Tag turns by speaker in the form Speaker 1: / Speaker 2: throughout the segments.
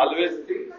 Speaker 1: always think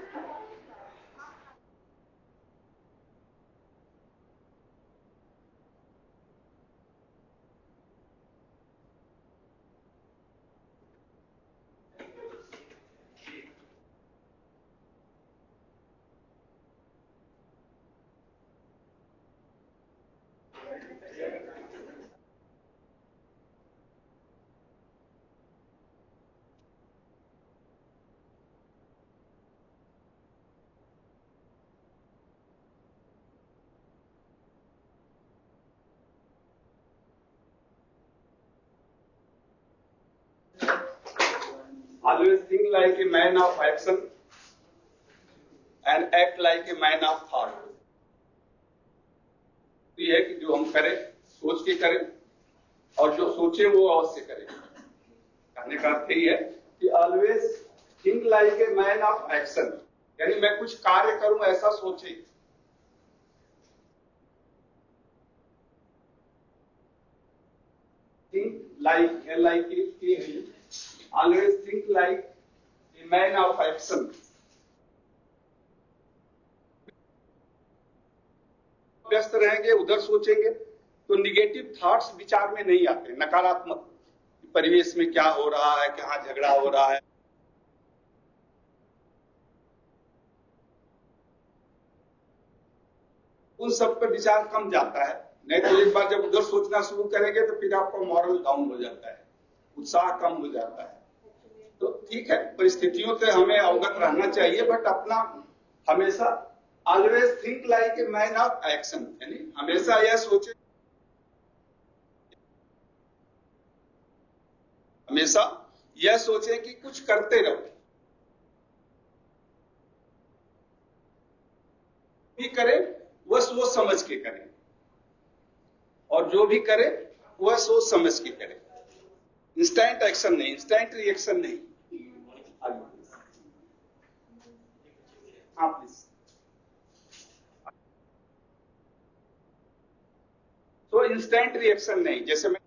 Speaker 1: always think like a man of action and act like a man of thought. ये है कि जो हम करें सोच के करें और जो सोचे वो अवश्य करें। कहने का अर्थ यही है कि always think like a man of action, यानी मैं कुछ कार्य करूं ऐसा सोचे। Think like always think like a man of action. व्यस्त रहेंगे, उधर सोचेंगे तो निगेटिव थॉट्स विचार में नहीं आते, नकारात्मक परिवेश में क्या हो रहा है, कहां झगड़ा हो रहा है, उन सब पर विचार कम जाता है। नहीं तो एक बार जब उधर सोचना शुरू करेंगे तो फिर आपका मॉरल डाउन हो जाता है, उत्साह कम हो जाता है। तो ठीक है, परिस्थितियों से हमें अवगत रहना चाहिए, बट अपना हमेशा always think like a man of action, यानी हमेशा यह सोचे, हमेशा यह सोचे कि कुछ करते रहो, भी करें वह सोच समझ के करें, और जो भी करे वह सोच समझ के करें। इंस्टेंट एक्शन नहीं, इंस्टेंट रिएक्शन नहीं। हाँ प्लीज। तो इंस्टेंट रिएक्शन नहीं, जैसे मैं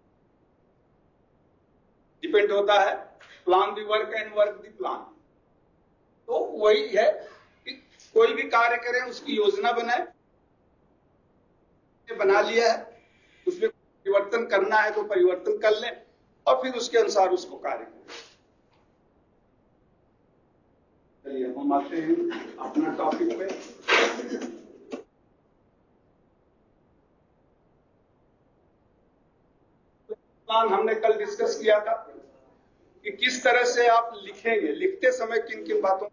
Speaker 1: डिपेंड होता है plan the work and work the plan. तो वही है कि कोई भी कार्य करें उसकी योजना बनाए, बना लिया है, उसमें परिवर्तन करना है तो परिवर्तन कर लें और फिर उसके अनुसार उसको कार्य करें। चलिए हम आते हैं अपना टॉपिक पे। प्लान हमने कल डिस्कस किया था कि किस तरह से आप लिखेंगे, लिखते समय किन किन बातों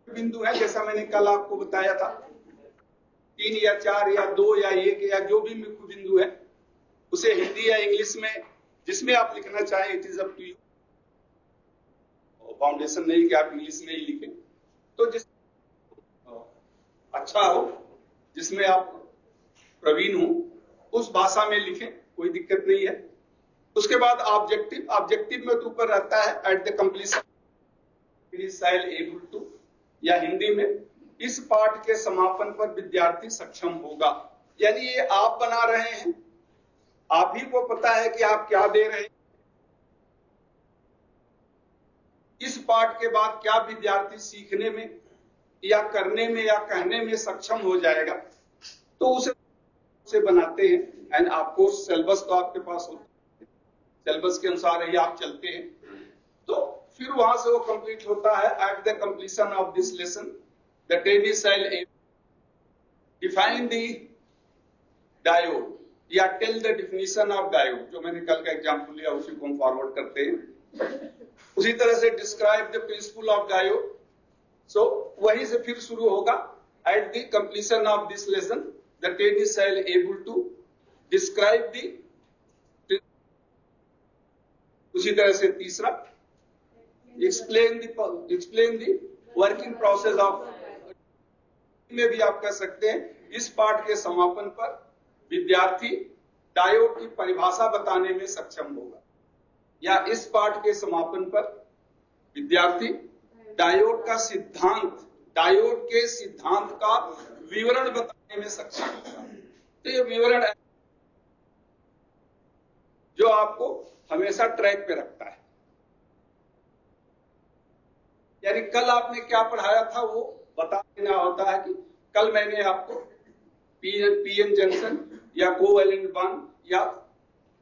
Speaker 1: बिंदु है, जैसा मैंने कल आपको बताया था, 3 या 4 या 2 या 1 या जो भी मुख्य बिंदु है, उसे हिंदी या इंग्लिश में जिसमें आप लिखना चाहें, it is up to you. Foundation नहीं कि आप इंग्लिश में ही लिखें, तो जिस अच्छा हो, जिसमें आप प्रवीण हो, उस भाषा में लिखें, कोई दिक्कत नहीं है। उसके बाद ऑब्जेक्टिव, ऑब्जेक्टिव में तो ऊपर रहता है at the completion able to, या हिंदी में इस पाठ के समापन पर विद्यार्थी सक्षम होगा। यानी ये आप बना रहे हैं, आप ही को पता है कि आप क्या दे रहे हैं, इस पाठ के बाद क्या विद्यार्थी सीखने में या करने में या कहने में सक्षम हो जाएगा, तो उसे बनाते हैं। एंड आपको सिलेबस तो आपके पास होता है, सिलेबस के अनुसार ही आप चलते हैं, तो फिर वहां से वो कंप्लीट होता है। At the completion of this lesson the trainee shall define the diode, या tell the definition of diode, जो मैंने कल का एग्जाम्पल लिया उसी को हम फॉरवर्ड करते हैं। उसी तरह से describe the principle of diode, so वहीं से फिर शुरू होगा। At the completion of this lesson the trainee shall able to describe the, उसी तरह से तीसरा explain the working process of, में भी आप कह सकते हैं इस पाठ के समापन पर विद्यार्थी डायोड की परिभाषा बताने में सक्षम होगा, या इस पाठ के समापन पर विद्यार्थी डायोड का सिद्धांत, डायोड के सिद्धांत का विवरण बताने में सक्षम होगा। तो ये विवरण आपको हमेशा ट्रैक पे रखता है। यानी कल आपने क्या पढ़ाया था वो बता देना होता है कि कल मैंने आपको पीएन जंक्शन या कोवैलेंट बॉन्ड या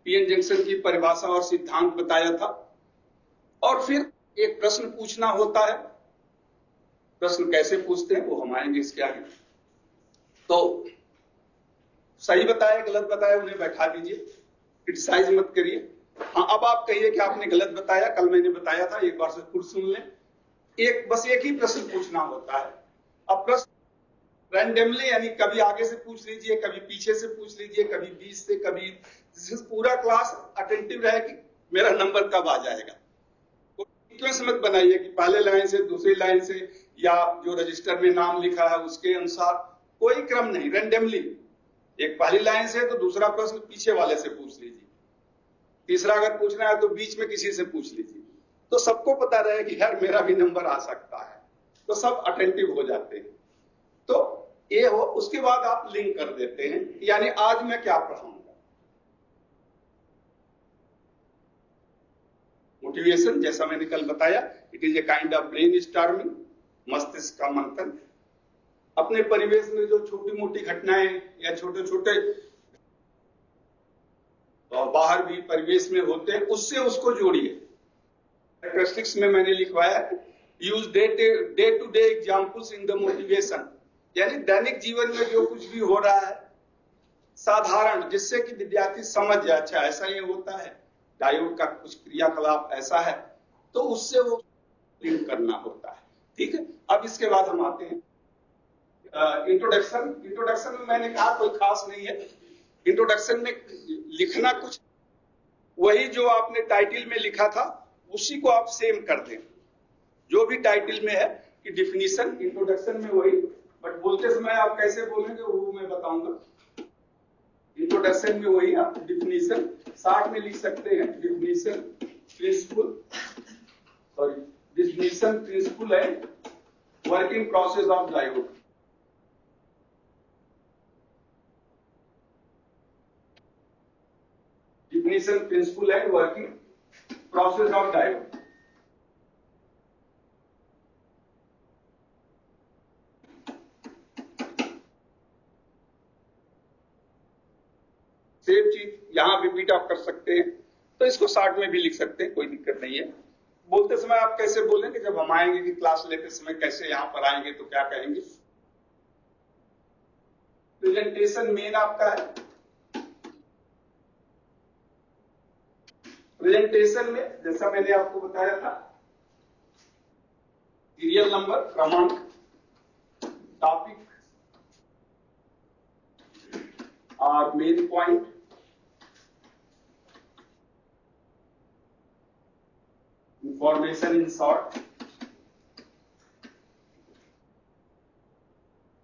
Speaker 1: पीएन जंक्शन की परिभाषा और सिद्धांत बताया था, और फिर एक प्रश्न पूछना होता है। प्रश्न कैसे पूछते हैं वो हम आएंगे इसके आगे। तो सही बताया गलत बताया उन्हें बैठा दीजिए, क्रिटिसाइज मत करिए। हाँ, अब आप कहिए कि आपने गलत बताया, कल मैंने बताया था, एक बार से खुद सुन लें। बस एक ही प्रश्न पूछना होता है। अब प्रश्न रैंडमली, यानी कभी आगे से पूछ लीजिए, कभी पीछे से पूछ लीजिए, कभी बीच से, कभी पूरा क्लास अटेंटिव रहे कि मेरा नंबर कब आ जाएगा। सीक्वेंस मत बनाइए कि पहले लाइन से दूसरी लाइन से या जो रजिस्टर में नाम लिखा है उसके अनुसार, कोई क्रम नहीं, रैंडमली। एक पहली लाइन से तो दूसरा प्रश्न पीछे वाले से पूछ लीजिए, तीसरा अगर पूछना है तो बीच में किसी से पूछ लीजिए, तो सबको पता रहे कि यार मेरा भी नंबर आ सकता है, तो सब अटेंटिव हो जाते हैं। तो ये हो, उसके बाद आप लिंक कर देते हैं, यानी आज मैं क्या पढ़ाऊंगा। मोटिवेशन, जैसा मैंने कल बताया, it is a kind of brain storming, मस्तिष्क का मंथन। अपने परिवेश में जो छोटी मोटी घटनाएं या छोटे छोटे बाहर भी परिवेश में होते हैं, उससे उसको जोड़िए। कैरेक्टरिस्टिक्स में मैंने लिखवाया use day to day examples in the motivation, यानी दैनिक जीवन में जो कुछ भी हो रहा है साधारण, जिससे कि विद्यार्थी समझ जाए अच्छा ऐसा ये होता है, डायोड का कुछ क्रियाकलाप ऐसा है, तो उससे वो लिंक करना होता है। ठीक है, अब इसके बाद हम आते हैं इंट्रोडक्शन में मैंने कहा कोई खास नहीं है। इंट्रोडक्शन में लिखना कुछ वही जो आपने टाइटल में लिखा था उसी को आप सेम कर दें, जो भी टाइटल में है कि डिफिनीशन, इंट्रोडक्शन में वही, बट बोलते समय आप कैसे बोलेंगे वो मैं बताऊंगा। इंट्रोडक्शन में वही आप डिफिनीशन शॉर्ट में लिख सकते हैं, definition principle and working process of diode. Definition, principle and working process of diode. Same चीज यहां रिपीट आप कर सकते हैं, तो इसको शॉर्ट में भी लिख सकते हैं, कोई दिक्कत नहीं है। बोलते समय आप कैसे बोलेंगे, जब हम आएंगे कि क्लास लेते समय कैसे यहां पर आएंगे तो क्या कहेंगे। प्रेजेंटेशन मेन आपका है। प्रेजेंटेशन में जैसा मैंने आपको बताया था, सीरियल नंबर, क्रमांक, टॉपिक और main point, information in short,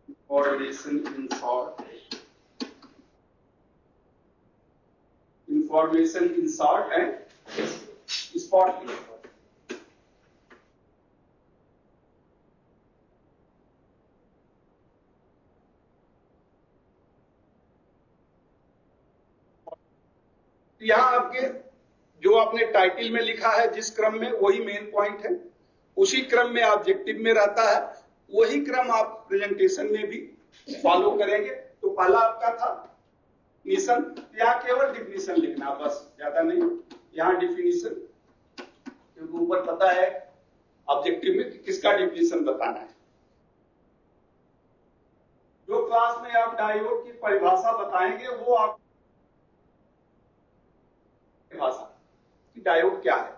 Speaker 1: information in short, information in short and spot. यहां आपके जो आपने टाइटल में लिखा है जिस क्रम में, वही मेन पॉइंट है, उसी क्रम में ऑब्जेक्टिव में रहता है, वही क्रम आप प्रेजेंटेशन में भी फॉलो करेंगे। तो पहला आपका था डिफिनीशन, यहाँ केवल डिफिनीशन लिखना, बस ज्यादा नहीं। यहाँ डिफिनीशन, क्योंकि ऊपर पता है ऑब्जेक्टिव में किसका डिफिनीशन बताना है। जो क्लास में आप डायोड की परिभाषा बताएंगे वो आप परिभाषा कि डायोड क्या है,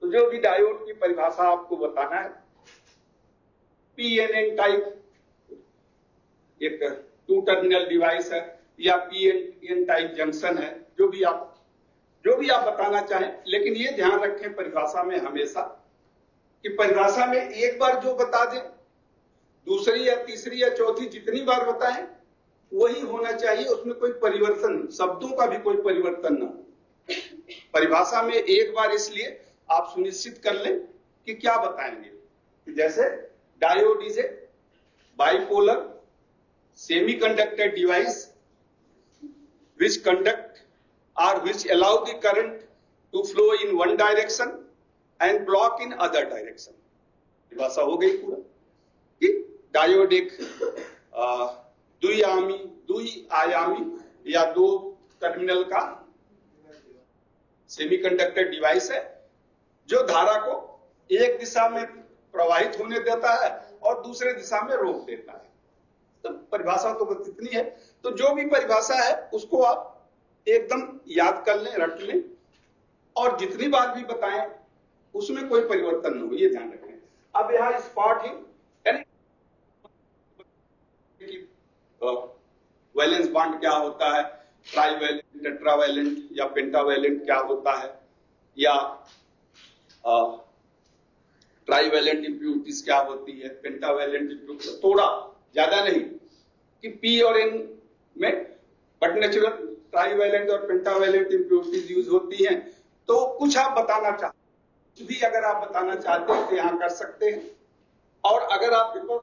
Speaker 1: तो जो भी डायोड की परिभाषा आपको बताना है, पीएनएन टाइप एक 2 टर्मिनल डिवाइस है या पीएन टाइप जंक्शन है, जो भी आप बताना चाहें। लेकिन ये ध्यान रखें परिभाषा में हमेशा कि परिभाषा में एक बार जो बता दें, दूसरी या तीसरी या चौथी जितनी बार बताएं वही होना चाहिए, उसमें कोई परिवर्तन, शब्दों का भी कोई परिवर्तन ना हो। परिभाषा में एक बार इसलिए आप सुनिश्चित कर लें कि क्या बताएंगे। जैसे diode is a bipolar semiconductor device which conduct or which allow the current to flow in one direction and block in other direction. परिभाषा हो गई पूरा कि डायोड एक द्विआयामी या दो टर्मिनल का सेमीकंडक्टर डिवाइस है जो धारा को एक दिशा में प्रवाहित होने देता है और दूसरे दिशा में रोक देता है। तो परिभाषा तो बस इतनी है। तो जो भी परिभाषा है उसको आप एकदम याद कर लें, रट लें, और जितनी बार भी बताएं उसमें कोई परिवर्तन न हो, ये ध्यान रखें। अब यहां स्पॉट ही यानी वैलेंस बॉन्ड क्या होता है, ट्राइवैलेंट, टेट्रावैलेंट या पेंटावैलेंट क्या होता है, या ट्राइवैलेंट इंप्योरिटीज क्या होती है, पेंटावैलेंट इंप्योरिटीज, थोड़ा ज्यादा नहीं कि पी और एन में, बट नेचुरल ट्राइवैलेंट और पेंटावैलेंट इंप्योरिटीज यूज होती हैं। तो कुछ आप बताना चाहते, कुछ भी अगर आप बताना चाहते हैं तो यहां कर सकते हैं। और अगर आपके पास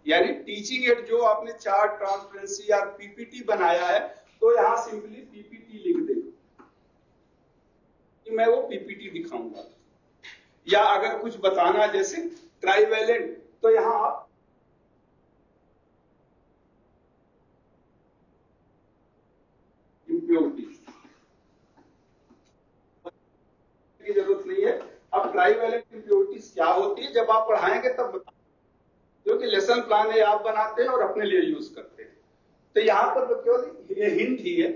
Speaker 1: यानी टीचिंग एड जो आपने चार्ट, ट्रांसपेरेंसी या पीपीटी बनाया है, तो यहां सिंपली पीपीटी लिख दे कि मैं वो पीपीटी दिखाऊंगा। या अगर कुछ बताना जैसे ट्राइवैलेंट, तो यहां आप इम्प्योरिटीज की जरूरत नहीं है। अब ट्राइवैलेंट इम्प्योरिटीज क्या होती है जब आप पढ़ाएंगे तब बता, क्योंकि लेसन प्लान है आप बनाते हैं और अपने लिए यूज करते हैं। तो यहां पर तो केवल ये हिंट ही है,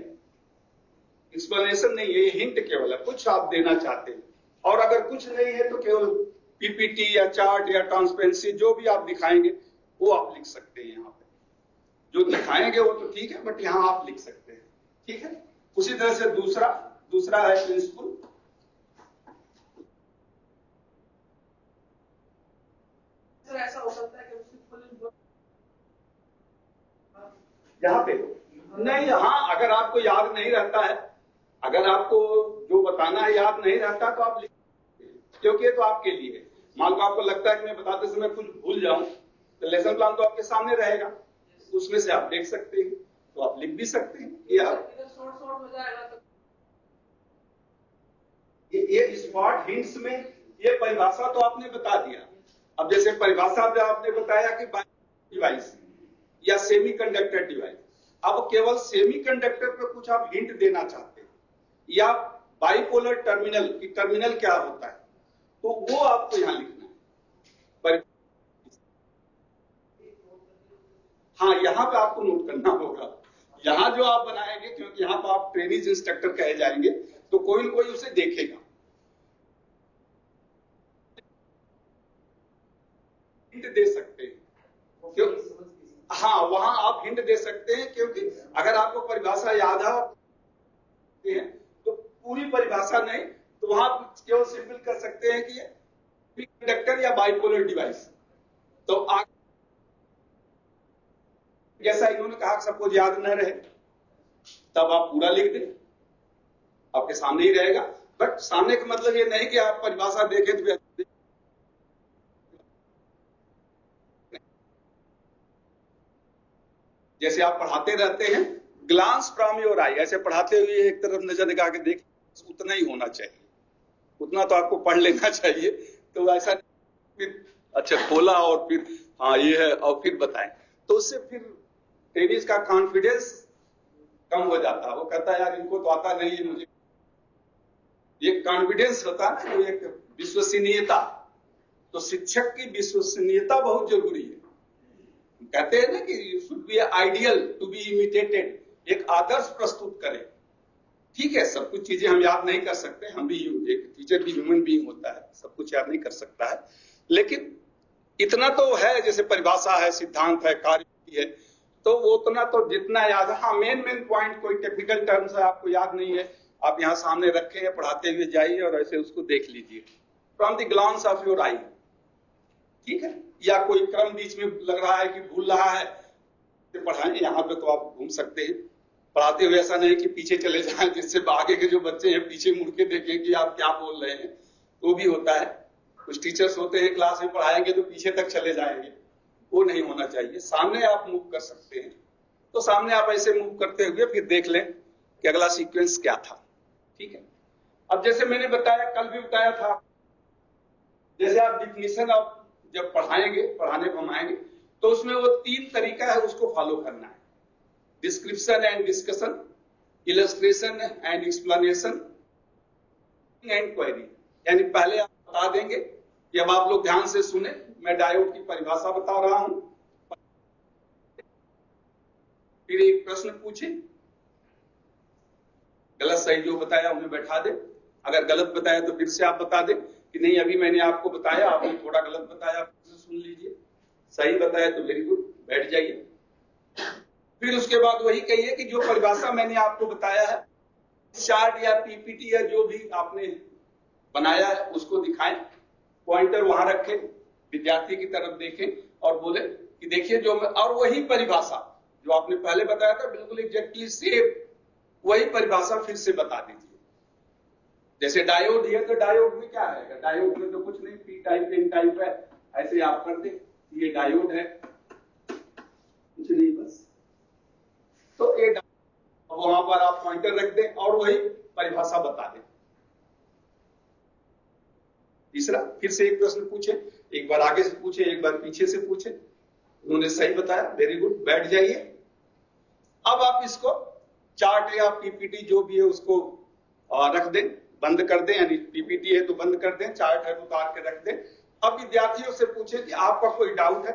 Speaker 1: एक्सप्लेनेशन नहीं है, ये हिंट केवल है, कुछ आप देना चाहते हैं। और अगर कुछ नहीं है तो केवल पीपीटी या चार्ट या ट्रांसपेरेंसी जो भी आप दिखाएंगे वो आप लिख सकते हैं। यहाँ पे जो दिखाएंगे वो तो ठीक है, बट यहाँ आप लिख सकते हैं, ठीक है। उसी तरह से दूसरा है प्रिंसिपल। ऐसा हो सकता है कि यहाँ पे नहीं, हाँ अगर आपको याद नहीं रहता है, अगर आपको जो बताना है याद नहीं रहता तो आप लिख, क्योंकि ये तो आपके लिए है। मान लो आपको लगता है कि मैं बताते समय कुछ भूल जाऊं, तो लेसन प्लान तो आपके सामने रहेगा, उसमें से आप देख सकते हैं, तो आप लिख भी सकते हैं। ये स्पॉट हिंट्स में ये परिभाषा तो आपने बता दिया। अब जैसे परिभाषा में आपने बताया कि डिवाइस या सेमीकंडक्टर डिवाइस, अब केवल सेमीकंडक्टर पे कुछ आप हिंट देना चाहते हैं, या बाइपोलर टर्मिनल की टर्मिनल क्या होता है, तो वो आपको यहां लिखना है। हाँ, यहां पे आपको नोट करना होगा। यहां जो आप बनाएंगे, क्योंकि यहां पर आप ट्रेनिंग इंस्ट्रक्टर कहे जाएंगे, तो कोई न कोई उसे देखेगा, हिंट दे सकते हैं। क्यों? हाँ, वहां आप हिंट दे सकते हैं, क्योंकि अगर आपको परिभाषा याद है तो पूरी परिभाषा नहीं, तो वहां केवल सिंपल कर सकते हैं कि कंडक्टर या बाइपोलर डिवाइस। तो जैसा इन्होंने कहा सपोज याद न रहे, तब आप पूरा लिख दें, आपके सामने ही रहेगा। बट सामने का मतलब ये नहीं कि आप परिभाषा देखें तो जैसे आप पढ़ाते रहते हैं, ग्लांस फ्रॉम योर आई, ऐसे पढ़ाते हुए एक तरफ नजर लगा के देख, उतना ही होना चाहिए, उतना तो आपको पढ़ लेना चाहिए। तो ऐसा फिर अच्छा खोला और फिर हाँ ये है और फिर बताएं, तो उससे फिर ट्रेनिंग का कॉन्फिडेंस कम हो जाता है। वो कहता है यार इनको तो आता नहीं है, मुझे ये कॉन्फिडेंस होता है ना, एक विश्वसनीयता। तो शिक्षक की विश्वसनीयता बहुत जरूरी है। कहते हैं ना कि you should be ideal to be imitated, एक आदर्श प्रस्तुत करें। ठीक है, सब कुछ चीजें हम याद नहीं कर सकते, हम भी एक टीचर भी ह्यूमन बीइंग होता है, सब कुछ याद नहीं कर सकता है, लेकिन इतना तो है, जैसे परिभाषा है, सिद्धांत है, कार्य है, तो वो उतना तो जितना याद है। हाँ, मेन पॉइंट कोई टेक्निकल टर्म्स है आपको याद नहीं है, आप यहाँ सामने रखे हैं, पढ़ाते हुए जाइए और ऐसे उसको देख लीजिए from the glance of your eye. ठीक है, या कोई क्रम बीच में लग रहा है कि भूल रहा है, पढ़ाएं, यहाँ पे तो आप घूम सकते हैं। पढ़ाते हुए ऐसा नहीं कि पीछे चले जाएं, जिससे आगे के जो बच्चे हैं पीछे मुड़ के देखें कि आप क्या बोल रहे हैं, तो भी होता है। कुछ टीचर्स होते हैं क्लास में पढ़ाएंगे तो पीछे तक चले जाएंगे, वो नहीं होना चाहिए, सामने आप मूव कर सकते हैं। तो सामने आप ऐसे मूव करते हुए फिर देख लें कि अगला सीक्वेंस क्या था। ठीक है, अब जैसे मैंने बताया, कल भी बताया था, जैसे आप डिफिनीशन आप जब पढ़ाने को हम आएंगे, तो उसमें वो 3 तरीका है, उसको फॉलो करना है। Description and discussion, illustration and explanation and query. यानी पहले आप बता देंगे कि अब आप लोग ध्यान से सुने, मैं डायोड की परिभाषा बता रहा हूं, फिर एक प्रश्न पूछे, गलत सही जो बताया उन्हें बैठा दे, अगर गलत बताया तो फिर से आप बता दें कि नहीं अभी मैंने आपको बताया, आपने थोड़ा गलत बताया, फिर से सुन लीजिए, सही बताया तो वेरी गुड, बैठ जाइए। फिर उसके बाद वही कहिए कि जो परिभाषा मैंने आपको बताया है, चार्ट या पीपीटी या जो भी आपने बनाया है उसको दिखाएं, पॉइंटर वहां रखें, विद्यार्थी की तरफ देखें और बोले कि देखिए जो मैं, और वही परिभाषा जो आपने पहले बताया था बिल्कुल एग्जैक्टली सेम वही परिभाषा फिर से बता दीजिए। जैसे डायोड है तो डायोड में क्या है, डायोड में तो कुछ नहीं, पी टाइप एन टाइप है, ऐसे आप कर दे ये डायोड है, कुछ नहीं बस। तो ये वहां पर आप पॉइंटर रख दें और वही परिभाषा बता दें। तीसरा, फिर से एक प्रश्न पूछे, एक बार आगे से पूछे, एक बार पीछे से पूछे, उन्होंने सही बताया, वेरी गुड, बैठ जाइए। अब आप इसको चार्ट या पीपीटी जो भी है उसको रख दें, बंद कर दें, यानी पीपीटी है तो बंद कर दें, चार्ट है तो उतार के रख दें। अब विद्यार्थियों से पूछें कि आपका कोई डाउट है,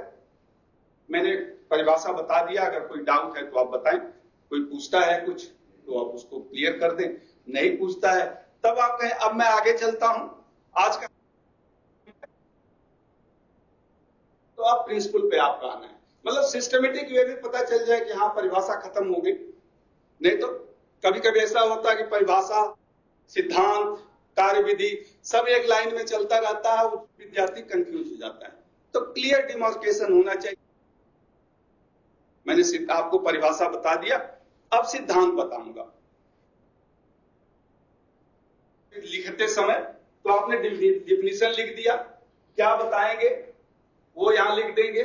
Speaker 1: मैंने परिभाषा बता दिया, अगर कोई डाउट है तो आप बताएं, कोई पूछता है कुछ तो आप उसको क्लियर कर दें, नहीं पूछता है तब आप कहें अब मैं आगे चलता हूं, आज का तो आप प्रिंसिपल पे आपका आना है, मतलब सिस्टमेटिक वे में पता चल जाए कि हाँ परिभाषा खत्म हो गई। नहीं तो कभी कभी ऐसा होता है कि परिभाषा, सिद्धांत, कार्यविधि सब एक लाइन में चलता रहता है, विद्यार्थी कंफ्यूज हो जाता है। तो क्लियर डिमार्केशन होना चाहिए। मैंने आपको परिभाषा बता दिया, अब सिद्धांत बताऊंगा। लिखते समय तो आपने डिफिनीशन लिख दिया, क्या बताएंगे वो यहां लिख देंगे।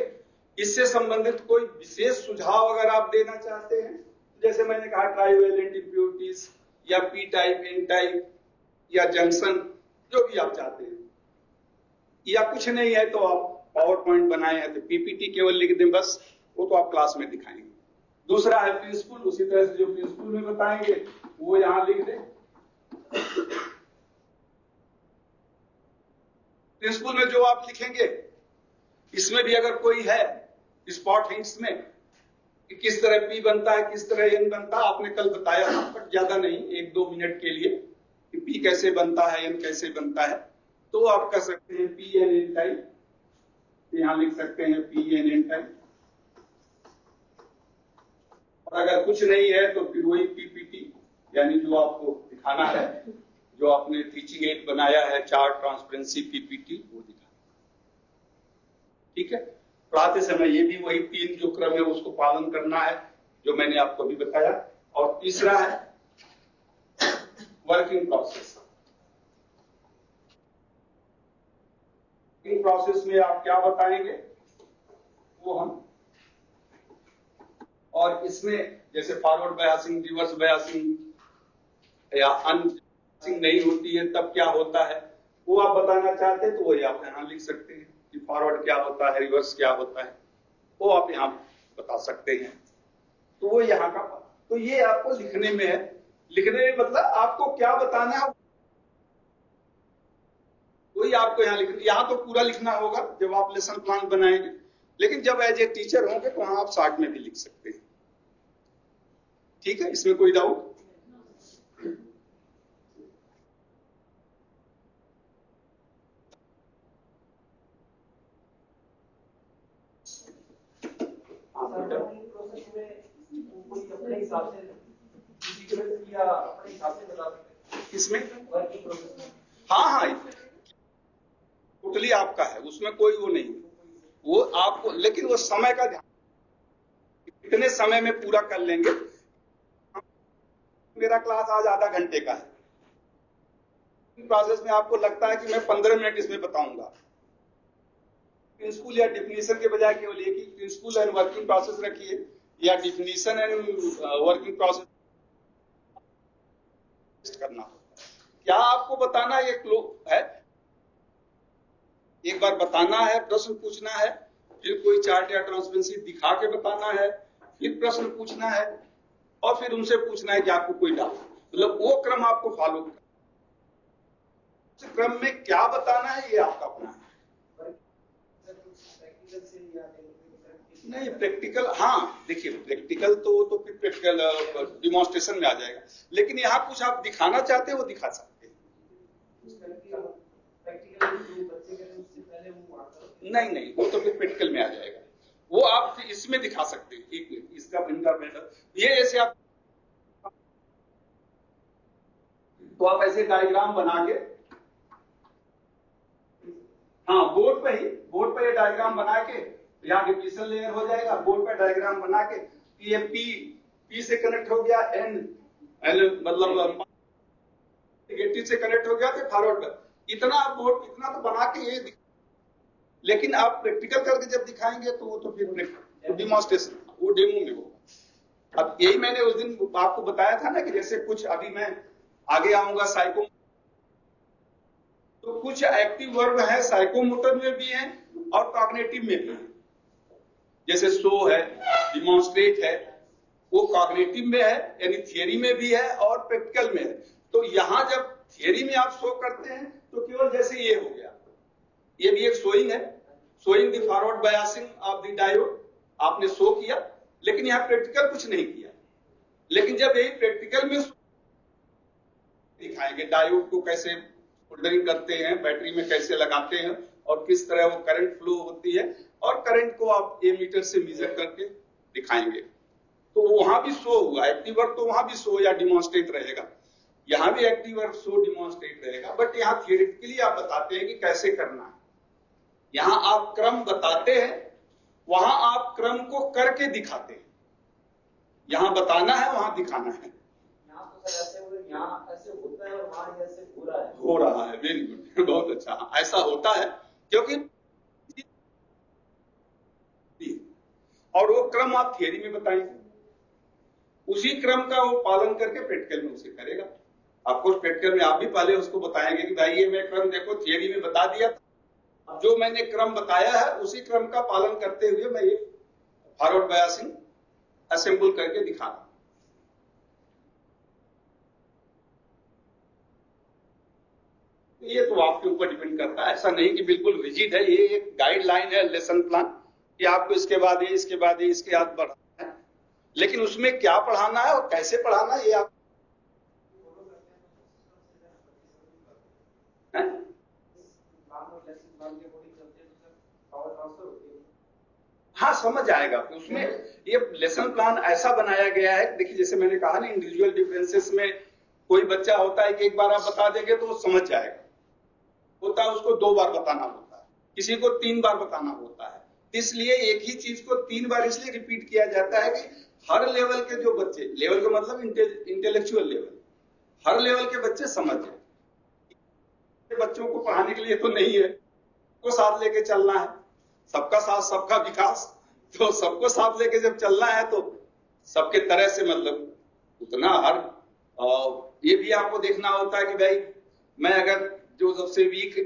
Speaker 1: इससे संबंधित कोई विशेष सुझाव अगर आप देना चाहते हैं, जैसे मैंने कहा ट्राइवेलेंट इम्प्योरिटीज या पी टाइप, एन टाइप या जंक्शन, जो भी आप चाहते हैं, या कुछ नहीं है तो आप पावर पॉइंट बनाए हैं तो पीपीटी केवल लिख दें बस, वो तो आप क्लास में दिखाएंगे। दूसरा है प्रिंसिपल, उसी तरह से जो प्रिंसिपल में बताएंगे वो यहां लिख दें। प्रिंसिपल में जो आप लिखेंगे इसमें भी अगर कोई है स्पॉट हिंट्स में कि किस तरह पी बनता है, किस तरह एन बनता है, आपने कल बताया था, बट ज्यादा नहीं, 1-2 मिनट के लिए कि पी कैसे बनता है, एन कैसे बनता है, तो आप कर सकते हैं पी एन एन टाइप, यहां लिख सकते हैं पी एन एन टाइप। और अगर कुछ नहीं है तो फिर वही पीपीटी, यानी जो आपको दिखाना है, जो आपने टीचिंग एड बनाया है, चार्ट, ट्रांसपेरेंसी, पीपीटी, वो दिखा। ठीक है, पढ़ाते समय ये भी वही 3 जो क्रम है उसको पालन करना है जो मैंने आपको अभी बताया। और तीसरा है वर्किंग प्रोसेस। वर्किंग प्रोसेस में आप क्या बताएंगे वो हम, और इसमें जैसे फॉरवर्ड बायसिंग, रिवर्स बायसिंग या अनबायसिंग नहीं होती है तब क्या होता है वो आप बताना चाहते हैं तो वही आप यहां लिख सकते हैं कि फॉरवर्ड क्या होता है, रिवर्स क्या होता है, वो आप यहां बता सकते हैं। तो वो यहां का, तो ये आपको लिखने में है। लिखने में मतलब आपको क्या बताना है वही आपको यहां लिखना, यहां तो पूरा लिखना होगा जब आप लेसन प्लान बनाएंगे, लेकिन जब एज ए टीचर होंगे तो वहां आप शॉर्ट में भी लिख सकते हैं। ठीक है, इसमें कोई डाउट?
Speaker 2: अपने हिसाब से या अपने हिसाब से बता सकते हैं
Speaker 1: इसमें?
Speaker 2: वर्किंग प्रोसेस में?
Speaker 1: हाँ, टोटली आपका है, उसमें कोई वो नहीं, वो आपको, लेकिन वो समय का ध्यान, कितने समय में पूरा कर लेंगे। मेरा क्लास आज आधा घंटे का है, प्रोसेस में आपको लगता है कि मैं 15 मिनट इसमें बताऊंगा, प्रिंसिपल या डिफिनीशन के बजाय केवल एक ही प्रिंसिपल एंड वर्किंग प्रोसेस रखिए, या डिफिनीशन एंड वर्किंग प्रोसेस करना होता है। क्या आपको बताना ये क्लो है, एक बार बताना है, प्रश्न पूछना है, फिर कोई चार्ट या ट्रांसपेरेंसी दिखा के बताना है, फिर प्रश्न पूछना है और फिर उनसे पूछना है कि आपको कोई डाउट, मतलब वो क्रम आपको फॉलो करना। उस क्रम में क्या बताना है ये आपका अपना है। नहीं प्रैक्टिकल, हाँ देखिए प्रैक्टिकल तो फिर प्रैक्टिकल डिमॉन्स्ट्रेशन में आ जाएगा, लेकिन यहाँ कुछ आप दिखाना चाहते हैं वो दिखा सकते हैं। नहीं वो तो फिर प्रैक्टिकल में आ जाएगा, वो आप इसमें दिखा सकते हैं। एक मिनट, इसका प्रिंटर मेथड ये ऐसे आप तो आप ऐसे डायग्राम बना के, हाँ बोर्ड पे ये डायग्राम बना के, यहाँ डिफिनेशन लेयर हो जाएगा, बोर्ड पे डायग्राम बना के ये पी से कनेक्ट हो गया, एन मतलब नेगेटिव से कनेक्ट हो गया तो फॉरवर्ड कर, इतना आप बोर्ड इतना तो बना के ये, लेकिन आप प्रैक्टिकल करके जब दिखाएंगे तो वो तो फिर डिमॉन्स्ट्रेशन, वो डेमो में होगा। अब यही मैंने उस दिन आपको बताया था ना कि जैसे कुछ अभी मैं आगे आऊंगा साइको, तो कुछ एक्टिव वर्ब है साइकोमोटर में भी है और कॉग्निटिव में भी है। जैसे शो है, डिमॉन्स्ट्रेट है, वो कॉग्निटिव में है यानी थियरी में भी है और प्रैक्टिकल में है। तो यहां जब थियरी में आप शो करते हैं तो केवल जैसे ये हो गया, ये भी एक शोइंग है, showing the forward biasing of the diode, आपने शो किया, लेकिन यहां प्रैक्टिकल कुछ नहीं किया। लेकिन जब यही प्रैक्टिकल में दिखाएंगे डायोड को कैसे होल्डरिंग करते हैं, बैटरी में कैसे लगाते हैं और किस तरह वो करंट फ्लो होती है, और करंट को आप एमीटर से मेजर करके दिखाएंगे, तो वहां भी शो हुआ। एक्टिव वर्क तो वहां भी शो या डिमॉन्स्ट्रेट रहेगा, यहां भी एक्टिव वर्क शो डिमॉन्स्ट्रेट रहेगा, बट यहां थियोरेटिकली आप बताते हैं कि कैसे करना है। यहां आप क्रम बताते हैं, वहां आप क्रम को करके दिखाते हैं। यहां बताना है, वहां दिखाना है।
Speaker 2: यहाँ ऐसे होता है और वहां ऐसे
Speaker 1: हो रहा है। वेरी गुड, बहुत अच्छा, ऐसा होता है क्योंकि और वो क्रम आप थियरी में बताएंगे, उसी क्रम का वो पालन करके प्रैक्टिकल में उसे करेगा। आपको प्रैक्टिकल में आप भी पहले उसको बताएंगे कि भाई ये मैं क्रम देखो थियरी में बता दिया था, जो मैंने क्रम बताया है उसी क्रम का पालन करते हुए मैं ये फॉरवर्ड बायसिंग असेंबल करके दिखाना। ये तो आपके ऊपर डिपेंड करता है, ऐसा नहीं कि बिल्कुल रिजिड है, ये एक गाइडलाइन है, लेसन प्लान कि आपको इसके बाद ये, इसके बाद ये, इसके बाद बढ़ाना है, लेकिन उसमें क्या पढ़ाना है और कैसे पढ़ाना है ये आप हाँ समझ आएगा। उसमें ये लेसन प्लान ऐसा बनाया गया है, देखिए जैसे मैंने कहा ना इंडिविजुअल डिफरेंसेस में कोई बच्चा होता है कि एक बार आप बता देंगे तो वो समझ जाएगा, होता है उसको 2 बार बताना होता है, किसी को 3 बार बताना होता है। इसलिए एक ही चीज को 3 बार इसलिए रिपीट किया जाता है कि हर लेवल के जो बच्चे, लेवल का मतलब इंटेलेक्चुअल लेवल, हर लेवल के बच्चे समझ जाए। बच्चों को पढ़ाने के लिए तो नहीं है, को साथ लेके चलना है, सबका साथ सबका विकास, तो सबको साथ लेके जब चलना है तो सबके तरह से मतलब उतना हर ये भी आपको देखना होता है कि भाई मैं अगर जो सबसे वीक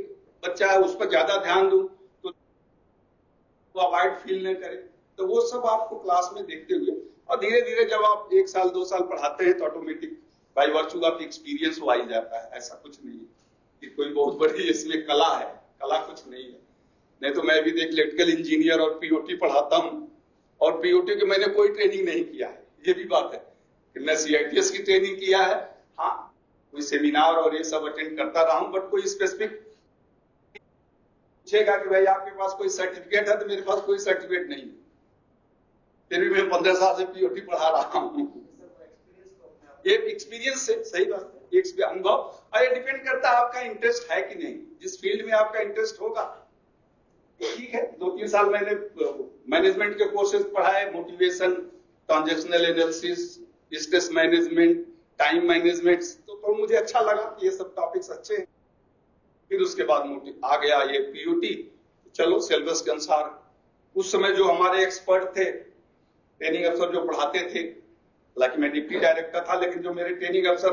Speaker 1: बच्चा है उस पर ज्यादा ध्यान दूं तो अवॉइड फील न करे, तो वो सब आपको क्लास में देखते हुए, और धीरे धीरे जब आप 1 साल 2 साल पढ़ाते हैं तो automatic by virtue of experience वो आ जाता है। ऐसा कुछ नहीं है कि कोई बहुत बड़ी इसमें कला है, कला कुछ नहीं है। नहीं तो मैं भी देख इलेक्ट्रिकल इंजीनियर और पीओटी पढ़ाता हूं, और पीओटी के मैंने कोई ट्रेनिंग नहीं किया है, ये भी बात है कि मैं सीआईटीएस की ट्रेनिंग किया है, हाँ कोई सेमिनार और ये सब अटेंड करता रहा हूं, बट कोई स्पेसिफिक पूछेगा कि भाई आपके पास कोई सर्टिफिकेट है, तो मेरे पास कोई सर्टिफिकेट नहीं है, फिर भी मैं 15 साल से पीओटी पढ़ा रहा हूं। ये एक्सपीरियंस से, सही बात है, ये अनुभव, और ये डिपेंड करता है आपका इंटरेस्ट है कि नहीं। जिस फील्ड में आपका इंटरेस्ट होगा ठीक है। 2-3 साल मैंने मैनेजमेंट के कोर्सेज पढ़ाए, motivation, transactional analysis, stress management, time management, तो मुझे अच्छा लगा कि ये सब टॉपिक्स अच्छे हैं। फिर उसके बाद आ गया ये पीओटी, चलो सिलेबस के अनुसार। उस समय जो हमारे एक्सपर्ट थे ट्रेनिंग अफसर जो पढ़ाते थे, हालांकि मैं डिप्टी डायरेक्टर था, लेकिन जो मेरे ट्रेनिंग अफसर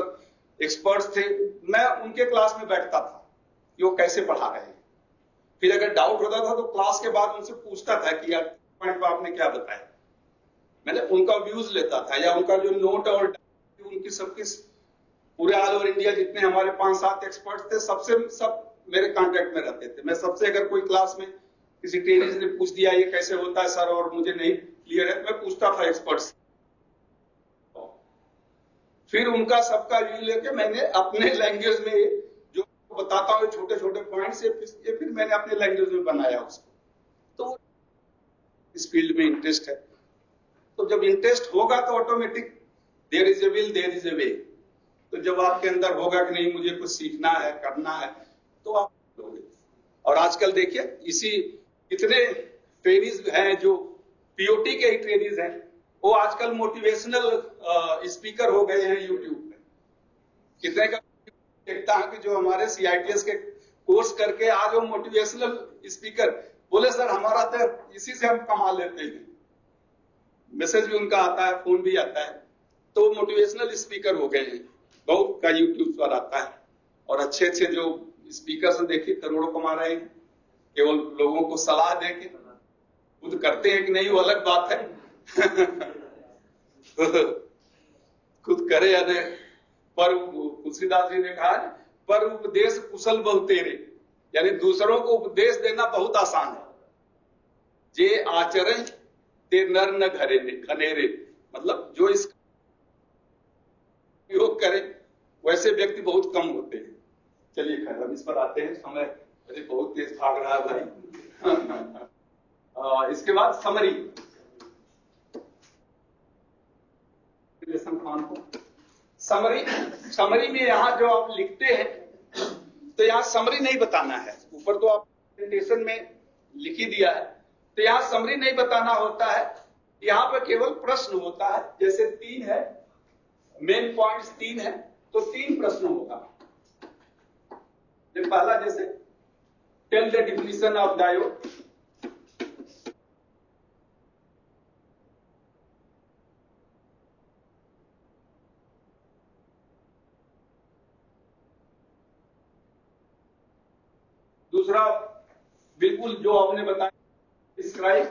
Speaker 1: एक्सपर्ट्स थे, मैं उनके क्लास में बैठता था कि वो कैसे पढ़ा रहे हैं। फिर अगर डाउट होता था तो क्लास के बाद उनसे पूछता था कि यार पॉइंट पर आपने क्या बताया। मैंने उनका व्यूज लेता था, या उनका जो नोट और उनकी सबकी पूरे ऑल ओवर इंडिया जितने हमारे 5-7 एक्सपर्ट्स थे, सब मेरे कांटेक्ट में रहते थे। मैं सबसे अगर कोई क्लास में किसी ट्रेनिंग ने पूछ दिया ये कैसे होता है सर और मुझे नहीं क्लियर है, मैं पूछता था एक्सपर्ट्स। फिर उनका सबका व्यू लेके मैंने अपने लैंग्वेज में जो बताता हूँ छोटे छोटे पॉइंट्स, ये फिर मैंने अपने लैंग्वेज में बनाया उसको। तो इस फील्ड में इंटरेस्ट है, तो जब इंटरेस्ट होगा तो automatic there is a will there is a way. तो जब आपके अंदर होगा कि नहीं मुझे कुछ सीखना है करना है तो आप करोगे। और आजकल देखिए इसी इतने ट्रेनिंग हैं जो पीओटी के ही ट्रेनिंग हैं, वो आजकल मोटिवेशनल स्पीकर हो गए हैं यूट्यूब पे। कितने का देखता है कि जो हमारे सीआईटीएस के कोर्स करके आज वो मोटिवेशनल स्पीकर बोले सर हमारा तो इसी से हम कमा लेते हैं। मैसेज भी उनका आता है, फोन भी आता है, तो मोटिवेशनल स्पीकर हो गए हैं। बहुत का यूट्यूब पर आता है और अच्छे अच्छे जो स्पीकर से देखिए करोड़ों कमा रहे हैं, केवल लोगों को सलाह देके। खुद करते हैं कि नहीं वो अलग बात है खुद करे या नहीं। पर तुलसीदास जी ने कहा पर उपदेश कुशल बहु तेरे, यानी दूसरों को उपदेश देना बहुत आसान है। जे आचरण ते नर न घनेरे, मतलब जो इस उपयोग करे वैसे व्यक्ति बहुत कम होते हैं। चलिए खैर अब इस पर आते हैं, समय अरे बहुत तेज भाग रहा है भाई। इसके बाद समरी समरी में यहां जो आप लिखते हैं तो यहां समरी नहीं बताना है। ऊपर तो आप प्रेजेंटेशन में लिख ही दिया है, तो यहां समरी नहीं बताना होता है। यहां पर केवल प्रश्न होता है। जैसे 3 है, मेन पॉइंट्स 3 है, तो 3 प्रश्न होगा। पहला जैसे tell the definition of diode, दूसरा बिल्कुल जो आपने बताया डिस्क्राइब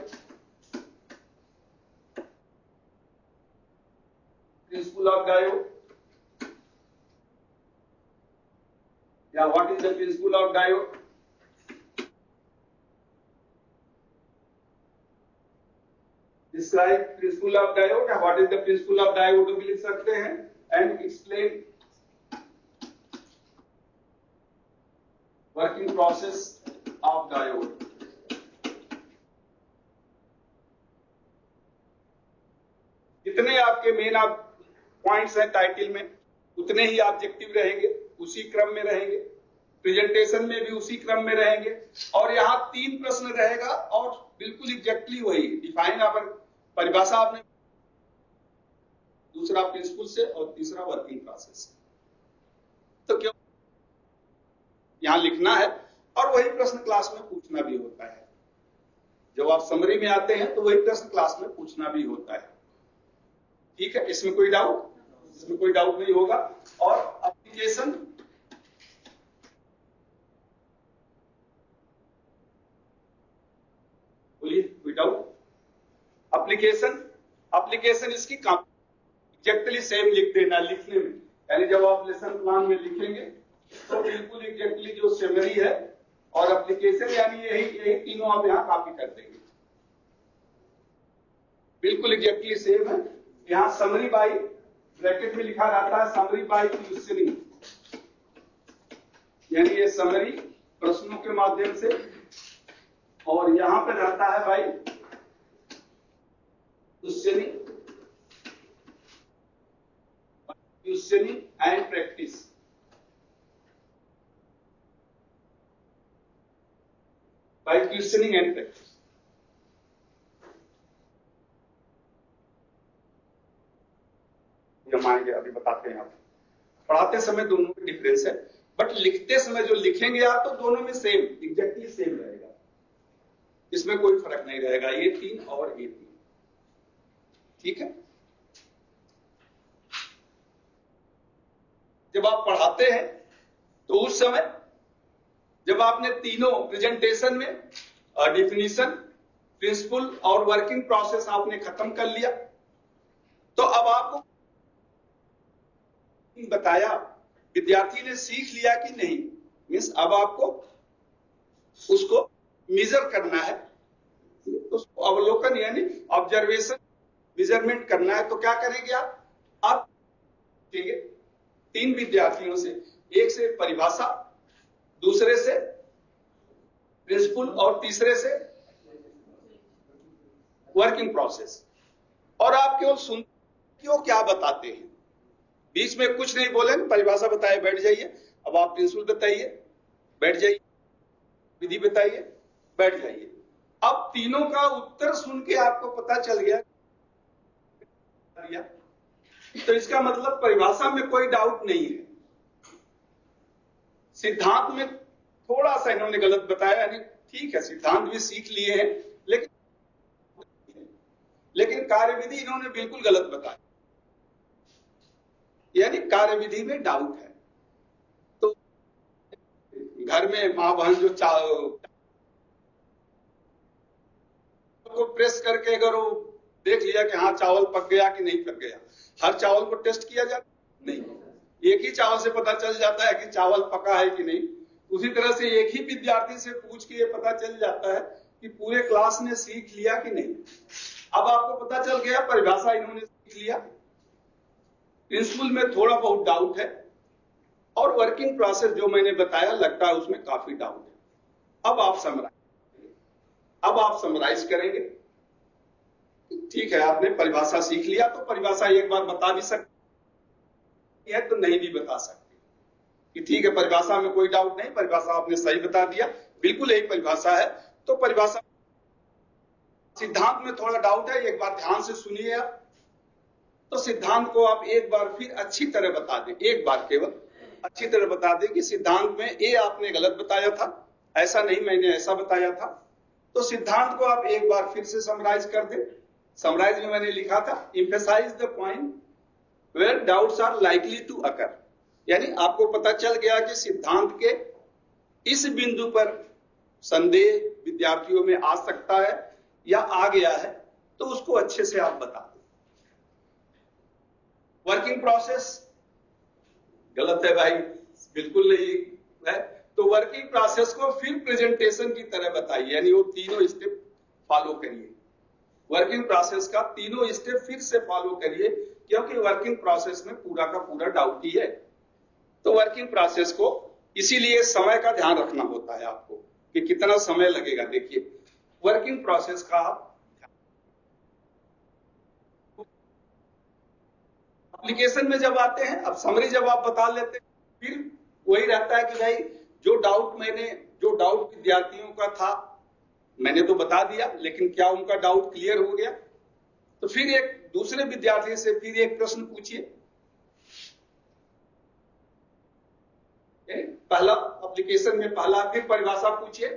Speaker 1: प्रिंसिपल ऑफ डायोड, या what is the principle of diode. Describe principle of diode या what is the principle of diode भी लिख सकते हैं। And explain working process of diode. जितने आपके मेन आप पॉइंट्स हैं टाइटल में, उतने ही ऑब्जेक्टिव रहेंगे, उसी क्रम में रहेंगे। प्रेजेंटेशन में भी उसी क्रम में रहेंगे। और यहां 3 प्रश्न रहेगा और बिल्कुल एग्जैक्टली वही डिफाइन आपने परिभाषा आपने, दूसरा प्रिंसिपल से और तीसरा वर्किंग प्रोसेस से। तो क्यों यहां लिखना है और वही प्रश्न क्लास में पूछना भी होता है। जब आप समरी में आते हैं तो वही प्रश्न क्लास में पूछना भी होता है। ठीक है, इसमें कोई डाउट? इसमें कोई डाउट नहीं होगा। और एप्लीकेशन, बोलिए कोई डाउट? एप्लीकेशन इसकी एग्जैक्टली सेम लिख देना लिखने में, यानी जब आप लेसन प्लान में लिखेंगे तो बिल्कुल एग्जैक्टली जो समरी है और एप्लीकेशन यानी यही तीनों आप यहां कॉपी कर देंगे, बिल्कुल एग्जैक्टली सेम है। यहां समरी बाई ब्रैकेट में लिखा रहता है समरी बाई क्वेश्चनिंग, यानी ये समरी प्रश्नों के माध्यम से, और यहां पे रहता है भाई questioning and practice. By questioning and practice आएंगे, अभी बताते हैं। आप पढ़ाते समय दोनों में डिफरेंस है, बट लिखते समय जो लिखेंगे आप तो दोनों में सेम एग्जैक्टली सेम रहेगा, इसमें कोई फर्क नहीं रहेगा। ये 3 और ये 3। ठीक है। जब आप पढ़ाते हैं तो उस समय जब आपने तीनों प्रेजेंटेशन में डिफिनीशन, प्रिंसिपल और वर्किंग प्रोसेस आपने खत्म कर लिया, तो अब आपको बताया, विद्यार्थी ने सीख लिया कि नहीं, मीन्स अब आपको उसको मेजर करना है, उसको अवलोकन यानी ऑब्जर्वेशन, मेजरमेंट करना है। तो क्या करेंगे आप पूछेंगे 3 विद्यार्थियों से, एक से परिभाषा, दूसरे से प्रिंसिपल और तीसरे से वर्किंग प्रोसेस, और आप केवल सुनते क्यों क्या बताते हैं, बीच में कुछ नहीं बोले, परिभाषा बताए बैठ जाइए, अब आप प्रिंसिपल बताइए बैठ जाइए, विधि बताइए बैठ जाइए। अब तीनों का उत्तर सुन के आपको पता चल गया, तो इसका मतलब परिभाषा में कोई डाउट नहीं है, सिद्धांत में थोड़ा सा इन्होंने गलत बताया, यानी ठीक है सिद्धांत भी सीख लिए हैं, लेकिन कार्यविधि इन्होंने बिल्कुल गलत बताया, यानी कार्यविधि में डाउट है। तो घर में मां बहन जो को प्रेस करके अगर वो देख लिया कि हाँ चावल पक गया कि नहीं पक गया, हर चावल को टेस्ट किया जाता नहीं, एक ही चावल से पता चल जाता है कि चावल पका है कि नहीं। उसी तरह से एक ही विद्यार्थी से पूछ के ये पता चल जाता है कि पूरे क्लास ने सीख लिया कि नहीं। अब आपको पता चल गया परिभाषा इन्होंने सीख लिया, प्रिंसिपल में थोड़ा बहुत डाउट है, और वर्किंग प्रोसेस जो मैंने बताया लगता है उसमें काफी डाउट है। अब आप समराइज करेंगे, ठीक है आपने परिभाषा सीख लिया, तो परिभाषा एक बार बता भी सकते हैं तो नहीं भी बता सकते कि ठीक है परिभाषा में कोई डाउट नहीं, परिभाषा आपने सही बता दिया, बिल्कुल यही परिभाषा है। तो परिभाषा, सिद्धांत में थोड़ा डाउट है, एक बार ध्यान से सुनिए आप, तो सिद्धांत को आप एक बार फिर अच्छी तरह बता दें, एक बार केवल अच्छी तरह बता दें कि सिद्धांत में ए आपने गलत बताया था, ऐसा नहीं मैंने ऐसा बताया था। तो सिद्धांत को आप एक बार फिर से समराइज कर दें। समराइज में मैंने लिखा था emphasize the point where doubts are likely to occur, यानी आपको पता चल गया कि सिद्धांत के इस बिंदु पर संदेह विद्यार्थियों में आ सकता है या आ गया है, तो उसको अच्छे से आप बता दें। वर्किंग प्रोसेस गलत है भाई, बिल्कुल नहीं है, तो वर्किंग प्रोसेस को फिर प्रेजेंटेशन की तरह बताइए, यानी वो तीनों स्टेप फॉलो करिए, वर्किंग प्रोसेस का तीनों स्टेप फिर से फॉलो करिए, क्योंकि वर्किंग प्रोसेस में पूरा का पूरा डाउट ही है। तो वर्किंग प्रोसेस को इसीलिए समय का ध्यान रखना होता है आपको कि कितना समय लगेगा। देखिए वर्किंग प्रोसेस का एप्लीकेशन में जब आते हैं, अब समरी जब आप बता लेते हैं, फिर वही रहता है कि भाई जो डाउट विद्यार्थियों का था मैंने तो बता दिया, लेकिन क्या उनका डाउट क्लियर हो गया? तो फिर एक दूसरे विद्यार्थी से फिर एक प्रश्न पूछिए। पहला एप्लीकेशन में पहला फिर परिभाषा पूछिए,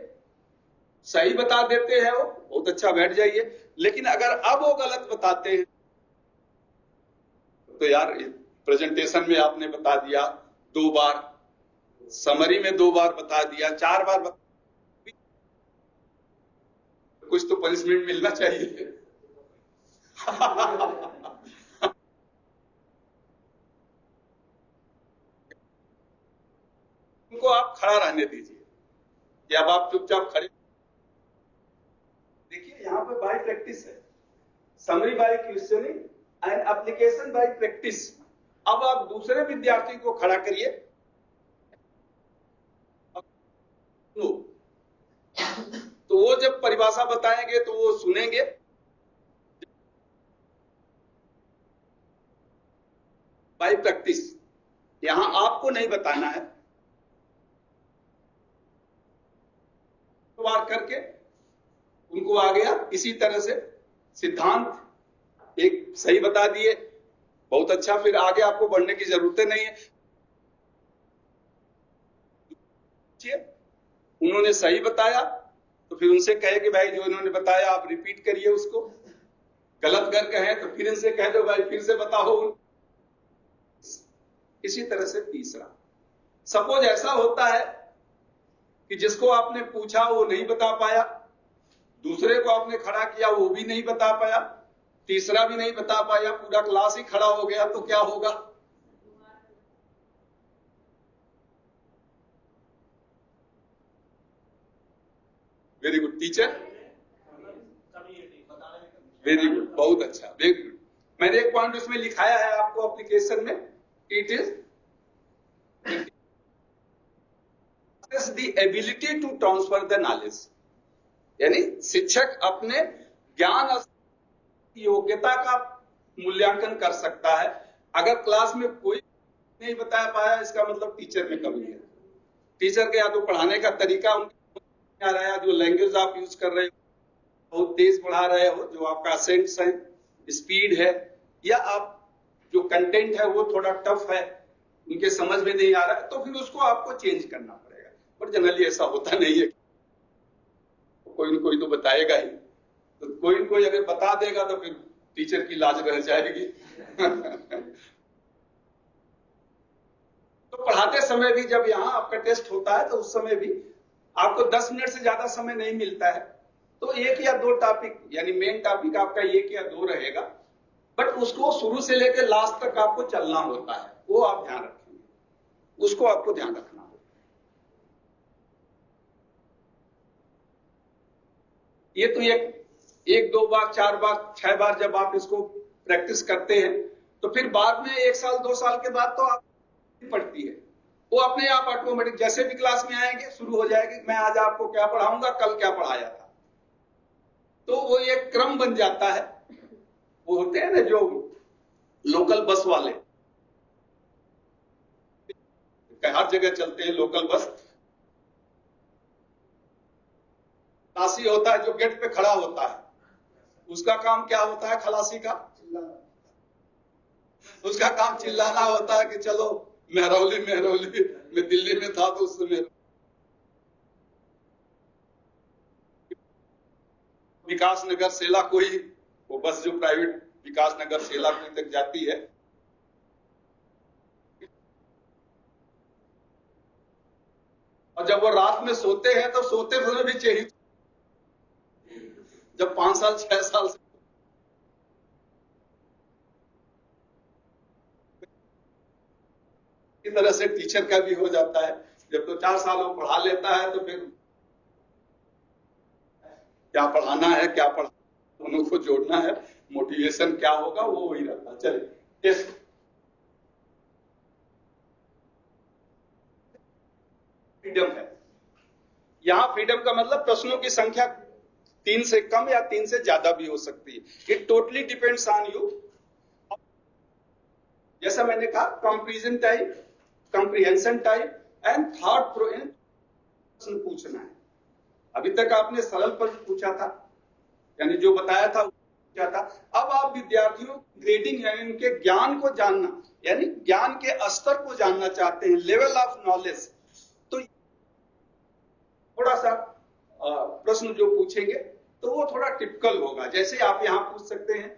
Speaker 1: सही बता देते हैं वो बहुत अच्छा, बैठ जाइए। लेकिन अगर अब वो गलत बताते हैं तो यार प्रेजेंटेशन में आपने बता दिया 2 बार, समरी में 2 बार बता दिया, 4 बार बता, कुछ तो पनिशमेंट मिलना चाहिए। उनको आप खड़ा रहने दीजिए, या अब आप चुपचाप खड़े। देखिए यहां पर बाय प्रैक्टिस है, summary by questioning and application by practice. अब आप दूसरे विद्यार्थी को खड़ा करिए, तो वो जब परिभाषा बताएंगे तो वो सुनेंगे, बाय प्रैक्टिस। यहां आपको नहीं बताना है, बार करके उनको आ गया। इसी तरह से सिद्धांत एक सही बता दिए, बहुत अच्छा, फिर आगे आपको बढ़ने की जरूरत नहीं है। उन्होंने सही बताया तो फिर उनसे कहे कि भाई जो इन्होंने बताया आप रिपीट करिए उसको, गलत कर कहे तो फिर इनसे कह दो भाई फिर से बताओ। इसी तरह से तीसरा, सपोज ऐसा होता है कि जिसको आपने पूछा वो नहीं बता पाया, दूसरे को आपने खड़ा किया वो भी नहीं बता पाया, तीसरा भी नहीं बता पाया, पूरा क्लास ही खड़ा हो गया, तो क्या होगा? Very good teacher, very good, बहुत अच्छा, वेरी गुड। मैंने एक पॉइंट उसमें लिखाया है आपको एप्लीकेशन में, it is the ability to transfer the knowledge, यानी शिक्षक अपने ज्ञान योग्यता का मूल्यांकन कर सकता है। अगर क्लास में कोई नहीं बता पाया, इसका मतलब टीचर में कमी है। टीचर के या तो पढ़ाने का तरीका उनको आ रहा है, जो लैंग्वेज आप यूज कर रहे हो बहुत तेज पढ़ा रहे हो, जो आपका सेंस है, स्पीड है, या आप जो कंटेंट है वो थोड़ा टफ है, उनके समझ में नहीं आ रहा है, तो फिर उसको आपको चेंज करना पड़ेगा। पर जनरली ऐसा होता नहीं है, कोई न कोई तो बताएगा ही, तो कोई न कोई अगर बता देगा तो फिर टीचर की लाज रह जाएगी। तो पढ़ाते समय भी जब यहां आपका टेस्ट होता है तो उस समय भी आपको 10 मिनट से ज्यादा समय नहीं मिलता है, तो एक या दो टॉपिक, यानी मेन टॉपिक आपका एक या दो रहेगा, बट उसको शुरू से लेकर लास्ट तक आपको चलना होता है, वो आप ध्यान रखेंगे, उसको आपको ध्यान रखना होगा। ये तो एक दो बार, 4 बार, 6 बार जब आप इसको प्रैक्टिस करते हैं, तो फिर बाद में 1 साल 2 साल के बाद तो आप पढ़ती है, वो अपने आप ऑटोमेटिक जैसे भी क्लास में आएंगे शुरू हो जाएगी, मैं आज आपको क्या पढ़ाऊंगा, कल क्या पढ़ाया था, तो वो एक क्रम बन जाता है। वो होते हैं ना जो लोकल बस वाले, हर जगह चलते हैं लोकल बस, खलासी होता है जो गेट पे खड़ा होता है, उसका काम क्या होता है खलासी का? उसका काम चिल्लाना होता है कि चलो मेहरौली मेहरौली, मैं दिल्ली में था तो उस समय विकास नगर सेला कोई, वो बस जो प्राइवेट विकास नगर सेला कोई तक जाती है, और जब वो रात में सोते हैं तो सोते समय भी चाहिए, जब 5 साल 6 साल से इस तरह से टीचर का भी हो जाता है, जब तो 4 साल वो पढ़ा लेता है तो फिर क्या पढ़ाना है, क्या पढ़ा, दोनों को जोड़ना है, मोटिवेशन क्या होगा वो वही रहता है। चलिए टेस्ट, फ्रीडम है यहां, फ्रीडम का मतलब प्रश्नों की संख्या 3 से कम या 3 से ज्यादा भी हो सकती है, it totally depends on you. जैसा मैंने कहा comparison type, comprehension type and thought प्रश्न पूछना है। अभी तक आपने सरल प्रश्न पूछा था, यानी जो बताया था क्या था। अब आप विद्यार्थियों ग्रेडिंग यानी उनके ज्ञान को जानना, यानी ज्ञान के स्तर को जानना चाहते हैं, लेवल ऑफ नॉलेज, तो थोड़ा सा प्रश्न जो पूछेंगे तो वो थोड़ा टिपिकल होगा। जैसे आप यहां पूछ सकते हैं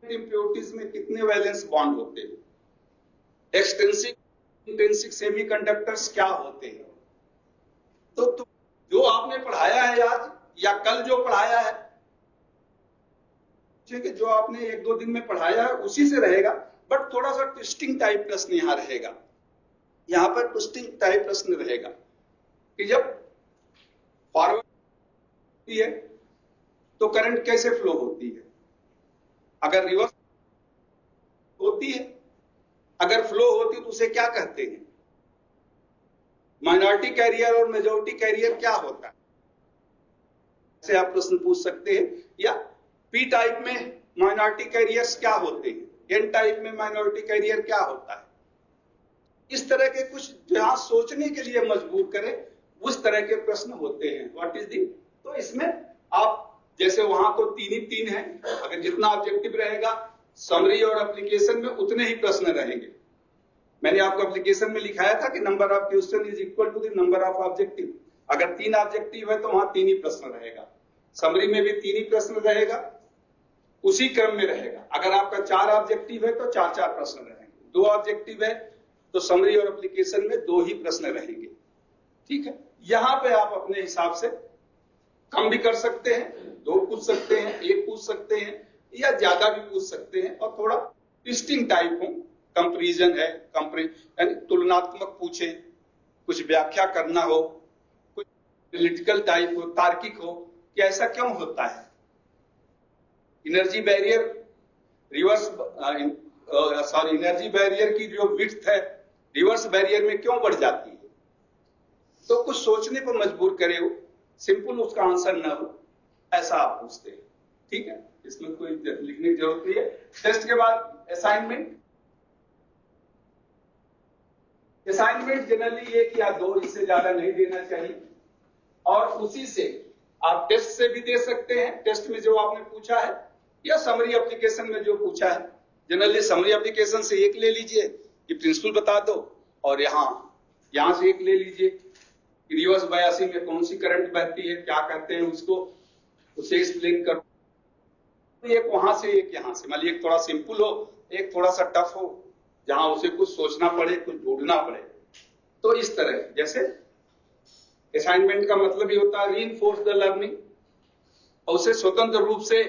Speaker 1: इम्प्योरिटीज में कितने वैलेंस बॉन्ड होते हैं, एक्सटेंसिव इंटेंसिक सेमीकंडक्टर्स क्या होते हैं। तो जो आपने पढ़ाया है आज या कल जो पढ़ाया है, जो आपने 1-2 दिन में पढ़ाया है उसी से रहेगा, बट थोड़ा सा ट्विस्टिंग टाइप प्रश्न यहां रहेगा। यहां पर ट्विस्टिंग टाइप प्रश्न रहेगा कि जब फॉरवर्ड होती है तो करंट कैसे फ्लो होती है, अगर रिवर्स होती है, अगर फ्लो होती तो उसे क्या कहते हैं, माइनॉरिटी कैरियर और मेजॉरिटी कैरियर क्या होता है, ऐसे आप प्रश्न पूछ सकते हैं। या पी टाइप में माइनॉरिटी कैरियर्स क्या होते हैं, एन टाइप में माइनॉरिटी कैरियर क्या होता है। इस तरह के कुछ जहां सोचने के लिए मजबूर करें उस तरह के प्रश्न होते हैं। व्हाट इज दी, तो इसमें आप जैसे वहां तो 3 ही 3 है, अगर जितना ऑब्जेक्टिव रहेगा समरी और एप्लीकेशन में उतने ही प्रश्न रहेंगे। मैंने आपको एप्लीकेशन में लिखाया था कि number of question is equal to the number of objective, अगर 3 ऑब्जेक्टिव है तो वहां 3 ही प्रश्न रहेगा। समरी में भी 3 ही प्रश्न रहेगा, उसी क्रम में रहेगा। अगर आपका 4 ऑब्जेक्टिव है तो 4-4 प्रश्न रहेंगे, 2 ऑब्जेक्टिव है तो समरी और एप्लीकेशन में 2 ही प्रश्न रहेंगे। ठीक है, यहां पे आप अपने हिसाब से कम भी कर सकते हैं, 2 पूछ सकते हैं, 1 पूछ सकते हैं, या ज्यादा भी पूछ सकते हैं, और थोड़ा ट्विस्टिंग टाइप हो, कंपैरिजन है, यानी तुलनात्मक पूछे, कुछ व्याख्या करना हो, कुछ एनालिटिकल टाइप हो, तार्किक हो कि ऐसा क्यों होता है, एनर्जी बैरियर एनर्जी बैरियर की जो विड्थ है रिवर्स बैरियर में क्यों बढ़ जाती है। तो कुछ सोचने पर मजबूर करे हो, सिंपल उसका आंसर ना हो, ऐसा आप पूछते हैं। ठीक है, इसमें कोई लिखने की जरूरत नहीं है। टेस्ट के बाद असाइनमेंट जनरली 1 या 2, इससे ज्यादा नहीं देना चाहिए, और उसी से आप टेस्ट से भी दे सकते हैं, टेस्ट में जो आपने पूछा है, या समरी एप्लीकेशन में जो पूछा है। जनरली समरी एप्लीकेशन से 1 ले लीजिए कि प्रिंसिपल बता दो, और यहां से 1 ले लीजिए कि रिवर्स बायसिंग में कौन सी करंट बहती है, क्या कहते हैं उसको, उसे एक्सप्लेन करो। एक वहां से, एक यहां से, मान लीजिए एक थोड़ा सिंपल हो, एक थोड़ा सा टफ हो, जहां उसे कुछ सोचना पड़े, कुछ ढूंढना पड़े। तो इस तरह, जैसे असाइनमेंट का मतलब ही होता है रीइंफोर्स द लर्निंग, और उसे स्वतंत्र रूप से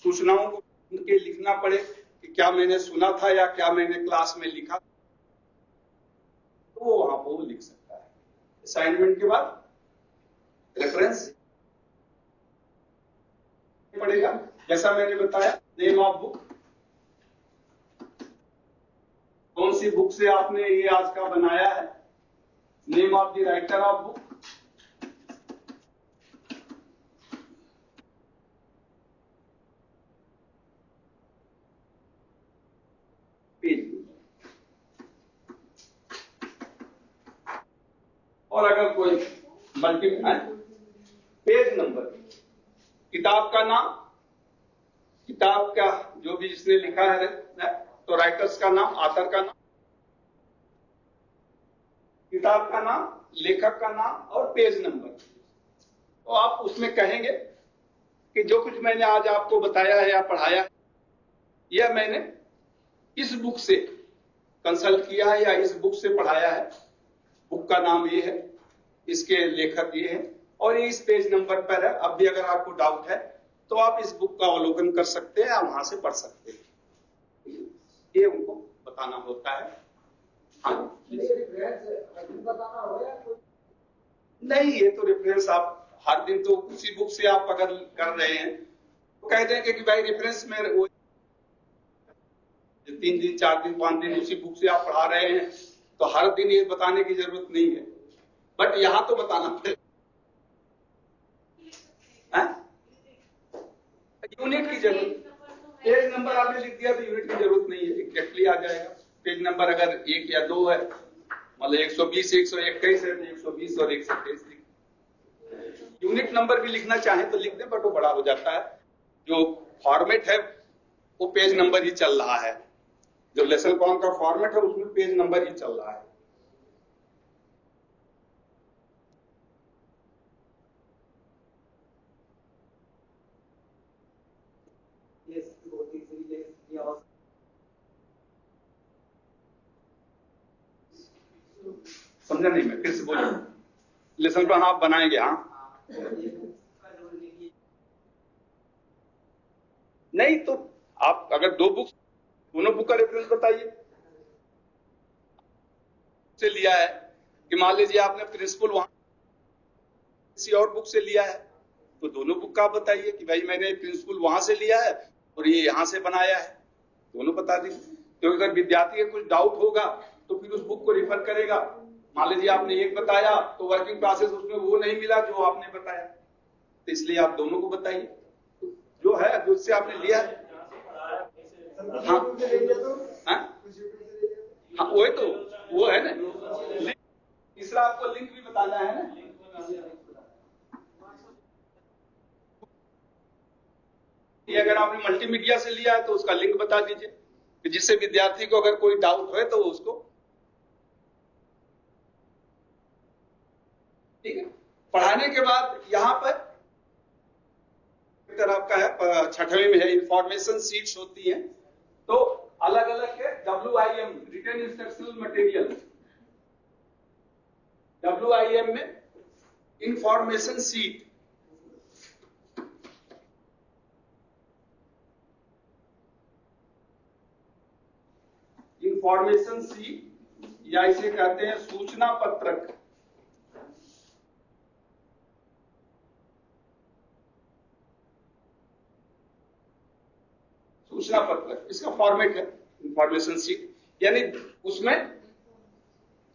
Speaker 1: सूचनाओं को उनके लिखना पड़े कि क्या मैंने सुना था या क्या मैंने क्लास में लिखा, तो वो वहां पर वो लिख सकता है। असाइनमेंट के बाद रेफरेंस पड़ेगा, जैसा मैंने बताया, नेम ऑफ बुक, कौन सी बुक से आपने ये आज का बनाया है, name of the writer of book, और अगर कोई पेज नंबर, किताब का नाम, किताब का जो भी जिसने लिखा है तो राइटर्स का नाम, ऑथर का नाम, किताब का नाम, लेखक का नाम और पेज नंबर। तो आप उसमें कहेंगे कि जो कुछ मैंने आज आपको बताया है या पढ़ाया है, यह मैंने इस बुक से कंसल्ट किया है या इस बुक से पढ़ाया है, बुक का नाम ये है, इसके लेखक ये है, और ये इस पेज नंबर पर है। अब भी अगर आपको डाउट है तो आप इस बुक का अवलोकन कर सकते हैं या वहां से पढ़ सकते हैं, ये उनको बताना होता है। हाँ, नहीं, ये तो रेफरेंस आप हर दिन तो उसी बुक से आप अगर कर रहे हैं तो कह देंगे कि भाई रेफरेंस में वो 3 दिन 4 दिन 5 दिन उसी बुक से आप पढ़ा रहे हैं, तो हर दिन ये बताने की जरूरत नहीं है, बट यहां तो बताना पड़ेगा। यूनिट की जरूरत, पेज नंबर आपने लिख दिया तो यूनिट की जरूरत नहीं है, एग्जैक्टली आ जाएगा। पेज नंबर अगर 1 या 2 है, मतलब 120 121 है तो 120 और 123 लिख। यूनिट नंबर भी लिखना चाहे तो लिख दें, बट वो बड़ा हो जाता है। जो फॉर्मेट है वो पेज नंबर ही चल रहा है, जो लेसन प्लान का फॉर्मेट है उसमें पेज नंबर ही चल रहा है। समझा नहीं, मैं फिर से बोलूं, लेसन प्लान आप बनाएंगे? हाँ, नहीं तो आप अगर 2 बुक, दोनों बुक का रेफरेंस बताइए से लिया है, कि मान लीजिए आपने प्रिंसिपल वहां किसी और बुक से लिया है, तो दोनों बुक का बताइए कि भाई मैंने प्रिंसिपल वहां से लिया है और ये यहां से बनाया है, दोनों बता दीजिए। क्योंकि अगर विद्यार्थी को कुछ डाउट होगा तो फिर उस बुक को रिफर करेगा। मान लीजिए आपने एक बताया तो वर्किंग क्लासेस उसमें वो नहीं मिला जो आपने बताया, तो इसलिए आप दोनों को बताइए जो है, जो उससे आपने लिया है। हाँ, हाँ, वही तो वो है ना, तीसरा आपको लिंक भी बताना है ना। अगर आपने मल्टीमीडिया से लिया है तो उसका लिंक बता दीजिए कि जिससे विद्यार्थी को अगर कोई डाउट है तो उसको, ठीक है। पढ़ाने के बाद यहां पर चैप्टर आपका है, छठवें में है, इंफॉर्मेशन सीट्स होती हैं। तो अलग अलग है, WIM written instructional material, WIM में इंफॉर्मेशन सीट, इंफॉर्मेशन सीट या इसे कहते हैं सूचना पत्रक। सूचना पत्रक इसका फॉर्मेट है इंफॉर्मेशन सीट, यानी उसमें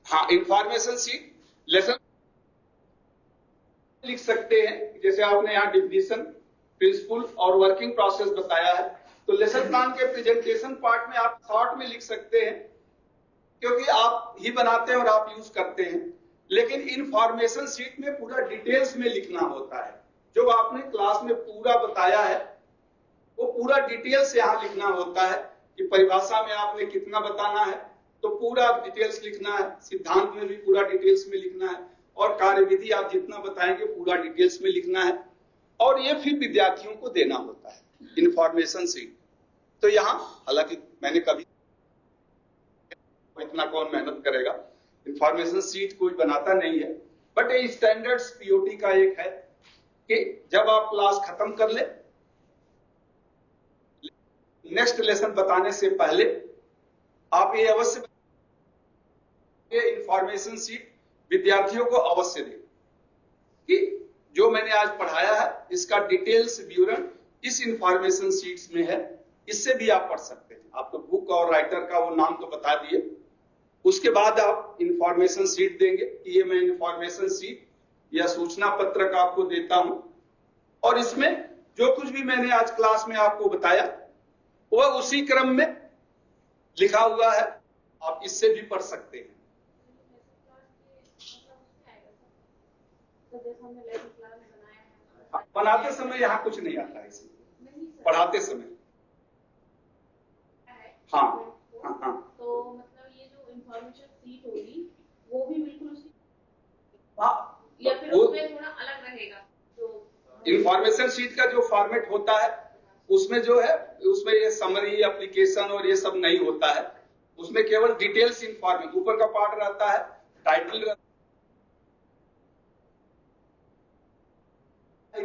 Speaker 1: हाँ इंफॉर्मेशन सीट लेसन लिख सकते हैं, जैसे आपने यहाँ डिफिनेशन, प्रिंसिपल और वर्किंग प्रोसेस बताया है। तो लेसन प्लान के प्रेजेंटेशन पार्ट में आप शॉर्ट में लिख सकते हैं, क्योंकि आप ही बनाते हैं और आप यूज करते हैं। लेकिन इंफॉर्मेशन सीट में पूरा डिटेल्स में लिखना होता है, जो आपने क्लास में पूरा बताया है वो पूरा डिटेल्स यहां लिखना होता है कि परिभाषा में आपने कितना बताना है तो पूरा डिटेल्स लिखना है, सिद्धांत में भी पूरा डिटेल्स में लिखना है, और कार्यविधि आप जितना बताएंगे पूरा डिटेल्स में लिखना है, और ये फिर विद्यार्थियों को देना होता है इंफॉर्मेशन सीट। तो यहां हालांकि मैंने कभी इतना कौन मेहनत करेगा, इंफॉर्मेशन सीट कोई बनाता नहीं है, बट ये स्टैंडर्ड्स पीओटी का एक है कि जब आप क्लास खत्म कर ले, नेक्स्ट लेसन बताने से पहले आप ये अवश्य इंफॉर्मेशन सीट विद्यार्थियों को अवश्य दें कि जो मैंने आज पढ़ाया है इसका डिटेल्स विवरण इस इंफॉर्मेशन सीट्स में है, इससे भी आप पढ़ सकते हैं। आप तो बुक और राइटर का वो नाम तो बता दिए, उसके बाद आप इंफॉर्मेशन सीट देंगे कि ये मैं इंफॉर्मेशन सीट या सूचना पत्रक आपको देता हूं, और इसमें जो कुछ भी मैंने आज क्लास में आपको बताया वह उसी क्रम में लिखा हुआ है, आप इससे भी पढ़ सकते हैं। बनाते समय यहाँ कुछ नहीं आता है, इसमें पढ़ाते समय हाँ हाँ हाँ।
Speaker 3: तो मतलब ये जो इंफॉर्मेशन सीट होगी वो भी बिल्कुल उसी या फिर उसमें थोड़ा अलग रहेगा? तो
Speaker 1: इंफॉर्मेशन सीट का जो फॉर्मेट होता है उसमें जो है उसमें ये समरी एप्लीकेशन और ये सब नहीं होता है, उसमें केवल डिटेल्स इंफॉर्मेशन ऊपर का पार्ट रहता है, टाइटल रहता है,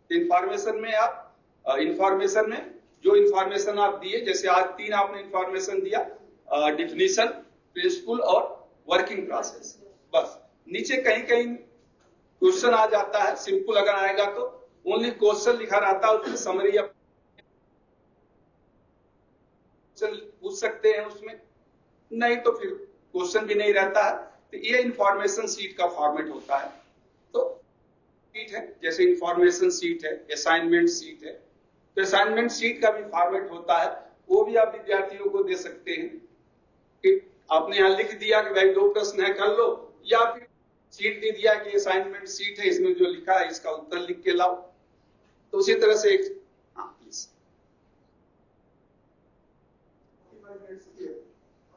Speaker 1: इंफॉर्मेशन में आप इंफॉर्मेशन में जो इंफॉर्मेशन आप दिए, जैसे आज 3 आपने इंफॉर्मेशन दिया, डिफिनीशन, प्रिंसिपल और वर्किंग प्रोसेस, बस नीचे कहीं कहीं क्वेश्चन आ जाता है, सिंपल अगर आएगा तो ओनली क्वेश्चन लिखा रहता है, उसमें समरी या पूछ सकते हैं, उसमें नहीं तो फिर क्वेश्चन भी नहीं रहता है। तो ये इंफॉर्मेशन सीट का फॉर्मेट होता है। तो सीट है जैसे इंफॉर्मेशन सीट है, असाइनमेंट सीट है, तो असाइनमेंट सीट का भी फॉर्मेट होता है, वो भी आप विद्यार्थियों को दे सकते हैं कि आपने यहां लिख दिया कि भाई 2 प्रश्न है कर लो, या फिर सीट दे दिया कि असाइनमेंट सीट है, इसमें जो लिखा है इसका उत्तर लिख के लाओ। तो उसी तरह से एक प्लीज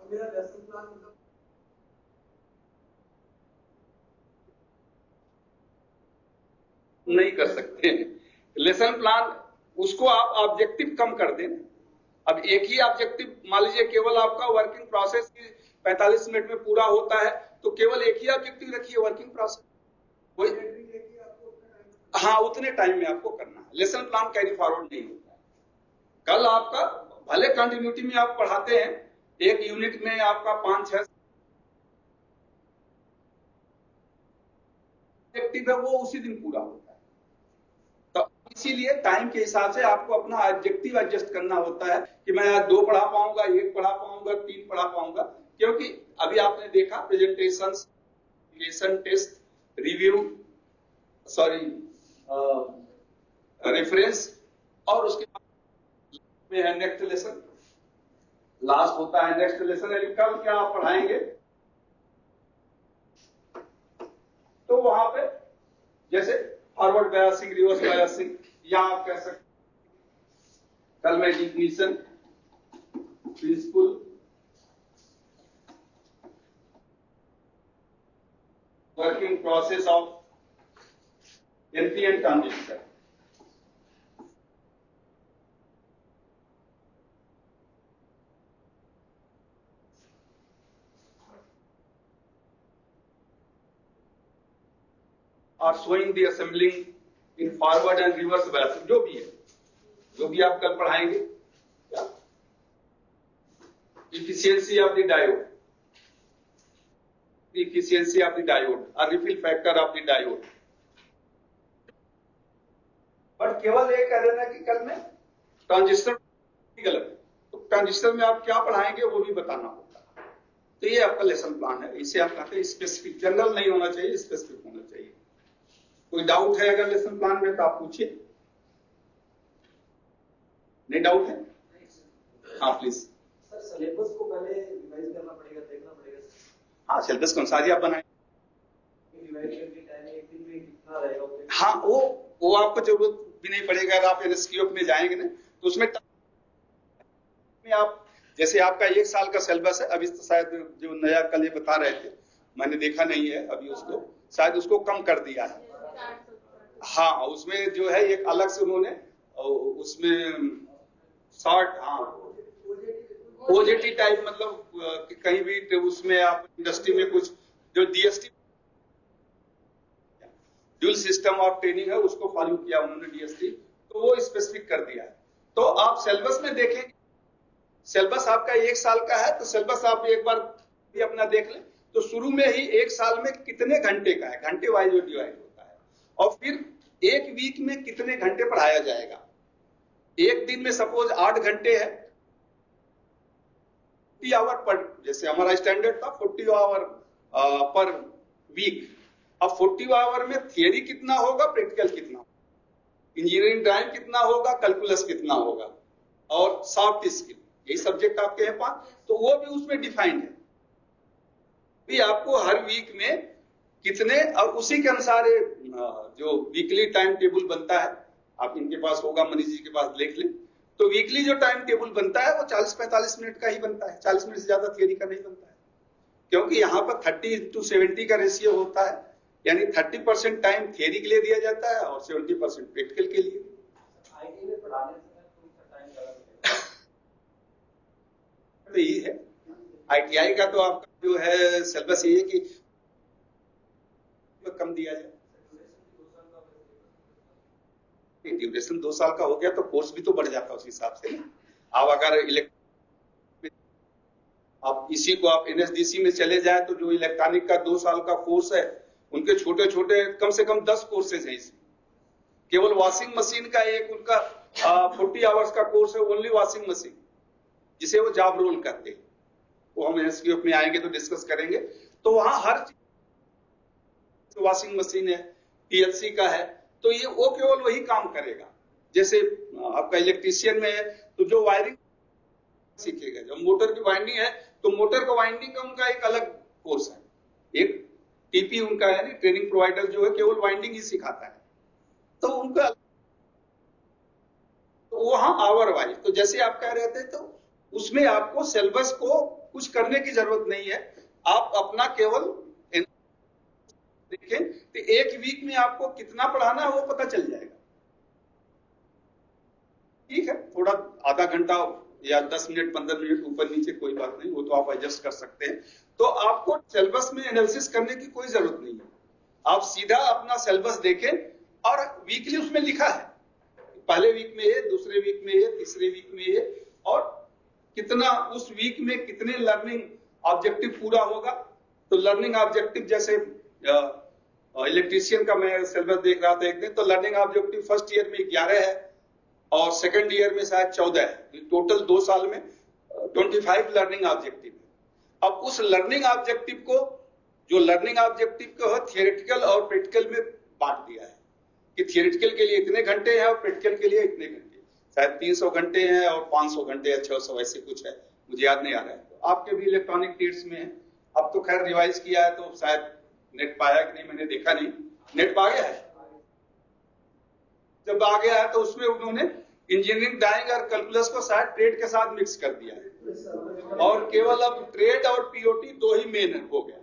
Speaker 2: मेरा लेसन प्लान मतलब
Speaker 1: नहीं कर सकते हैं लेसन प्लान, उसको आप ऑब्जेक्टिव कम कर दें। अब एक ही ऑब्जेक्टिव मान लीजिए केवल आपका वर्किंग प्रोसेस 45 मिनट में पूरा होता है, तो केवल एक ही ऑब्जेक्टिव रखिए वर्किंग प्रोसेस, वही हाँ उतने टाइम में आपको करना है। लेसन प्लान कैरी फॉरवर्ड नहीं होता है। कल आपका भले कंटिन्यूटी में आप पढ़ाते हैं, एक यूनिट में आपका 5-6 ऑब्जेक्टिव है, वो उसी दिन पूरा होता है। तो इसीलिए टाइम के हिसाब से आपको अपना ऑब्जेक्टिव एडजस्ट करना होता है कि मैं आज 2 पढ़ा पाऊंगा, 1 पढ़ा पाऊंगा, 3 पढ़ा पाऊंगा, क्योंकि अभी आपने देखा प्रेजेंटेशन, टेस्ट, रिव्यू, रेफरेंस, और उसके बाद में है नेक्स्ट लेसन, लास्ट होता है नेक्स्ट लेसन। कल क्या आप पढ़ाएंगे तो वहां पे जैसे फॉरवर्ड बायसिंग, रिवर्स बायसिंग, या आप कह सकते कल में definition, principle, working process of NP and transistor, और showing the assembling in forward and reverse bias, जो भी है, जो भी आप कल पढ़ाएंगे। Efficiency of the diode, efficiency of the diode or refill factor of the diode। पर केवल ये कह देना कि कल में ट्रांजिस्टर गलत है, तो ट्रांजिस्टर में आप क्या पढ़ाएंगे वो भी बताना होगा। तो ये आपका लेसन प्लान है, इसे आप कहते हैं स्पेसिफिक, जनरल नहीं होना चाहिए, स्पेसिफिक होना चाहिए। कोई डाउट है अगर लेसन प्लान में तो आप पूछिए। नहीं डाउट है? हाँ प्लीज।
Speaker 2: सर सिलेबस को पहले रिवाइज करना पड़ेगा, देखना पड़ेगा।
Speaker 1: हाँ सिलेबस कौन सा आज आप बनाए? हाँ वो आपको जरूरत भी नहीं पड़ेगा। अगर आप एनएसक्यूएफ में जाएंगे ना तो उसमें आप जैसे आपका 1 साल का सिलेबस है, अभी तो शायद जो नया कल ये बता रहे थे, मैंने देखा नहीं है अभी उसको, शायद उसको कम कर दिया है। हाँ उसमें जो है एक अलग से उन्होंने उसमें शॉर्ट, हाँ ओजेटी टाइप, मतलब कहीं भी उसमें आप इंडस्ट्री में कुछ जो DST dual system of training है उसको फॉलो किया उन्होंने डीएसटी, तो वो स्पेसिफिक कर दिया है। तो आप सिलेबस में देखेंगे, सिलेबस आपका 1 साल का है, तो सिलेबस आप एक बार भी अपना देख लें, तो शुरू में ही 1 साल में कितने घंटे का है, घंटे वाइज डिवाइड होता है, और फिर 1 वीक में कितने घंटे पढ़ाया जाएगा। एक दिन में सपोज 8 घंटे है, 40 आवर पर, जैसे हमारा स्टैंडर्ड था 40 आवर पर वीक। अब 40 आवर में थियरी कितना होगा, प्रैक्टिकल कितना होगा, इंजीनियरिंग ड्राइंग कितना होगा, कैलकुलस कितना होगा, और सॉफ्ट स्किल, यही सब्जेक्ट आपके हैं 5, तो वो भी उसमें डिफाइंड है भी आपको हर वीक में कितने, और उसी के अनुसार जो वीकली टाइम टेबल बनता है, आप इनके पास होगा, मनीष जी के पास देख लें, तो वीकली जो टाइम टेबल बनता है वो 40-45 मिनट का ही बनता है, 40 मिनट से ज्यादा थियरी का नहीं बनता है, क्योंकि यहाँ पर 30:70 का रेशियो होता है, यानी 30% टाइम थियरी के लिए दिया जाता है और 70% प्रैक्टिकल के लिए।
Speaker 2: आईटी में पढ़ाने से टाइम ज्यादा
Speaker 1: तो यही है आईटीआई का, तो आपका जो है सिलेबस ये है कि कम दिया जाए। ड्यूरेशन 2 साल का हो गया तो कोर्स भी तो बढ़ जाता है उस हिसाब से। आप अगर आप इसी को आप एनएसडीसी में चले जाए तो जो इलेक्ट्रॉनिक का 2 साल का कोर्स है, उनके छोटे छोटे कम से कम 10 कोर्सेज हैं इसमें। केवल वॉशिंग मशीन का एक उनका 40 आवर्स का कोर्स है, ओनली वॉशिंग मशीन, जिसे वो जॉब रोल करते हैं, वो हम एनएसक्यूएफ में आएंगे तो डिस्कस करेंगे। तो वहां हर चीज, वॉशिंग मशीन है, पीएलसी का है, तो ये वो केवल वही काम करेगा। जैसे आपका इलेक्ट्रीशियन में है तो जो वायरिंग सीखेगा, जब मोटर की वाइंडिंग है तो मोटर का वाइंडिंग का उनका एक अलग कोर्स है, एक टीपी उनका है, नहीं ट्रेनिंग प्रोवाइडर जो है केवल वाइंडिंग ही सिखाता है, तो उनका तो वहां आवर वाइज। तो जैसे आप कह रहे थे, तो उसमें आपको सिलेबस को कुछ करने की जरूरत नहीं है, आप अपना केवल देखें तो 1 वीक में आपको कितना पढ़ाना है वो पता चल जाएगा। ठीक है, थोड़ा आधा घंटा या 10 मिनट 15 मिनट ऊपर नीचे कोई बात नहीं, वो तो आप एडजस्ट कर सकते हैं। तो आपको सिलेबस में एनालिसिस करने की कोई जरूरत नहीं है, आप सीधा अपना सिलेबस देखें, और वीकली उसमें लिखा है, पहले वीक में ये, दूसरे वीक में ये, तीसरे वीक में ये, और कितना उस वीक में कितने लर्निंग ऑब्जेक्टिव पूरा होगा। तो लर्निंग ऑब्जेक्टिव जैसे इलेक्ट्रीशियन का मैं सिलेबस देख रहा था एक दिन, तो लर्निंग ऑब्जेक्टिव फर्स्ट ईयर में 11 है और सेकंड ईयर में शायद 14 है, टोटल 2 साल में 25 लर्निंग ऑब्जेक्टिव है। अब उस लर्निंग ऑब्जेक्टिव को, जो लर्निंग ऑब्जेक्टिव को थियोरेटिकल और प्रैक्टिकल में बांट दिया है कि थियोरेटिकल के लिए इतने घंटे हैं और प्रैक्टिकल के लिए इतने घंटे, शायद 300 घंटे हैं और 500 घंटे या 600 ऐसे कुछ है, मुझे याद नहीं आ रहा है। तो आपके भी इलेक्ट्रॉनिक टेट्स में है, अब तो खैर रिवाइज किया है तो शायद नेट पाया कि नहीं, मैंने देखा नहीं, नेट पा गया है। जब आ गया है तो उसमें उन्होंने इंजीनियरिंग ड्राइंग और कैलकुलस को शायद ट्रेड के साथ मिक्स कर दिया है, और केवल अब ट्रेड और पीओटी 2 ही मेन हो गया,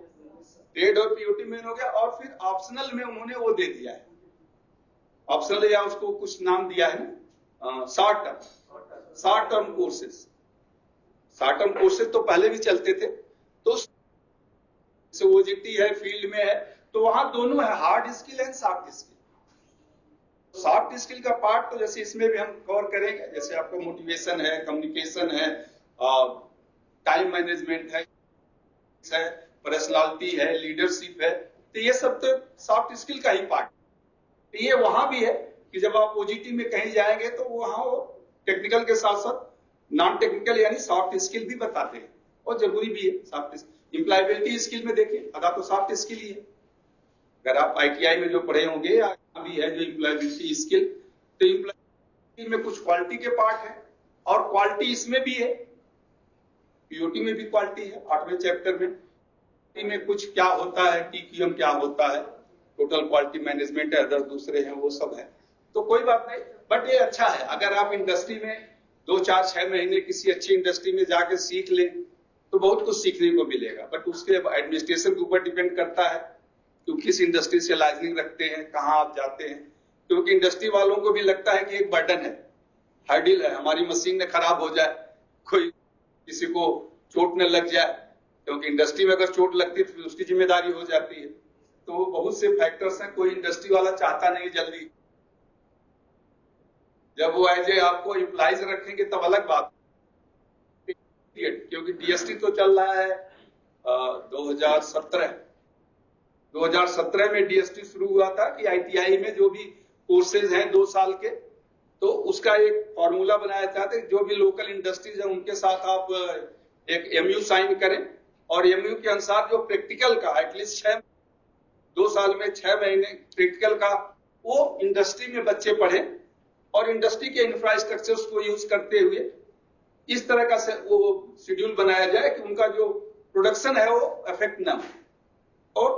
Speaker 1: ट्रेड और पीओटी मेन हो गया, और फिर ऑप्शनल में उन्होंने वो दे दिया है, ऑप्शनल या उसको कुछ नाम दिया है ना, short term courses. Short term courses तो पहले भी चलते थे, तो ओजीटी है, फील्ड में है, तो वहां दोनों है, hard skill and soft skill. Soft skill का पार्ट तो जैसे इसमें भी हम कवर करेंगे, जैसे आपको मोटिवेशन है, कम्युनिकेशन है, टाइम मैनेजमेंट है, पर्सनालिटी है, लीडरशिप है, तो ये सब तो सॉफ्ट स्किल का ही पार्ट। तो ये वहां भी है कि जब आप ओजीटी में कहीं जाएंगे तो वहां वो टेक्निकल के साथ साथ नॉन टेक्निकल यानी सॉफ्ट स्किल भी बताते हैं, और जरूरी भी है सॉफ्ट स्किल। एम्प्लॉयबिलिटी स्किल में देखिए, आधा तो सॉफ्ट स्किल ही है। अगर आप आईटीआई में जो पढ़े होंगे या भी है जो एम्प्लॉयबिलिटी स्किल, तो एम्प्लॉयबिलिटी में कुछ क्वालिटी के पार्ट है, और क्वालिटी इसमें भी है, पीओटी में भी क्वालिटी है 8वें चैप्टर में कुछ क्या होता है, टीक्यूएम क्या होता है, टोटल क्वालिटी मैनेजमेंट है, अदर दूसरे हैं, वो सब है। तो कोई बात नहीं, बट ये अच्छा है अगर आप इंडस्ट्री में 2, 4, 6 महीने किसी अच्छी इंडस्ट्री में जाके सीख लें तो बहुत कुछ सीखने को मिलेगा। बट उसके एडमिनिस्ट्रेशन के ऊपर डिपेंड करता है कि किस इंडस्ट्री से लाइजनिंग रखते हैं, कहाँ आप जाते हैं, क्योंकि इंडस्ट्री वालों को भी लगता है कि एक बर्डन है, हार्डिल है, हमारी मशीन न खराब हो जाए, कोई किसी को चोट न लग जाए, क्योंकि इंडस्ट्री में अगर चोट लगती है तो उसकी जिम्मेदारी हो जाती है। तो बहुत से फैक्टर्स हैं, कोई इंडस्ट्री वाला चाहता नहीं जल्दी, जब वो एज ए आपको एम्प्लॉइज रखेंगे तब अलग बात, क्योंकि डीएसटी तो चल रहा है 2017 में डीएसटी शुरू हुआ था कि आईटीआई में जो भी कोर्सेज हैं 2 साल के, तो उसका एक फॉर्मूला बनाया चाहते, जो भी लोकल इंडस्ट्रीज है उनके साथ आप एक एमयू साइन करें, और एमयू के अनुसार जो प्रैक्टिकल का एटलीस्ट 2 साल में 6 महीने प्रैक्टिकल का वो इंडस्ट्री में बच्चे पढ़े, और इंडस्ट्री के इंफ्रास्ट्रक्चर्स को यूज करते हुए इस तरह का वो शेड्यूल बनाया जाए कि उनका जो प्रोडक्शन है वो अफेक्ट ना हो। और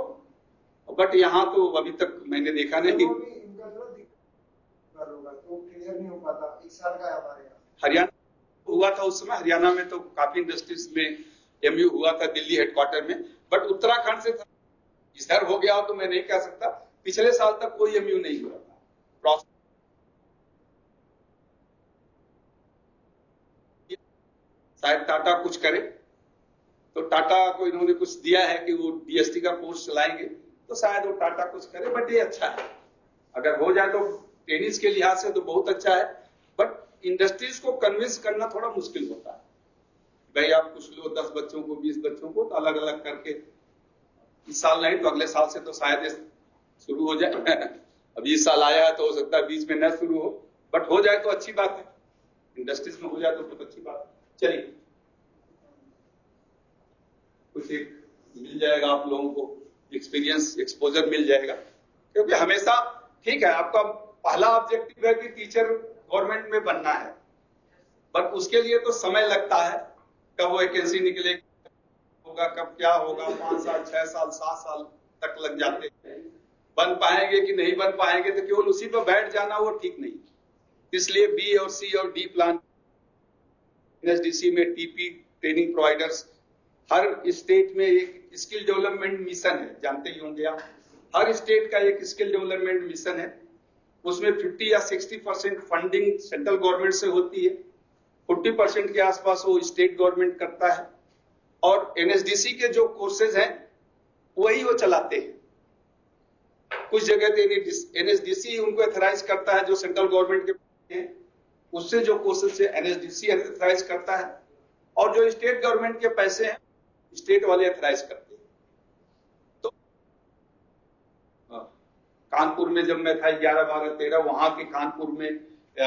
Speaker 1: बट यहाँ तो अभी तक मैंने देखा नहीं,
Speaker 4: तो क्लियर नहीं हो पाता, 1 साल का है हमारे यहाँ।
Speaker 1: हरियाणा हुआ था उस समय, हरियाणा में तो काफी इंडस्ट्रीज में एमयू हुआ था दिल्ली हेडक्वार्टर में, बट उत्तराखंड से इधर हो गया तो मैं नहीं कह सकता। पिछले साल तक कोई एमयू नहीं हुआ था। शायद टाटा कुछ करे, तो टाटा को इन्होंने कुछ दिया है कि वो डीएसटी का कोर्स चलाएंगे, तो शायद वो टाटा कुछ करे, बट ये अच्छा है अगर हो जाए तो टेनिस के लिहाज से तो बहुत अच्छा है। बट इंडस्ट्रीज को कन्विंस करना थोड़ा मुश्किल होता है, भाई आप कुछ लो 10 बच्चों को 20 बच्चों को तो अलग अलग करके, इस साल नहीं तो अगले साल से तो शायद शुरू हो जाए। अभी इस साल आया है तो हो सकता है बीच में न शुरू हो, बट हो जाए तो अच्छी बात है, इंडस्ट्रीज में हो जाए तो बहुत अच्छी बात है। चलिए कुछ एक मिल जाएगा आप लोगों को, एक्सपीरियंस एक्सपोजर मिल जाएगा, क्योंकि हमेशा ठीक है आपका पहला ऑब्जेक्टिव है कि टीचर गवर्नमेंट में बनना है, बट उसके लिए तो समय लगता है, कब वैकेंसी निकलेगी होगा, कब क्या होगा, 5 साल 6 साल 7 साल तक लग जाते हैं। बन पाएंगे कि नहीं बन पाएंगे, तो केवल उसी पर बैठ जाना वो ठीक नहीं। इसलिए बी और सी और डी प्लान, एनएसडीसी में टीपी ट्रेनिंग प्रोवाइडर्स, हर स्टेट में एक स्किल डेवलपमेंट मिशन है, जानते ही होंगे आप, हर स्टेट का एक स्किल डेवलपमेंट मिशन है। उसमें 50 या 60% फंडिंग सेंट्रल गवर्नमेंट से होती है, 40% के आसपास वो स्टेट गवर्नमेंट करता है, और एनएसडीसी के जो कोर्सेज हैं वही वो चलाते हैं। कुछ जगह एनएसडीसी उनको एथराइज करता है, जो सेंट्रल गवर्नमेंट के हैं उससे जो कोर्सेज है एनएसडीसी एथराइज करता है, और जो स्टेट गवर्नमेंट के पैसे हैं स्टेट वाले एथराइज करते हैं। तो कानपुर में जब मैं था 11, 12, 13, वहां के कानपुर में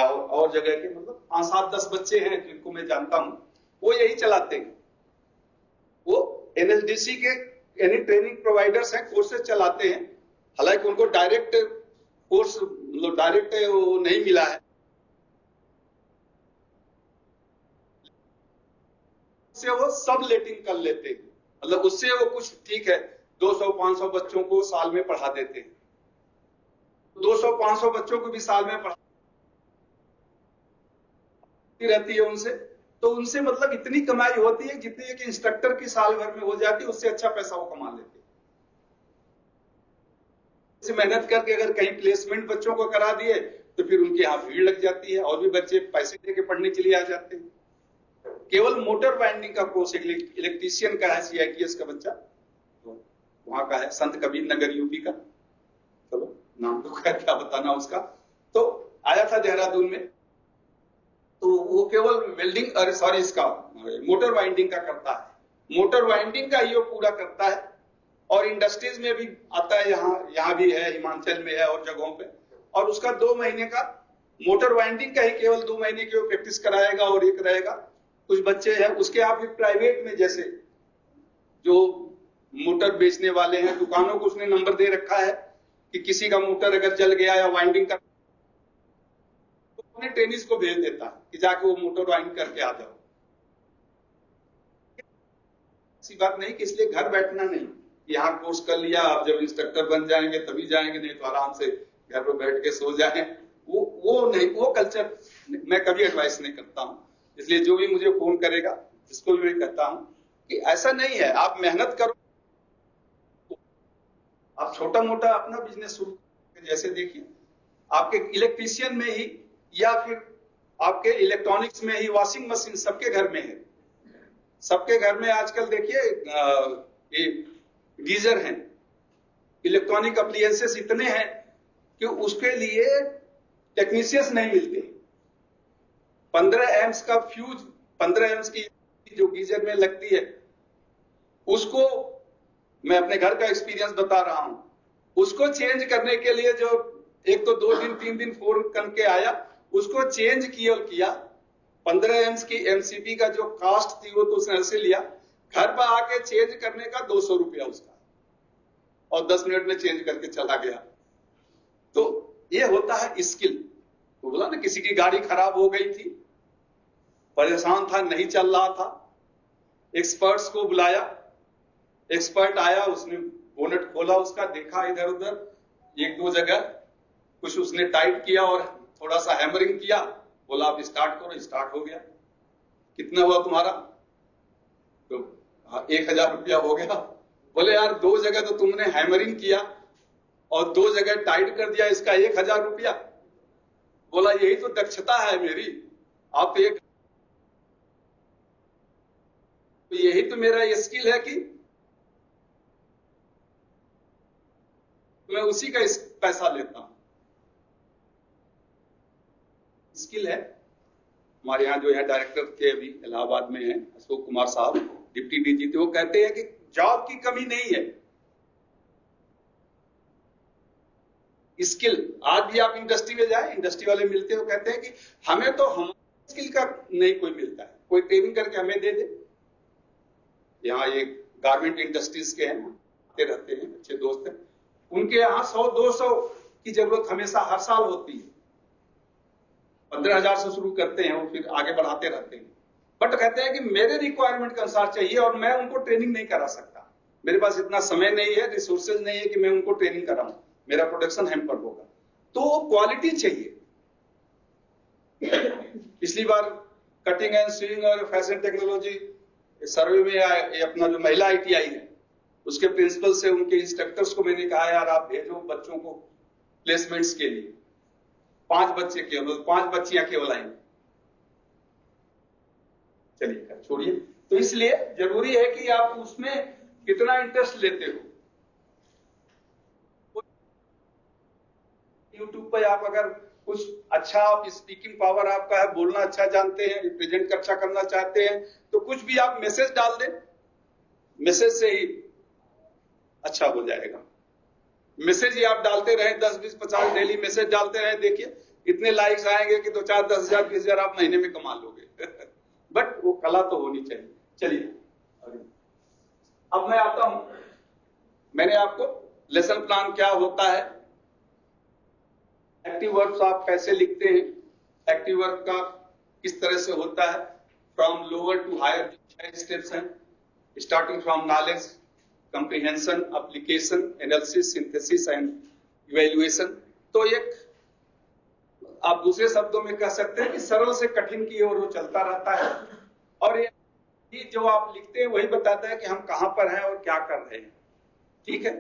Speaker 1: और जगह के मतलब 5, 7, 10 बच्चे हैं जिनको मैं जानता हूं, वो यही चलाते हैं। वो एनएसडीसी के यानी ट्रेनिंग प्रोवाइडर्स हैं, कोर्सेज चलाते हैं, हालांकि उनको डायरेक्ट कोर्स मतलब डायरेक्ट वो नहीं मिला है, उससे वो सब लेटिंग कर लेते हैं, मतलब उससे वो कुछ ठीक है 200-500 बच्चों को साल में पढ़ा देते हैं, 200-500 बच्चों को भी साल में पढ़ा रहती है उनसे, तो उनसे मतलब इतनी कमाई होती है जितनी एक इंस्ट्रक्टर की साल भर में हो जाती है, उससे अच्छा पैसा वो कमा लेते हैं। मेहनत करके अगर कहीं प्लेसमेंट बच्चों को करा दिए तो फिर उनके यहाँ भीड़ लग जाती है, और भी बच्चे पैसे देके पढ़ने के लिए आ जाते हैं। केवल मोटर बाइंडिंग का कोर्स इलेक्ट्रीशियन का है, सीआईटीएस का बच्चा, तो वहां का है, संत कबीर नगर यूपी का, चलो नाम तो क्या बताना उसका। तो आया था देहरादून में, तो वो केवल वेल्डिंग, अरे सॉरी, इसका मोटर वाइंडिंग का करता है, मोटर वाइंडिंग का ही वो पूरा करता है। और इंडस्ट्रीज में भी आता है, यहाँ भी है, हिमाचल में है और जगहों पे। और उसका 2 महीने का मोटर वाइंडिंग का ही केवल 2 महीने की वो प्रैक्टिस कराएगा और एक रहेगा। कुछ बच्चे हैं उसके, आप भी प्राइवेट में जैसे जो मोटर बेचने वाले हैं, दुकानों को उसने नंबर दे रखा है कि किसी का मोटर अगर जल गया या वाइंडिंग कर, तो अपने ट्रेनिस को भेज देता है कि जाके वो मोटर वाइंड करके आ जाओ। ऐसी बात नहीं कि इसलिए घर बैठना नहीं, यहाँ कोर्स कर लिया, आप जब इंस्ट्रक्टर बन जाएंगे तभी जाएंगे, नहीं तो आराम से घर पर बैठ के सो जाए। वो नहीं, वो कल्चर मैं कभी एडवाइस नहीं करता हूं। इसलिए जो भी मुझे फोन करेगा, जिसको भी मैं कहता हूं कि ऐसा नहीं है, आप मेहनत करो, आप छोटा मोटा अपना बिजनेस शुरू, जैसे देखिए आपके इलेक्ट्रीशियन में ही या फिर आपके इलेक्ट्रॉनिक्स में ही वॉशिंग मशीन सबके घर में है। सबके घर में आजकल देखिए गीजर हैं, इलेक्ट्रॉनिक अप्लायंसेस इतने हैं कि उसके लिए टेक्नीशियंस नहीं मिलते। 15 एम्स का फ्यूज, 15 एम्स की जो गीजर में लगती है, उसको मैं अपने घर का एक्सपीरियंस बता रहा हूं, उसको चेंज करने के लिए जो एक तो 2 दिन 3 दिन फोन करके आया, उसको चेंज किया 15 एम्स की एमसीबी का जो कास्ट थी वो तो उसने ऐसे लिया, घर पर आके चेंज करने का 200 रुपया उसका, और 10 मिनट में चेंज करके चला गया। तो ये होता है स्किल। तो बोला ना, किसी की गाड़ी खराब हो गई थी, परेशान था, नहीं चल रहा था, एक्सपर्ट्स को बुलाया, एक्सपर्ट आया, उसने बोनट खोला, उसका देखा इधर उधर, 1-2 जगह कुछ उसने टाइट किया और थोड़ा सा हैमरिंग किया, बोला आप स्टार्ट करो, स्टार्ट हो गया। कितना हुआ तुम्हारा? तो 1000 रुपया हो गया। बोले यार 2 जगह तो तुमने हैमरिंग किया और 2 जगह टाइट कर दिया, इसका 1000 रुपया। बोला यही तो दक्षता है मेरी, आप एक, तो यही तो मेरा स्किल है कि मैं उसी का पैसा लेता हूं, स्किल है। हमारे यहाँ जो है डायरेक्टर के अभी इलाहाबाद में है अशोक कुमार साहब, डिप्टी डीजी थे, वो कहते हैं कि जॉब की कमी नहीं है, स्किल। आज भी आप इंडस्ट्री में जाए, इंडस्ट्री वाले मिलते हैं, वो कहते हैं कि हमें तो हमारे स्किल का नहीं कोई मिलता है, कोई ट्रेनिंग करके हमें दे दे। यहाँ एक गारमेंट इंडस्ट्रीज के हैं, आते रहते हैं, अच्छे दोस्त हैं, उनके यहाँ 100-200 की जरूरत हमेशा हर साल होती है। 15,000 से शुरू करते हैं, वो फिर आगे बढ़ाते रहते हैं। बट कहते हैं कि मेरे रिक्वायरमेंट के अनुसार चाहिए और मैं उनको ट्रेनिंग नहीं करा सकता, मेरे पास इतना समय नहीं है, रिसोर्सेज नहीं है कि मैं उनको ट्रेनिंग कराऊं, मेरा प्रोडक्शन हैम्पर होगा। तो क्वालिटी चाहिए। पिछली बार कटिंग एंड स्विंग और फैशन टेक्नोलॉजी सर्वे में अपना जो महिला ITI है, उसके प्रिंसिपल से उनके इंस्ट्रक्टर्स को मैंने कहा यार आप भेजो बच्चों को प्लेसमेंट्स के लिए, 5 बच्चे केवल, 5 बच्चियां केवल आएंगी। चलिए छोड़िए। तो इसलिए जरूरी है कि आप उसमें कितना इंटरेस्ट लेते हो। यूट्यूब पर आप अगर कुछ अच्छा, आप स्पीकिंग पावर आपका है, बोलना अच्छा जानते हैं, रिप्रेजेंट अच्छा करना चाहते हैं, तो कुछ भी आप मैसेज डाल दें, मैसेज से ही अच्छा हो जाएगा। मैसेज ही आप डालते रहे, 10, 20, 50 डेली मैसेज डालते रहे, देखिए इतने लाइक्स आएंगे कि 2, 4, 10,000, 20,000 आप महीने में कमा लोगे। बट वो कला तो होनी चाहिए। चलिए अब मैं आता हूं, मैंने आपको लेसन प्लान क्या होता है, एक्टिव वर्ब्स आप कैसे लिखते हैं, एक्टिव वर्ब का किस तरह से होता है, from lower to higher 6 steps हैं, starting from knowledge, comprehension, application, analysis, synthesis and evaluation. तो एक आप दूसरे शब्दों में कह सकते हैं कि सरल से कठिन की ओर वो चलता रहता है, और ये जो आप लिखते हैं वही बताता है कि हम कहां पर हैं और क्या कर रहे हैं। ठीक है,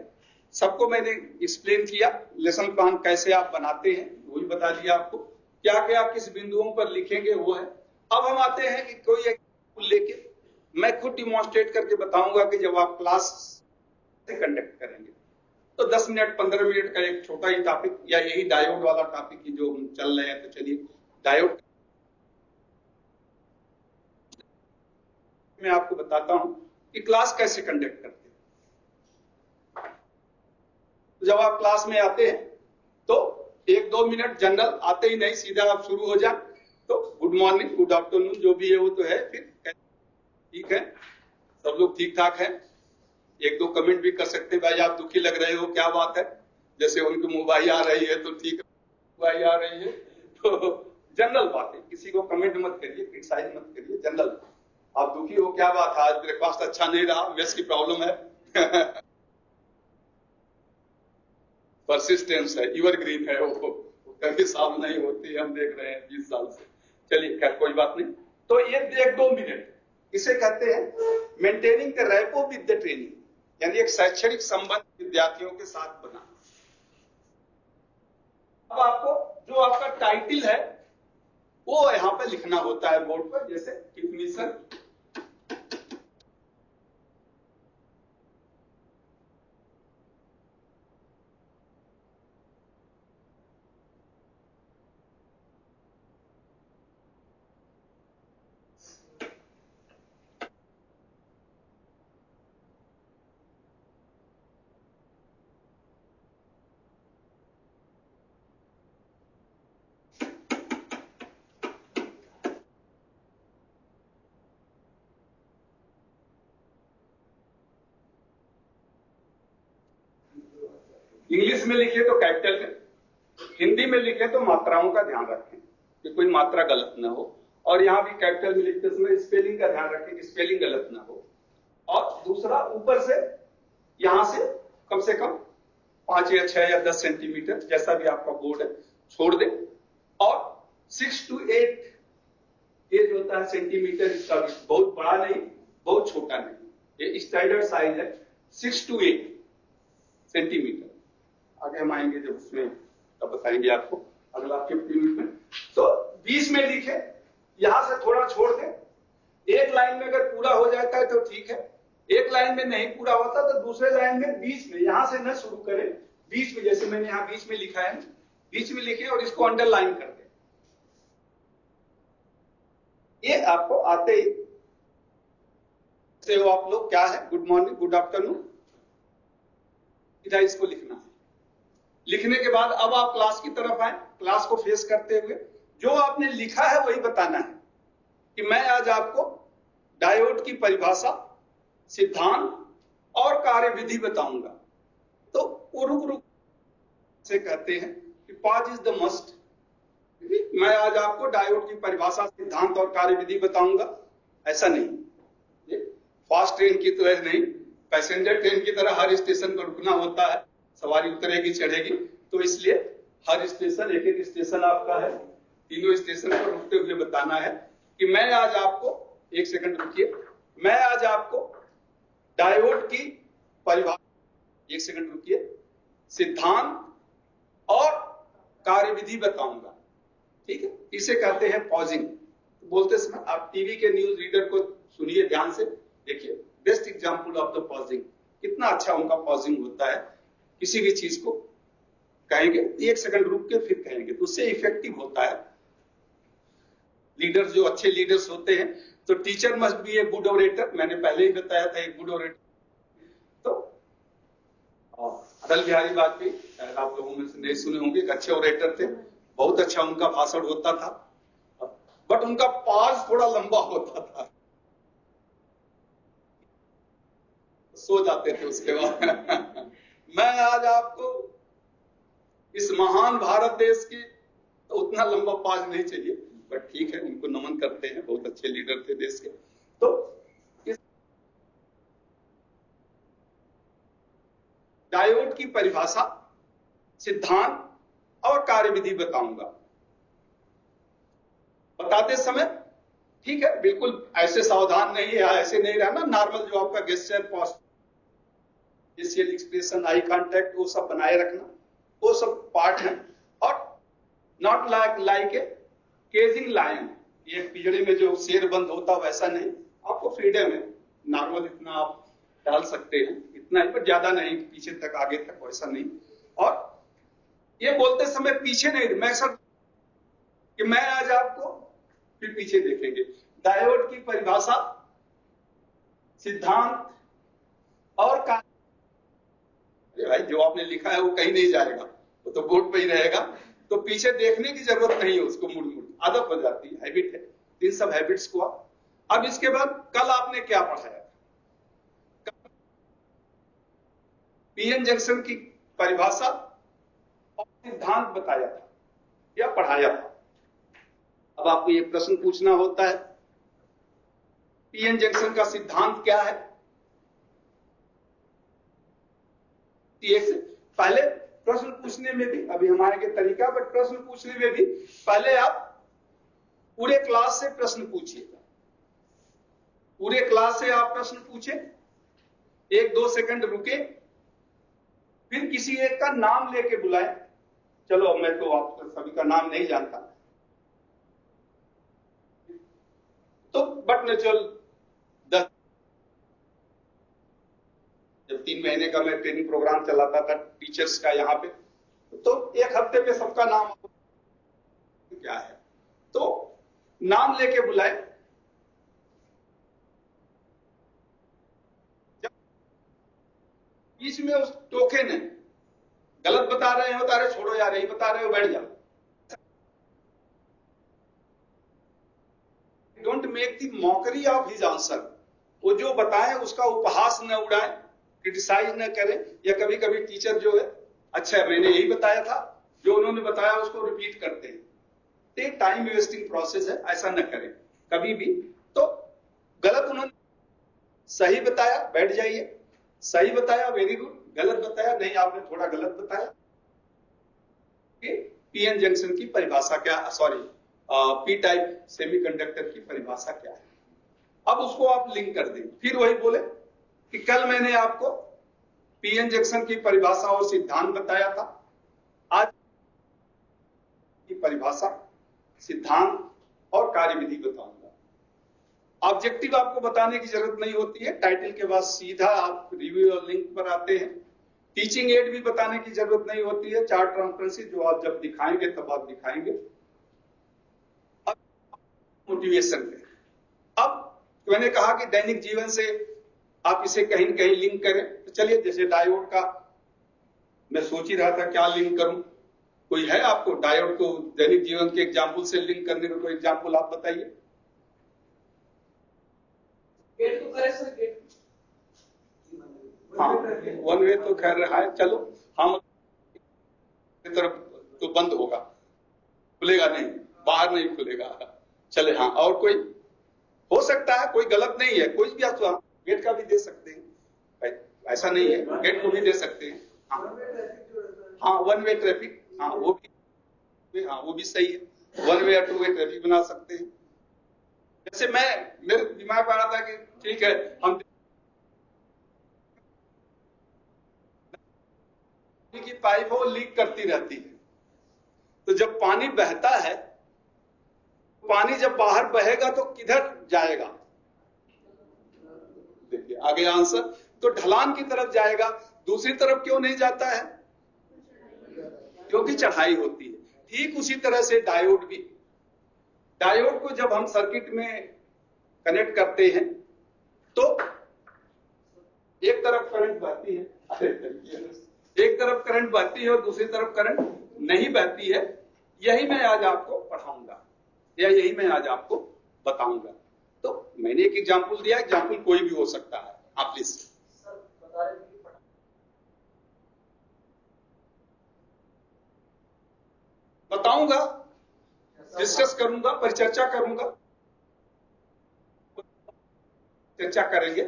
Speaker 1: सबको मैंने एक्सप्लेन किया, लेसन प्लान कैसे आप बनाते हैं वो भी बता दिया आपको, क्या क्या किस बिंदुओं पर लिखेंगे वो है। अब हम आते हैं कि कोई एक लेके मैं खुद डिमॉन्स्ट्रेट करके बताऊंगा कि जब आप क्लास से कंडक्ट करेंगे। तो 10 मिनट 15 मिनट का एक छोटा ही टॉपिक या यही डायोड वाला टॉपिक ही जो हम चल रहे हैं, तो चलिए डायोड मैं आपको बताता हूं कि क्लास कैसे कंडक्ट करते हैं। तो जब आप क्लास में आते हैं तो 1-2 मिनट जनरल आते ही नहीं, सीधा आप शुरू हो जाए तो गुड मॉर्निंग गुड आफ्टरनून जो भी है वो तो है, फिर ठीक है सब लोग ठीक ठाक है, 1-2 कमेंट भी कर सकते हैं, भाई आप दुखी लग रहे हो क्या बात है, जैसे उनकी मोबाइल आ रही है तो ठीक है, मोबाइल आ रही है तो जनरल बात है, किसी को कमेंट मत करिए, क्रिटिसाइज मत करिए, जनरल आप दुखी हो क्या बात है, आज ब्रेकफास्ट अच्छा नहीं रहा, मेस की प्रॉब्लम है परसिस्टेंस है, एवरग्रीन है, वो कभी साफ नहीं होती, हम देख रहे हैं 20 साल से। चलिए खैर कोई बात नहीं। तो ये 1-2 मिनट इसे कहते हैं maintaining the rapport with the training, यानी एक शैक्षणिक संबंध विद्यार्थियों के साथ बना। अब आपको जो आपका टाइटल है वो यहां पर लिखना होता है बोर्ड पर, जैसे डिफिनीशन, इंग्लिश में लिखे तो कैपिटल में, हिंदी में लिखे तो मात्राओं का ध्यान रखें कि कोई मात्रा गलत ना हो, और यहां भी कैपिटल में लिखते समय स्पेलिंग का ध्यान रखें कि स्पेलिंग गलत ना हो, और दूसरा ऊपर से यहां से कम 5 या 6 या 10 सेंटीमीटर जैसा भी आपका बोर्ड है छोड़ दें, और 6 to 8 ये जो होता है सेंटीमीटर, इसका भी बहुत बड़ा नहीं बहुत छोटा नहीं, ये स्टैंडर्ड साइज है 6 to 8 सेंटीमीटर। आगे हम आएंगे जब उसमें तब बताएंगे आपको अगला 50 मिनट में। तो 20 में लिखे, यहां से थोड़ा छोड़ दें, एक लाइन में अगर पूरा हो जाता है तो ठीक है, एक लाइन में नहीं पूरा होता तो दूसरे लाइन में 20 में, यहां से न शुरू करें, 20 में, जैसे मैंने यहां 20 में लिखा है, 20 में लिखे और इसको अंडरलाइन कर दें। ये आपको आते ही से हो आप लोग क्या है, गुड मॉर्निंग गुड आफ्टरनून, इसको लिखना है। लिखने के बाद अब आप क्लास की तरफ आए, क्लास को फेस करते हुए जो आपने लिखा है वही बताना है कि मैं आज आपको डायोड की परिभाषा, सिद्धांत और कार्यविधि बताऊंगा। तो वो रुक से कहते हैं कि पॉज इज द मस्ट। मैं आज आपको डायोड की परिभाषा, सिद्धांत और कार्यविधि बताऊंगा, ऐसा नहीं, फास्ट ट्रेन की तरह नहीं, पैसेंजर ट्रेन की तरह हर स्टेशन पर रुकना होता है, सवारी उतरेगी चढ़ेगी, तो इसलिए हर स्टेशन एक स्टेशन आपका है, तीनों स्टेशन पर रुकते हुए बताना है कि मैं आज आपको, एक सेकंड रुकिए, मैं आज आपको डायोड की परिभाषा, एक सेकंड रुकिए, सिद्धांत और कार्यविधि बताऊंगा, ठीक है, इसे कहते हैं पॉजिंग। बोलते समय आप टीवी के न्यूज रीडर को सुनिए ध्यान से, देखिए best example of the pausing, कितना अच्छा उनका पॉजिंग होता है, किसी भी चीज को कहेंगे 1 सेकंड रुक के फिर कहेंगे, तो उससे इफेक्टिव होता है। लीडर्स जो अच्छे लीडर्स होते हैं, तो teacher must be a good orator, मैंने पहले ही बताया था एक गुड ऑरेटर। तो अटल बिहारी वाजपेयी आप लोगों में से नहीं सुने होंगे, एक अच्छे ऑरेटर थे, बहुत अच्छा उनका भाषण होता था, बट उनका पॉज थोड़ा लंबा होता था, सो जाते थे उसके बाद मैं आज आपको इस महान भारत देश की, तो उतना लंबा पॉज नहीं चाहिए, बट ठीक है, उनको नमन करते हैं, बहुत अच्छे लीडर थे देश के। तो इस डायोड की परिभाषा, सिद्धांत और कार्यविधि बताऊंगा। बताते समय ठीक है, बिल्कुल ऐसे सावधान नहीं है, ऐसे नहीं रहना, नॉर्मल जो आपका gesture, facial expression, eye contact, वो सब बनाए रखना, वो सब पार्ट है। और नॉट लाइक ए केजिंग लायन, ये पिंजरे में जो शेर बंद होता वैसा नहीं, आपको फ्रीडम है, नॉर्मल इतना आप डाल सकते हैं, इतना ही, पर ज्यादा नहीं, पीछे तक आगे तक वैसा नहीं। और ये बोलते समय पीछे नहीं, मैं सर कि मैं आज आपको फिर पीछे देखेंगे। डायोड की परिभाषा, सिद्धांत और कार्य। भाई जो आपने लिखा है वो कहीं नहीं जाएगा, वो तो बोर्ड पे ही रहेगा, तो पीछे देखने की जरूरत नहीं है, उसको मुड़ मुड़ आदत हो जाती है, हैबिट है। इन सब हैबिट्स को अब इसके बाद कल आपने क्या पढ़ाया? पीएन जंक्शन की परिभाषा और सिद्धांत बताया था या पढ़ाया था। अब आपको ये प्रश्न पूछना होता है, पीएन जंक्शन का सिद्धांत क्या है? पहले प्रश्न पूछने में भी, अभी हमारे के तरीका, बट प्रश्न पूछने में भी पहले आप पूरे क्लास से प्रश्न पूछिएगा। पूरे क्लास से आप प्रश्न पूछे, 1-2 सेकंड रुके, फिर किसी एक का नाम लेके बुलाए। चलो मैं तो आप सभी का नाम नहीं जानता, तो बट नेचुरल 10 जब 3 महीने का मैं ट्रेनिंग प्रोग्राम चलाता था टीचर्स का यहाँ पे, तो 1 हफ्ते में सबका नाम क्या है, तो नाम लेके बुलाए। बीच में उस टोके नहीं, गलत बता रहे हो, बता रहे छोड़ो यार, यही बता रहे हो, बैठ जाओ। Don't make the mockery of his answer. वो जो बताए उसका उपहास न उड़ाए, क्रिटिसाइज न करें, या कभी कभी टीचर जो है, अच्छा मैंने यही बताया था, जो उन्होंने बताया उसको रिपीट करते हैं। ये टाइम वेस्टिंग प्रोसेस है, ऐसा न करें कभी भी। तो गलत उन्होंने सही बताया, बैठ जाइए, सही बताया वेरी गुड, गलत बताया नहीं आपने थोड़ा गलत बताया। पीएन जंक्शन की परिभाषा क्या, सॉरी पी टाइप सेमीकंडक्टर की परिभाषा क्या है, अब उसको आप लिंक कर दें। फिर वही बोले कि कल मैंने आपको पीएन जंक्शन की परिभाषा और सिद्धांत बताया था, आज की परिभाषा, सिद्धांत और कार्यविधि बताऊंगा। ऑब्जेक्टिव आपको बताने की जरूरत नहीं होती है, टाइटल के बाद सीधा आप रिव्यू और लिंक पर आते हैं। टीचिंग एड भी बताने की जरूरत नहीं होती है, चार्ट ट्रांसपेरेंसी जो आप जब दिखाएंगे तब आप दिखाएंगे। अब मोटिवेशन है। अब मैंने कहा कि दैनिक जीवन से आप इसे कहीं न कहीं लिंक करें, तो चलिए जैसे डायोड का मैं सोच ही रहा था क्या लिंक करूं, कोई है आपको डायोड को दैनिक जीवन के एग्जाम्पल से लिंक करने का कोई एग्जाम्पल आप बताइए।
Speaker 2: गेट तो करे सर, गेट
Speaker 1: हाँ वन वे तो खैर रहा है, चलो हम तरफ तो बंद होगा, खुलेगा नहीं, बाहर नहीं खुलेगा, चले। हाँ और कोई हो सकता है, कोई गलत नहीं है, कोई भी आप गेट का भी दे सकते हैं, ऐसा नहीं है, गेट को भी दे सकते हैं। हाँ वन वे ट्रैफिक, हाँ वो भी सही है, 1 वे या 2 वे ट्रैफिक बना सकते हैं। जैसे मेरे दिमाग में आ रहा था कि ठीक है हम की पाइप वो लीक करती रहती है, तो जब पानी बहता है, पानी जब बाहर बहेगा तो किधर जाएगा, देखिए आगे आंसर, तो ढलान की तरफ जाएगा। दूसरी तरफ क्यों नहीं जाता है? क्योंकि चढ़ाई होती है। ठीक उसी तरह से डायोड भी, डायोड को जब हम सर्किट में कनेक्ट करते हैं तो एक तरफ करंट बहती है, एक तरफ करंट बहती है और दूसरी तरफ करंट नहीं बहती है। यही मैं आज आपको पढ़ाऊंगा या यही मैं आज आपको बताऊंगा। तो मैंने एक एग्जाम्पल दिया, एग्जाम्पल कोई भी हो सकता है, आप प्लीज। बताऊंगा, डिस्कस करूंगा, परिचर्चा करूंगा, चर्चा करेंगे।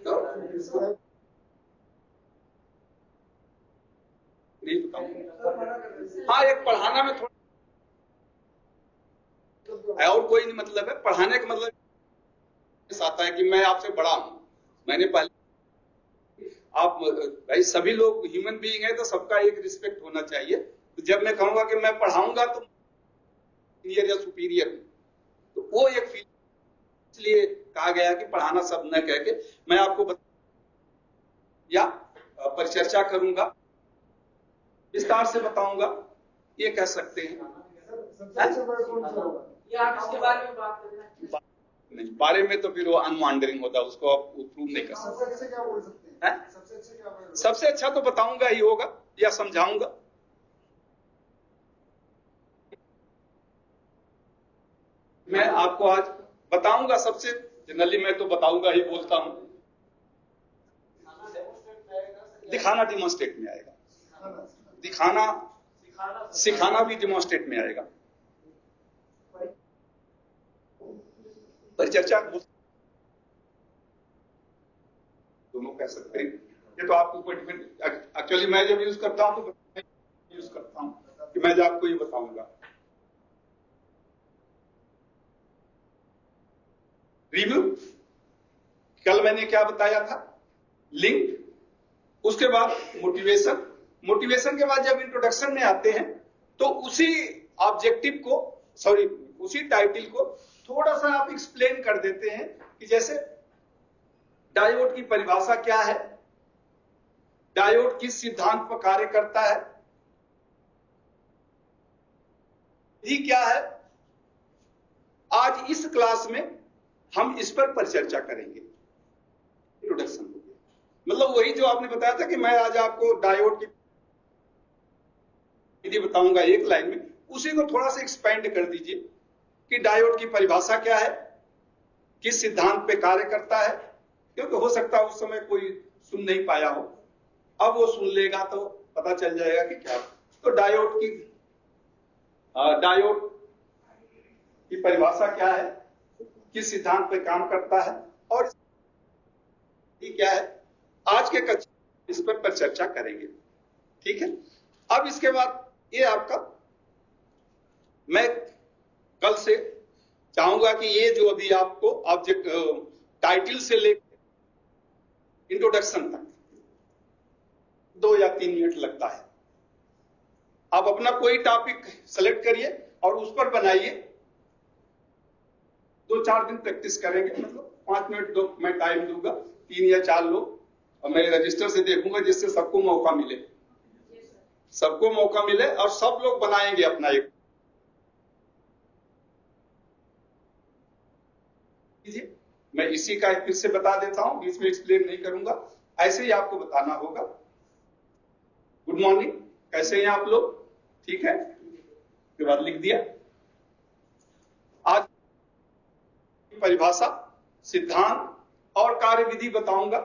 Speaker 1: तो नहीं बताऊंगा। हाँ एक पढ़ाना में थोड़ा और कोई नहीं मतलब है, पढ़ाने का मतलब आता है कि मैं आपसे बड़ा हूं, मैंने पहले आप भाई सभी लोग ह्यूमन बीइंग है तो सबका एक रिस्पेक्ट होना चाहिए। तो जब मैं कहूंगा कि मैं पढ़ाऊंगा तो सीनियर या सुपीरियर, तो वो एक फील, इसलिए कहा गया कि पढ़ाना सब न कह के मैं आपको या परिचर्चा करूंगा, विस्तार से बताऊंगा, ये कह सकते हैं।
Speaker 4: सबसे अच्छा वर्ड कौन सा होगा?
Speaker 2: या आप इसके बारे में बात करना है?
Speaker 1: नहीं, बारे में तो फिर वो अनवॉन्डरिंग होता है, उसको आप प्रूव नहीं कर सकते।
Speaker 4: सबसे अच्छा क्या बोल सकते हैं?
Speaker 1: हैं?
Speaker 4: सबसे अच्छा क्या वर्ड?
Speaker 1: सबसे अच्छा तो बताऊंगा ही होगा या समझाऊंगा। मैं आपको आज बताऊंगा, सबसे जनरली मैं तो बताऊंगा ही बोलता हूं। दिखाना डिमॉन्स्ट्रेट में आएगा, दिखाना सिखाना भी डिमॉन्स्ट्रेट में आएगा। परिचर्चा दोनों कह सकते हैं, ये तो आपके ऊपर डिपेंड। एक्चुअली मैं जब यूज करता हूं तो यूज करता हूं कि मैं आपको ये बताऊंगा। रिव्यू, कल मैंने क्या बताया था? लिंक, उसके बाद मोटिवेशन, मोटिवेशन के बाद जब इंट्रोडक्शन में आते हैं तो उसी ऑब्जेक्टिव को, सॉरी उसी टाइटल को थोड़ा सा आप एक्सप्लेन कर देते हैं कि जैसे डायोड की परिभाषा क्या है, डायोड किस सिद्धांत पर कार्य करता है, ये क्या है। आज इस क्लास में हम इस पर परिचर्चा करेंगे। इंट्रोडक्शन हो गया, मतलब वही जो आपने बताया था कि मैं आज आपको डायोड की विधि बताऊंगा एक लाइन में, उसी को थोड़ा सा एक्सपेंड कर दीजिए कि डायोड की परिभाषा क्या है, किस सिद्धांत पे कार्य करता है, क्योंकि हो सकता है उस समय कोई सुन नहीं पाया हो, अब वो सुन लेगा तो पता चल जाएगा कि क्या। तो डायोड की परिभाषा क्या है, किस सिद्धांत पे काम करता है और ये क्या है, आज के कक्षा इस पर चर्चा करेंगे। ठीक है, अब इसके बाद ये आपका, मैं कल से चाहूंगा कि ये जो अभी आपको ऑब्जेक्ट टाइटल से लेकर इंट्रोडक्शन तक 2 या 3 मिनट लगता है। आप अपना कोई टॉपिक सेलेक्ट करिए और उस पर बनाइए। 2-4 दिन प्रैक्टिस करेंगे, मतलब 5 मिनट दो मैं टाइम दूंगा, 3 या 4 लोग, और मैं रजिस्टर से देखूंगा जिससे सबको मौका मिले, सबको मौका मिले और सब लोग बनाएंगे अपना एक। मैं इसी का फिर से बता देता हूं, बीच में एक्सप्लेन नहीं करूंगा, ऐसे ही आपको बताना होगा। गुड मॉर्निंग, कैसे हैं आप लोग? ठीक है, उसके बाद लिख दिया। आज परिभाषा, सिद्धांत और कार्यविधि बताऊंगा।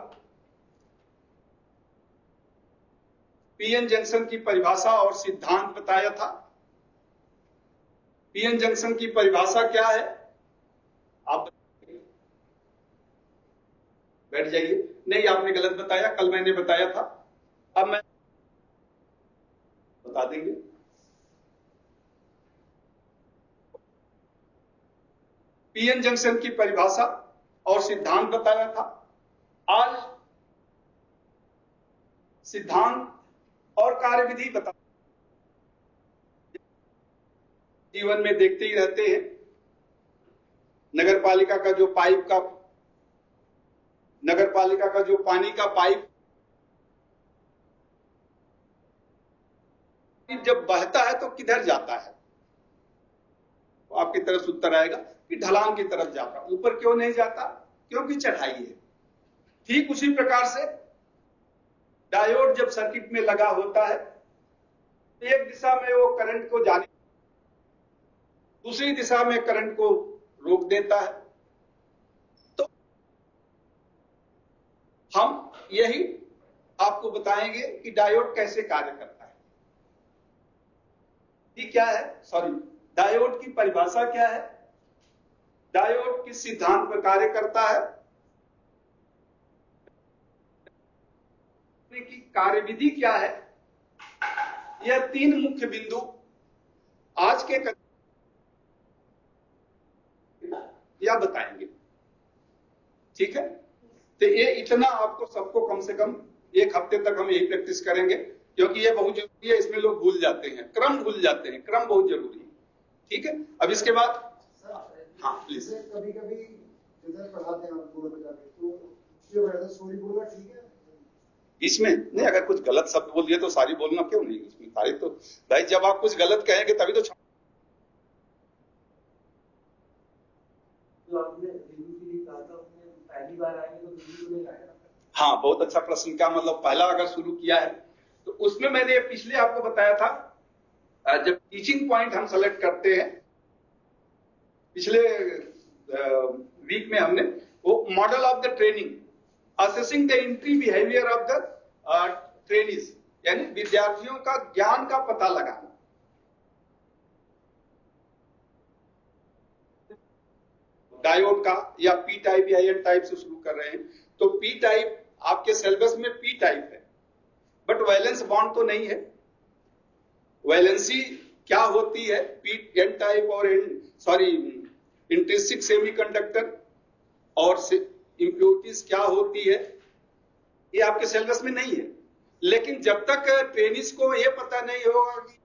Speaker 1: पीएन जंक्शन की परिभाषा और सिद्धांत बताया था। पीएन जंक्शन की परिभाषा क्या है आप बैठ जाइए। नहीं, आपने गलत बताया, कल मैंने बताया था, अब मैं बता देंगे। पीएन जंक्शन की परिभाषा और सिद्धांत बताया था। आज सिद्धांत और कार्यविधि बता, जीवन में देखते ही रहते हैं, नगर पालिका का जो पानी का पाइप जब बहता है तो किधर जाता है? तो आपकी तरफ उत्तर आएगा कि ढलान की तरफ जाता। ऊपर क्यों नहीं जाता? क्योंकि चढ़ाई है। ठीक उसी प्रकार से डायोड जब सर्किट में लगा होता है, एक दिशा में वो करंट को जाने, दूसरी दिशा में करंट को रोक देता है। तो हम यही आपको बताएंगे कि डायोड कैसे कार्य करता है। ये क्या है, सॉरी, डायोड की परिभाषा क्या है, डायोड किस सिद्धांत पर कार्य करता है, की कार्यविधि क्या है, यह 3 मुख्य बिंदु आज के या बताएंगे। ठीक है, तो ये इतना आपको सबको कम से कम 1 हफ्ते तक हम यही प्रैक्टिस करेंगे, क्योंकि ये बहुत जरूरी है। इसमें लोग भूल जाते हैं, क्रम भूल जाते हैं, क्रम बहुत जरूरी है। ठीक है, अब इसके बाद हाँ प्लीज।
Speaker 4: कभी-कभी जिधर पढ़ाते हैं आप बोर्ड पे जाके, तो जो स्टोरी बोलना ठीक है?
Speaker 1: इसमें नहीं, अगर कुछ गलत शब्द बोल दिए तो सारी बोलना क्यों नहीं, इसमें सारी तो भाई जब आप कुछ गलत कहेंगे तभी तो
Speaker 2: आपने रिव्यू के लिए कहा था, उसने पहली बार आएंगे तो रिव्यू नहीं आएगा।
Speaker 1: हाँ, बहुत अच्छा प्रश्न। क्या मतलब पहला अगर शुरू किया है तो उसमें मैंने पिछले आपको बताया था, जब टीचिंग पॉइंट हम सेलेक्ट करते हैं पिछले वीक में हमने वो model of the training, assessing the entry behaviour of the trainees, यानी विद्यार्थियों का ज्ञान का पता लगाना। डायोड का या पी टाइप या एन टाइप से शुरू कर रहे हैं, तो पी टाइप आपके सिलेबस में पी टाइप है, बट वैलेंस बॉन्ड तो नहीं है। वैलेंसी क्या होती है, पी एन टाइप और इंट्रिंसिक सेमीकंडक्टर और इंप्योरिटीज क्या होती है, ये आपके सिलेबस में नहीं है। लेकिन जब तक ट्रेनिज को ये पता नहीं होगा कि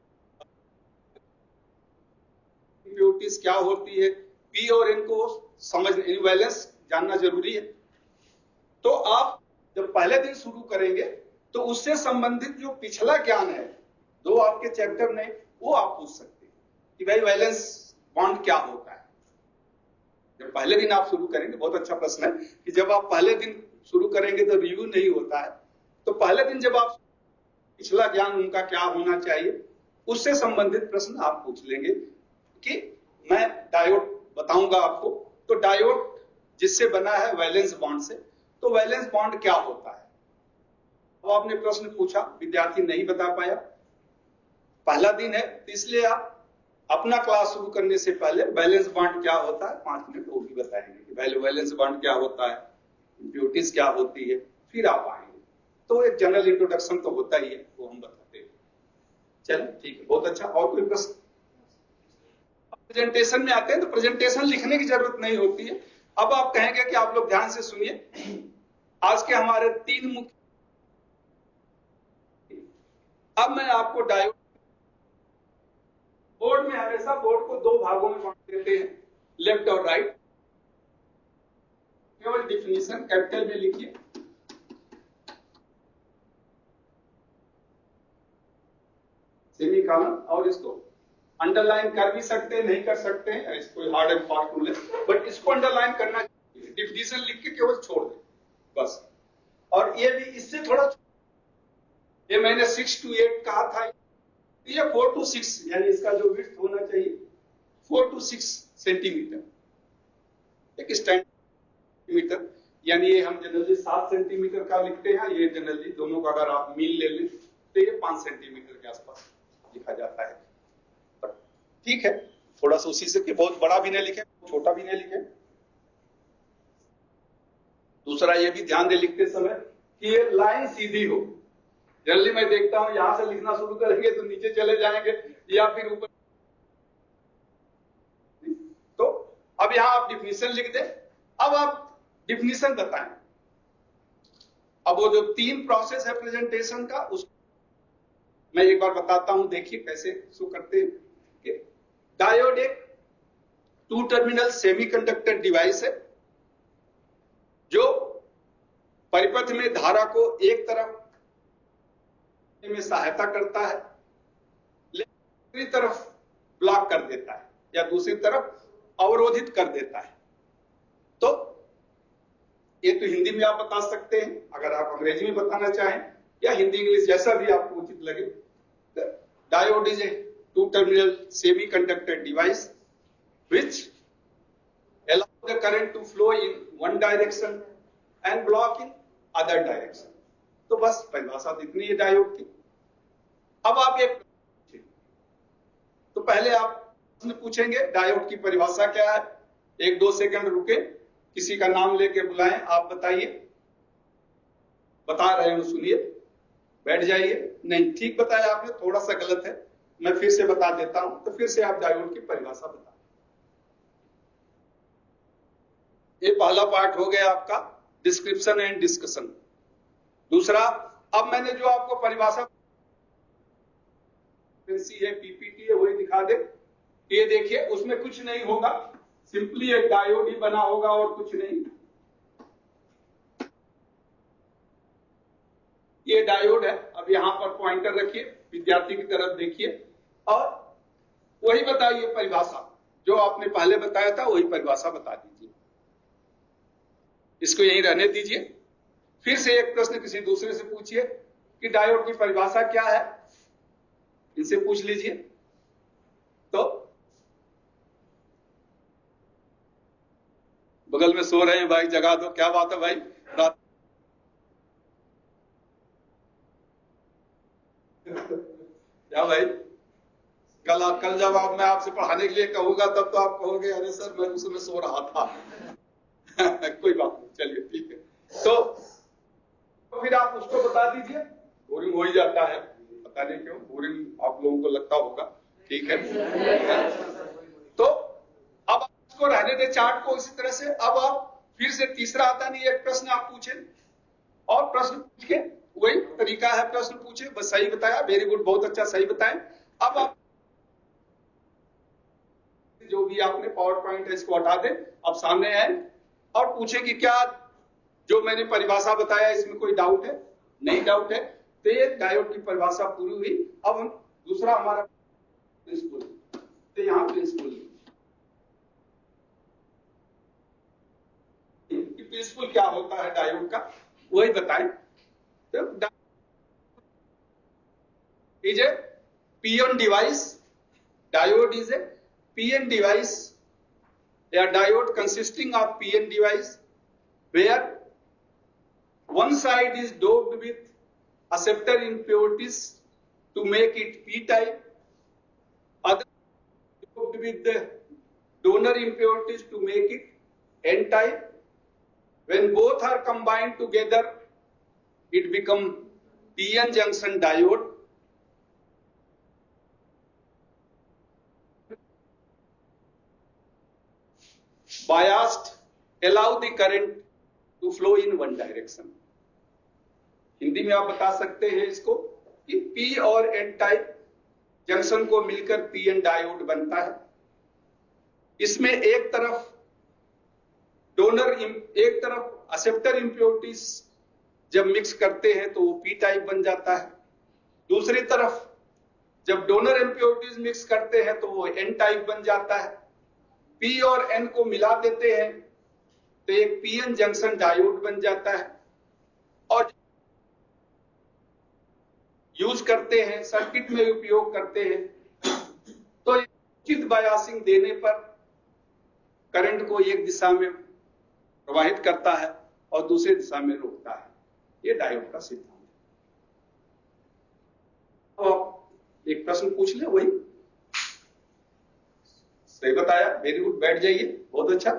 Speaker 1: इंप्योरिटीज क्या होती है, पी और एन को समझ, वैलेंस जानना जरूरी है। तो आप जब पहले दिन शुरू करेंगे तो उससे संबंधित जो पिछला ज्ञान है, दो आपके चैप्टर में, वो आप पूछ सकते हैं कि भाई वैलेंस बॉन्ड क्या होता है। जब पहले दिन आप शुरू करेंगे, बहुत अच्छा प्रश्न है कि जब आप पहले दिन शुरू करेंगे तो रिव्यू नहीं होता है, तो पहले दिन जब आप पिछला ज्ञान उनका क्या होना चाहिए, उससे संबंधित प्रश्न आप पूछ लेंगे कि मैं डायोड बताऊंगा आपको, तो डायोड जिससे बना है वैलेंस बॉन्ड से, तो वैलेंस बॉन्ड क्या होता है। अब आपने प्रश्न पूछा, विद्यार्थी नहीं बता पाया, पहला दिन है, तो इसलिए आप अपना क्लास शुरू करने से पहले वैलेंस बॉन्ड क्या होता है 5 मिनट वो भी बताएंगे कि वैलेंस बॉन्ड क्या होता है, इंप्योरिटीज क्या होती है, फिर आप आएंगे। तो एक जनरल इंट्रोडक्शन तो होता ही है, वो हम बताते हैं। चलो ठीक है, बहुत अच्छा। और कोई प्रश्न? प्रेजेंटेशन में आते हैं तो प्रेजेंटेशन लिखने की जरूरत नहीं होती है। अब आप कहेंगे कि आप लोग ध्यान से सुनिए, आज के हमारे 3 मुख्य, अब मैं आपको डायोड, बोर्ड में हमेशा बोर्ड को 2 भागों में बांट देते हैं, लेफ्ट और राइट। केवल डिफिनीशन कैपिटल में लिखिए, सेमीकोलन, और इसको अंडरलाइन कर भी सकते हैं, नहीं कर सकते हैं, इसको हार्ड एंड फास्ट रूल है, बट इसको अंडरलाइन करना चाहिए। डिफिनीशन लिख के केवल छोड़ दें बस। और ये भी इससे थोड़ा, ये मैंने 6 to 8 कहा था, ये 4 to 6, यानी इसका जो विड्थ होना चाहिए 4 to 6 सेंटीमीटर, एक स्टैंडर्ड मीटर, यानी ये हम जनरली 7 सेंटीमीटर का लिखते हैं, ये जनरली दोनों का अगर आप मीन ले लें तो ये 5 सेंटीमीटर के आसपास लिखा जाता है। ठीक है, थोड़ा सा उसी से कि बहुत बड़ा भी नहीं लिखे, छोटा भी नहीं लिखे। दूसरा ये भी ध्यान दे लिखते समय कि ये लाइन सीधी हो। जनरली मैं देखता हूं यहां से लिखना शुरू करेंगे तो नीचे चले जाएंगे या फिर ऊपर। तो अब यहां आप डिफिनीशन लिख दें। अब आप डिफिनीशन बताएं। अब वो जो 3 प्रोसेस है प्रेजेंटेशन का, उस मैं एक बार बताता हूं, देखिए कैसे शुरू करते हैं। डायोड एक 2 टर्मिनल सेमीकंडक्टर डिवाइस है जो परिपथ में धारा को एक तरफ में सहायता करता है, लेकिन दूसरी तरफ ब्लॉक कर देता है या दूसरी तरफ अवरोधित कर देता है। तो ये तो हिंदी में आप बता सकते हैं, अगर आप अंग्रेजी में बताना चाहें या हिंदी इंग्लिश जैसा भी आपको उचित लगे। Diode is a 2 terminal semiconductor device which allow the current to flow in one direction and block in other direction। तो बस परिभाषा इतनी है डायोड की। अब आप एक, तो पहले आप प्रश्न पूछेंगे डायोड की परिभाषा क्या है। 1-2 सेकंड रुके, किसी का नाम लेके बुलाएं, आप बताइए, बता रहे हो सुनिए, बैठ जाइए। नहीं ठीक बताया आपने, थोड़ा सा गलत है, मैं फिर से बता देता हूं, तो फिर से आप डायोड की परिभाषा बता। ये पहला पार्ट हो गया आपका डिस्क्रिप्शन एंड डिस्कशन। दूसरा, अब मैंने जो आपको परिभाषा है, पीपीटी है, वही दिखा दे। ये देखिए, उसमें कुछ नहीं होगा, सिंपली एक डायोड ही बना होगा और कुछ नहीं। ये डायोड है। अब यहां पर पॉइंटर रखिए, विद्यार्थी की तरफ देखिए और वही बताइए परिभाषा जो आपने पहले बताया था, वही परिभाषा बता दीजिए। इसको यहीं रहने दीजिए। फिर से एक प्रश्न किसी दूसरे से पूछिए कि डायोड की परिभाषा क्या है, इनसे पूछ लीजिए। तो बगल में सो रहे हैं भाई, जगा दो। क्या बात है भाई, रात क्या भाई, कल जब मैं आपसे पढ़ाने के लिए कहूंगा तब तो आप कहोगे अरे सर मैं उस समय सो रहा था। कोई बात नहीं, चलिए ठीक है। तो फिर आप उसको बता दीजिए। बोरिंग हो ही जाता है, पता नहीं क्यों बोरिंग आप लोगों को लगता होगा, ठीक है। तो अब इसको रहने दे चार्ट को इसी तरह से। अब आप फिर से तीसरा आता नहीं, एक प्रश्न आप पूछे और प्रश्न पूछ के वही तरीका है, प्रश्न पूछे, बस सही बताया, वेरी गुड, बहुत अच्छा, सही बताएं। अब आप जो भी आपने पावर पॉइंट है इसको हटा दें, अब सामने आए और पूछे कि क्या जो मैंने परिभाषा बताया इसमें कोई डाउट है? नहीं डाउट है। तो ये डायोड की परिभाषा पूरी हुई। अब हम दूसरा हमारा प्रिंसिपल, तो यहां प्रिंसिपल क्या होता है डायोड का, वही बताएं। तो is a PN device, diode is a PN device, a diode consisting of PN device where one side is doped with acceptor impurities to make it P-type, other doped with the donor impurities to make it N-type. When both are combined together, it becomes PN junction diode. Biased, allow the current to flow in one direction. Hindi में आप बता सकते हैं इसको कि P और N type junction को मिलकर PN डायोड बनता है। इसमें एक तरफ डोनर, एक तरफ एक्सेप्टर इंप्योरिटीज जब मिक्स करते हैं तो वो P टाइप बन जाता है। दूसरी तरफ जब डोनर इंप्योरिटीज मिक्स करते हैं तो वो N टाइप बन जाता है। P और N को मिला देते हैं तो एक PN जंक्शन डायोड बन जाता है। और यूज करते हैं, सर्किट में उपयोग करते हैं, तो उचित बायसिंग देने पर करंट को एक दिशा में प्रवाहित करता है और दूसरी दिशा में रोकता है। ये डायोड का सिद्धांत है। तो एक प्रश्न पूछ ले, वही सही बताया, वेरी गुड, बैठ जाइए, बहुत अच्छा।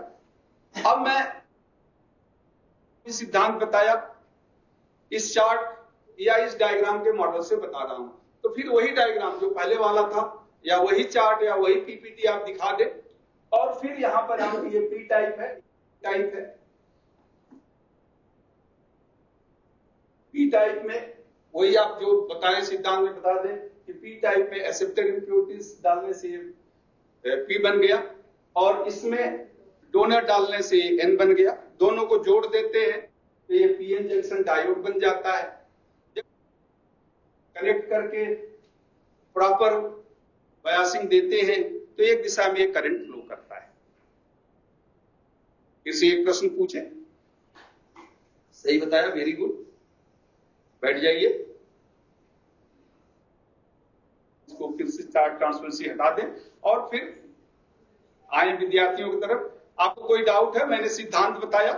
Speaker 1: अब मैं सिद्धांत बताया इस चार्ट या इस डायग्राम के मॉडल से बता रहा हूं, तो फिर वही डायग्राम जो पहले वाला था या वही चार्ट या वही पीपीटी आप दिखा दे और फिर यहां पर आप ये पी टाइप है, टाइप है, पी टाइप में वही आप जो बताए सिद्धांत में बता दें कि पी टाइप में एक्सेप्टर इंप्योरिटीज डालने से P बन गया और इसमें डोनर डालने से N बन गया। दोनों को जोड़ देते हैं तो ये PN जंक्शन डायोड बन जाता है। जब कनेक्ट करके प्रॉपर बायसिंग देते हैं तो एक दिशा में करंट फ्लो करता है। किसी एक प्रश्न पूछे, सही बताया, वेरी गुड, बैठ जाइए। इसको फिर से चार्ट ट्रांसपेरेंसी हटा दें और फिर आए विद्यार्थियों की तरफ। आपको कोई डाउट है? मैंने सिद्धांत बताया,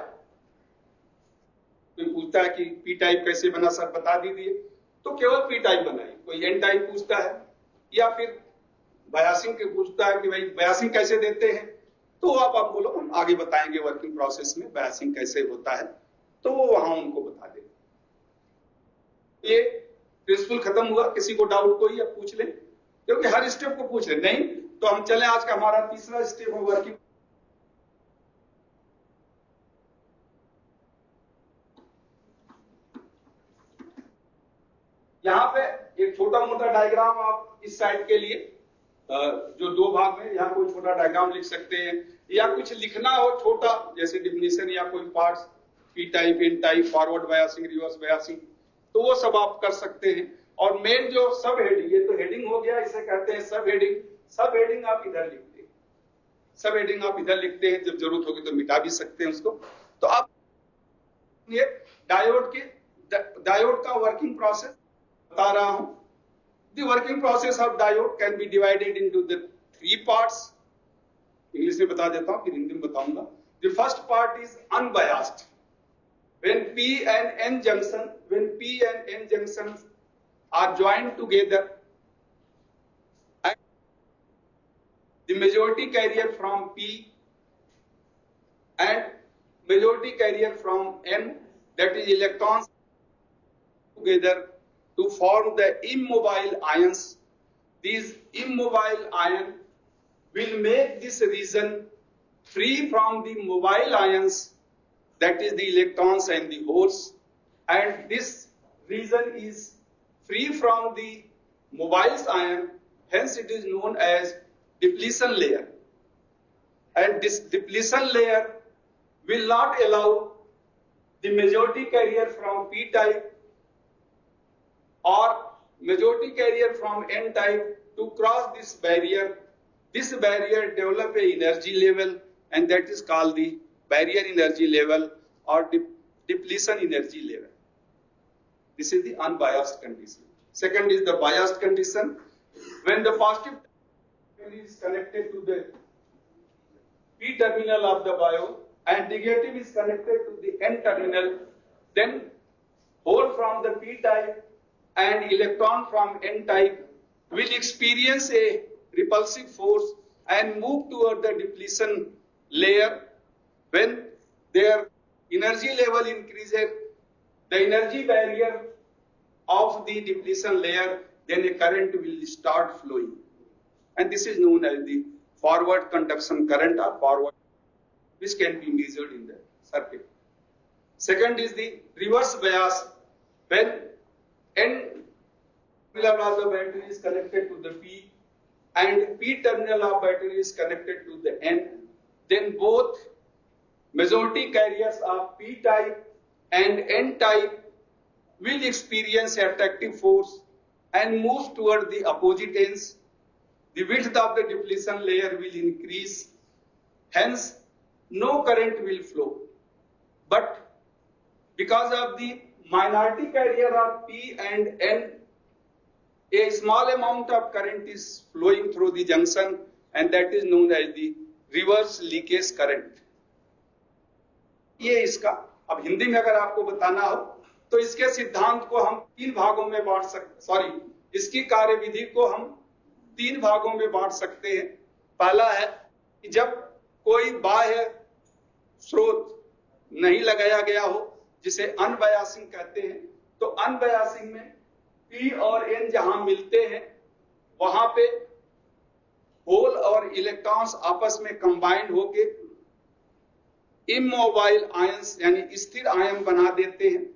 Speaker 1: कोई पूछता है कि पी टाइप कैसे बना, सर बता दीजिए, तो केवल पी टाइप बनाइए। कोई एन टाइप पूछता है या फिर बायसिंग के पूछता है कि भाई बायसिंग कैसे देते हैं, तो आप बोलो, हम आगे बताएंगे वर्किंग प्रोसेस में बायसिंग कैसे होता है, तो वो वहां उनको बता दें। ये प्रिंसिपल खत्म हुआ। किसी को डाउट कोई या पूछ ले, क्योंकि हर स्टेप को पूछ ले, नहीं तो हम चले। आज का हमारा तीसरा स्टेप है वर्किंग। यहां पे एक छोटा मोटा डायग्राम आप इस साइड के लिए, जो दो भाग में, यहां कोई छोटा डायग्राम लिख सकते हैं या कुछ लिखना हो छोटा, जैसे डिफिनेशन या कोई parts, P type, N type, forward biasing, reverse biasing, तो वो सब आप कर सकते हैं। और मेन जो सब हेडिंग, ये तो हेडिंग हो गया, इसे कहते हैं सब हेडिंग। सब हेडिंग आप इधर लिखते हैं, सब हेडिंग आप इधर लिखते हैं, जब जरूरत होगी तो मिटा भी सकते हैं उसको। तो आप ये डायोड का वर्किंग प्रोसेस बता रहा हूं। The working process of diode can be divided into the 3 parts. English में बता देता हूं, फिर हिंदी में बताऊंगा। The first part is unbiased. When P and N junctions are joined together, and the majority carrier from P and majority carrier from N, that is electrons, together to form the immobile ions. These immobile ions will make this region free from the mobile ions, that is the electrons and the holes, and this region is free from the mobile ion, hence it is known as depletion layer. And this depletion layer will not allow the majority carrier from P type or majority carrier from N type to cross this barrier. This barrier develop a energy level, and that is called the barrier energy level or depletion energy level. This is the unbiased condition. Second is the biased condition. When the positive is connected to the P terminal of the diode and negative is connected to the N terminal, then hole from the P type and electron from N type will experience a repulsive force and move toward the depletion layer. When their energy level increases, the energy barrier of the depletion layer, then a current will start flowing, and this is known as the forward conduction current or forward, which can be measured in the circuit. Second is the reverse bias. When N terminal of the battery is connected to the P and P terminal of battery is connected to the N, then both majority carriers of P type and N type will experience attractive force and move toward the opposite ends. The width of the depletion layer will increase, hence no current will flow. But because of the minority carrier of P and N, a small amount of current is flowing through the junction, and that is known as the reverse leakage current. ये इसका, अब हिंदी में अगर आपको बताना हो तो इसके सिद्धांत को हम 3 भागों में बांट सकते, इसकी कार्यविधि को हम 3 भागों में बांट सकते हैं। पहला है कि जब कोई बाह्य स्रोत नहीं लगाया गया हो, जिसे अनबायसिंग कहते हैं, तो अनबायसिंग में P और N जहां मिलते हैं वहां पे होल और इलेक्ट्रॉन्स आपस में कंबाइंड होके इमोबाइल आयंस यानी स्थिर आयन बना देते हैं,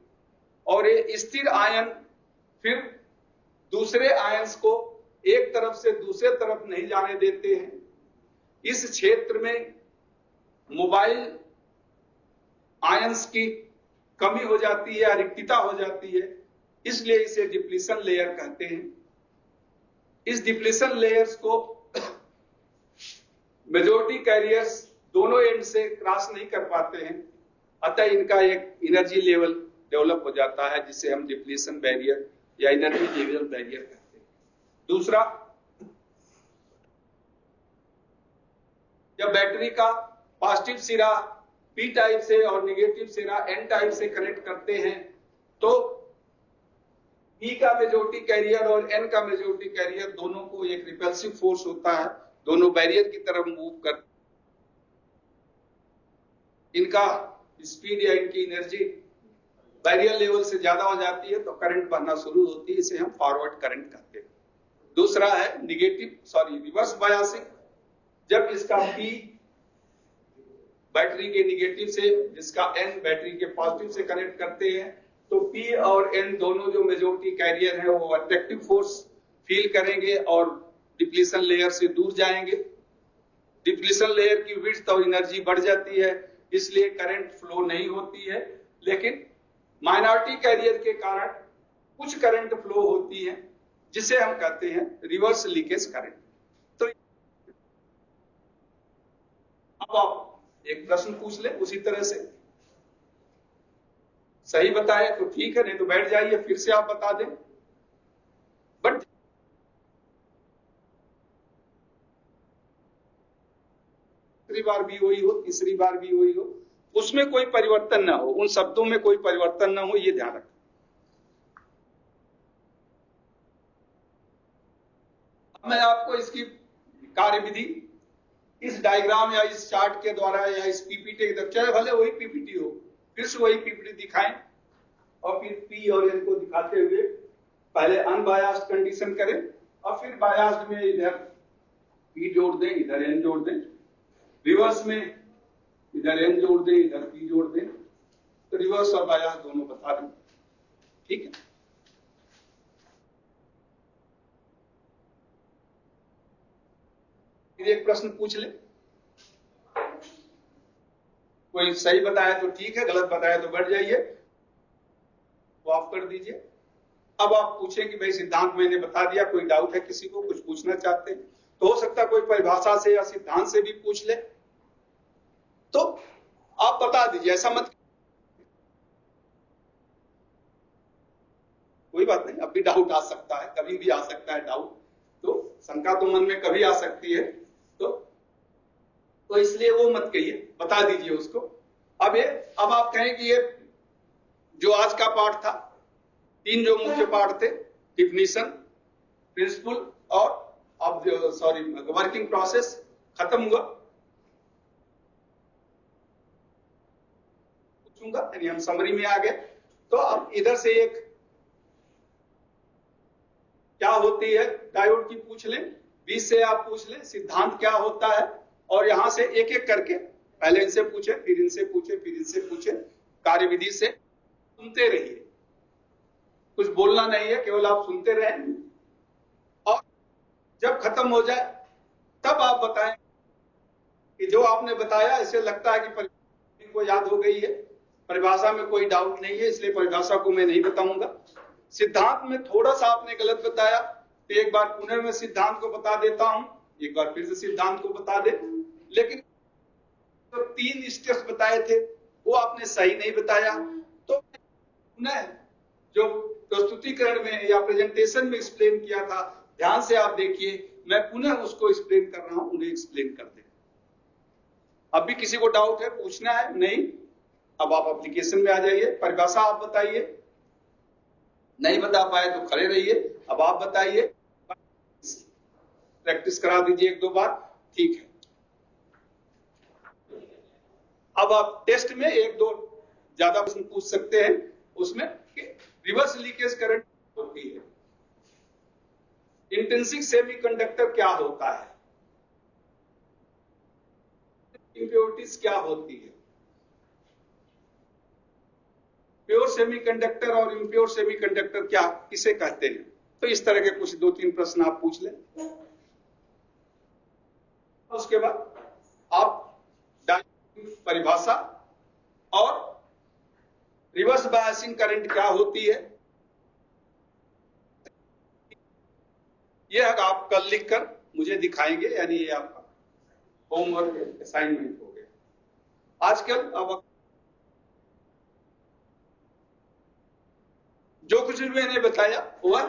Speaker 1: और ये स्थिर आयन फिर दूसरे आयंस को एक तरफ से दूसरे तरफ नहीं जाने देते हैं। इस क्षेत्र में मोबाइल आयंस की कमी हो जाती है या रिक्तता हो जाती है, इसलिए इसे डिप्लीशन लेयर कहते हैं। इस डिप्लीशन लेयर्स को मेजॉरिटी कैरियर्स दोनों एंड से क्रॉस नहीं कर पाते हैं, अतः इनका एक एनर्जी लेवल डेवलप हो जाता है, जिसे हम डिप्लीशन बैरियर या एनर्जी लेवल बैरियर कहते हैं। दूसरा, जब बैटरी का पॉजिटिव सिरा P टाइप से और नेगेटिव सिरा N टाइप से कनेक्ट करते हैं, तो P का मेजॉरिटी कैरियर और N का मेजॉरिटी कैरियर दोनों को एक रिपल्सिव फोर्स होता है, दोनों बैरियर की तरफ मूव कर, इनका स्पीड या इनकी एनर्जी बैरियर लेवल से ज्यादा हो जाती है तो करंट बहना शुरू होती है, इसे हम फॉरवर्ड करंट कहते हैं। दूसरा है रिवर्स बायसिंग। जब इसका P बैटरी के नेगेटिव से, जिसका N बैटरी के पॉजिटिव से कनेक्ट करते हैं, तो P और N दोनों जो मेजॉरिटी कैरियर हैं वो अट्रैक्टिव फोर्स फील करेंगे और डिप्लीशन लेयर से दूर जाएंगे। डिप्लीशन लेयर की विड्थ और एनर्जी बढ़ जाती है, इसलिए करंट फ्लो नहीं होती है। लेकिन माइनॉरिटी कैरियर के कारण कुछ करंट फ्लो होती है जिसे हम कहते हैं रिवर्स लीकेज करंट। तो अब आप एक प्रश्न पूछ ले उसी तरह से, सही बताए तो ठीक है, नहीं तो बैठ जाइए फिर से आप बता दें। बट दूसरी बार भी वही हो, तीसरी बार भी वही हो, उसमें कोई परिवर्तन ना हो, उन शब्दों में कोई परिवर्तन ना हो, ये ध्यान रखें। मैं आपको इसकी कार्यविधि इस डायग्राम या इस चार्ट के द्वारा या इस पीपीटी के, चाहे भले वही पीपीटी हो, फिर से वही पीपीटी दिखाएं और फिर पी और एन को दिखाते हुए पहले अनबायास्ड कंडीशन करें और फिर बायास्ड में इधर पी जोड़ दें, इधर एन जोड़ दें, रिवर्स में इधर एन जोड़ दें, इधर पी जोड़ दें, तो रिवर्स और बायास दोनों बता दें। ठीक है, फिर एक प्रश्न पूछ ले, कोई सही बताया तो ठीक है, गलत बताया तो बढ़ जाइए, वो आप कर दीजिए। अब आप पूछें कि भाई सिद्धांत मैंने बता दिया, कोई डाउट है किसी को, कुछ पूछना चाहते हैं तो हो सकता है कोई परिभाषा से या सिद्धांत से भी पूछ ले, तो आप बता दीजिए, ऐसा मत, कोई बात नहीं, अब भी डाउट आ सकता है, कभी भी आ सकता है डाउट, तो शंका तो मन में कभी आ सकती है, तो इसलिए वो मत कहिए, बता दीजिए उसको। अब आप कहें कि ये जो आज का पाठ था, 3 जो मुख्य पाठ थे, डिफिनीशन, प्रिंसिपल और वर्किंग प्रोसेस, खत्म हुआ, पूछूंगा, यानी हम समरी में आ गए। तो अब इधर से एक क्या होती है डायोड की पूछ लें, बीच से आप पूछ लें सिद्धांत क्या होता है, और यहां से एक एक करके पहले इनसे पूछे, फिर इनसे पूछे, फिर इनसे पूछे, कार्यविधि से सुनते रहिए, कुछ बोलना नहीं है, केवल आप सुनते रहें, और जब खत्म हो जाए तब आप बताएं कि जो आपने बताया इसे लगता है कि परिभाषा को याद हो गई है, परिभाषा में कोई डाउट नहीं है, इसलिए परिभाषा को मैं नहीं बताऊंगा। सिद्धांत में थोड़ा सा आपने गलत बताया तो एक बार पुनः मैं सिद्धांत को बता देता हूं, एक बार फिर से सिद्धांत को बता दे, लेकिन तो 3 स्टेप्स बताए थे वो आपने सही नहीं बताया, तो पुनः जो प्रस्तुतिकरण में या प्रेजेंटेशन में एक्सप्लेन किया था, ध्यान से आप देखिए, मैं पुनः उसको एक्सप्लेन कर रहा हूं, उन्हें एक्सप्लेन कर दे। अब भी किसी को डाउट है, पूछना है? नहीं, अब आप एप्लीकेशन में आ जाइए, परिभाषा आप बताइए, नहीं बता पाए तो खड़े रहिए, अब आप बताइए, प्रैक्टिस करा दीजिए 1-2 बार, ठीक है। अब आप टेस्ट में 1-2 ज्यादा प्रश्न पूछ सकते हैं, उसमें रिवर्स लीकेज करंट होती है, इंट्रिंसिक सेमीकंडक्टर क्या होता है, इंप्योरिटीज क्या होती है, प्योर सेमीकंडक्टर और इम्प्योर सेमीकंडक्टर क्या किसे कहते हैं, तो इस तरह के कुछ 2-3 प्रश्न आप पूछ लें। उसके बाद आप परिभाषा और रिवर्स बायसिंग करंट क्या होती है, यह आप कल लिखकर मुझे दिखाएंगे, यानी ये आपका होमवर्क असाइनमेंट हो गया। आजकल अब जो कुछ भी मैंने बताया हुआ,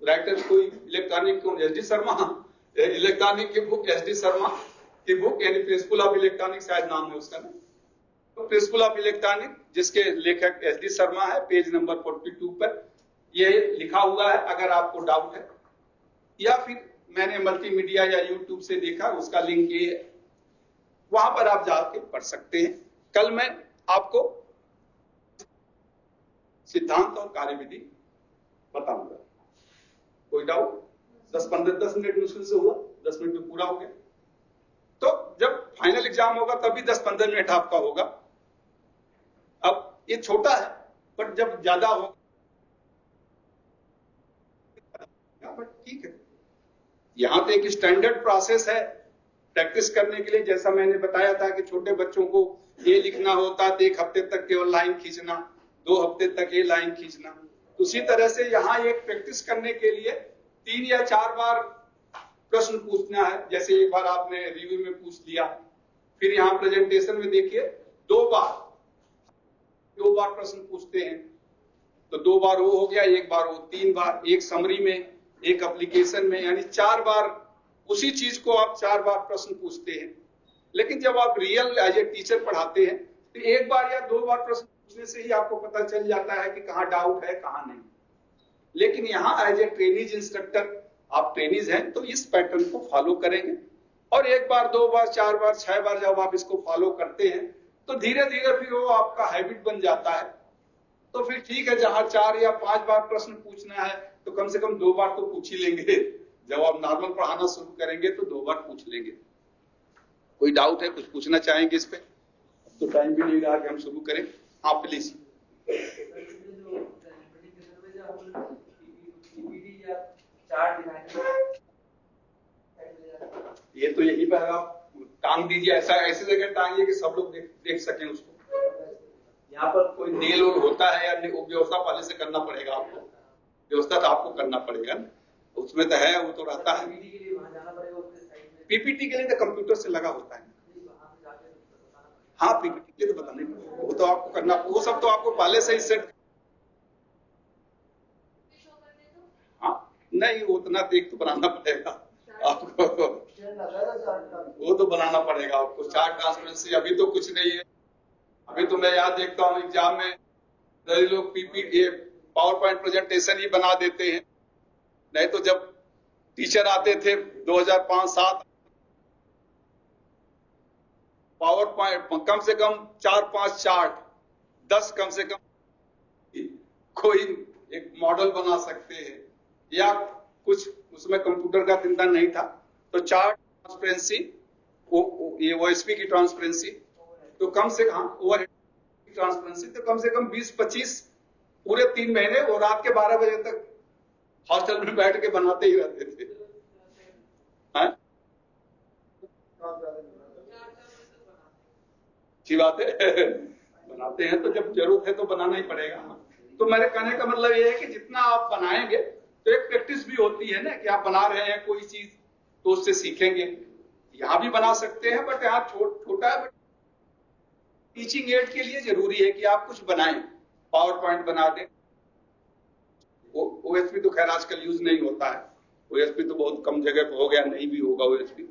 Speaker 1: राइटर कोई इलेक्ट्रॉनिक को एस डी शर्मा, इलेक्ट्रॉनिक की बुक एस डी शर्मा की बुक, यानी प्रिंसिपल ऑफ इलेक्ट्रॉनिक शायद नाम है उसका ना, तो प्रिंसिपल ऑफ इलेक्ट्रॉनिक जिसके लेखक एस डी शर्मा है, पेज नंबर 42 पर ये लिखा हुआ है। अगर आपको डाउट है या फिर मैंने मल्टीमीडिया या यूट्यूब से देखा, उसका लिंक ये है, वहां पर आप जाके पढ़ सकते हैं। कल मैं आपको सिद्धांत और कार्यविधि बताऊंगा। कोई डाउट? 10 मिनट मुश्किल से हुआ, 10 मिनट में पूरा हो गया। तो जब फाइनल एग्जाम होगा तभी 10-15 मिनट आपका होगा। अब ये छोटा है, पर जब ज्यादा होगा ठीक है। यहां तो एक स्टैंडर्ड प्रोसेस है प्रैक्टिस करने के लिए, जैसा मैंने बताया था कि छोटे बच्चों को ये लिखना होता तो 1 हफ्ते तक केवल लाइन खींचना, 2 हफ्ते तक ये लाइन खींचना, उसी तरह से यहाँ एक प्रैक्टिस करने के लिए 3 या 4 बार प्रश्न पूछना है। जैसे एक बार आपने रिव्यू में पूछ लिया, फिर यहाँ प्रेजेंटेशन में देखिए 2 बार प्रश्न पूछते हैं, तो 2 बार वो हो गया, 1 बार वो, 3 बार, एक समरी में, एक एप्लीकेशन में, यानी 4 बार उसी चीज को आप 4 बार प्रश्न पूछते हैं। लेकिन जब आप रियल एज ए टीचर पढ़ाते हैं तो 1 बार या 2 बार प्रश्न पूछने से ही आपको पता चल जाता है कि कहाँ डाउट है कहाँ नहीं। लेकिन यहाँ एज ए ट्रेनीज इंस्ट्रक्टर, आप ट्रेनीज हैं तो इस पैटर्न को फॉलो करेंगे, और 1 बार 2 बार 4 बार 6 बार जब आप इसको फॉलो करते हैं तो धीरे धीरे फिर वो आपका हैबिट बन जाता है। तो फिर ठीक है, जहां 4 या 5 बार प्रश्न पूछना है तो कम से कम 2 बार तो पूछ ही लेंगे। जब आप नॉर्मल पढ़ाना शुरू करेंगे तो 2 बार पूछ लेंगे। कोई डाउट है, कुछ पूछना चाहेंगे इस पे? तो टाइम भी नहीं रहा कि हम शुरू करें। हाँ प्लीज। ये तो यही पर आप टांग दीजिए, ऐसी जगह टांगिए कि सब लोग देख सकें उसको। यहाँ पर कोई नेल होता है या व्यवस्था पहले से करना पड़ेगा आपको, व्यवस्था तो आपको करना पड़ेगा ना, उसमें तो है, वो तो रहता है। पीपीटी के लिए तो कंप्यूटर से लगा होता है। हाँ पीपीटी के लिए तो बताने पड़ेगा, वो तो आपको करना, वो सब तो आपको पहले से ही सेट। हाँ नहीं, उतना देख तो बनाना पड़ेगा आपको, वो तो बनाना पड़ेगा आपको। चार्ट ट्रांसपेरेंसी अभी तो कुछ नहीं है। अभी तो मैं याद देखता हूँ एग्जाम में कई लोग पीपीटी पावर पॉइंट प्रेजेंटेशन ही बना देते हैं। नहीं तो जब टीचर आते थे 2005-07, पावर पॉइंट कम से कम 4-5 चार्ट, 10 कम से कम कोई एक मॉडल बना सकते हैं, या कुछ उसमें कंप्यूटर का चिंता नहीं था तो चार्ट ट्रांसपेरेंसी, ये ओएसपी की ट्रांसपेरेंसी तो कम से कम, ओवर ट्रांसपेरेंसी तो कम से कम 20-25 पूरे 3 महीने वो रात के 12 बजे तक हॉस्टल में बैठ के बनाते ही रहते थे। अच्छी बात है बनाते हैं, तो जब जरूरत है तो बनाना ही पड़ेगा। तो मेरे कहने का मतलब ये है कि जितना आप बनाएंगे तो एक प्रैक्टिस भी होती है ना, कि आप बना रहे हैं कोई चीज तो उससे सीखेंगे। यहाँ भी बना सकते हैं, बट यहाँ छोटा है, बट टीचिंग एड के लिए जरूरी है कि आप कुछ बनाएं, पावर पॉइंट बना दें। ओएसपी तो खैर आजकल यूज नहीं होता है, ओएसपी तो बहुत कम जगह पे हो गया, नहीं भी होगा ओएसपी।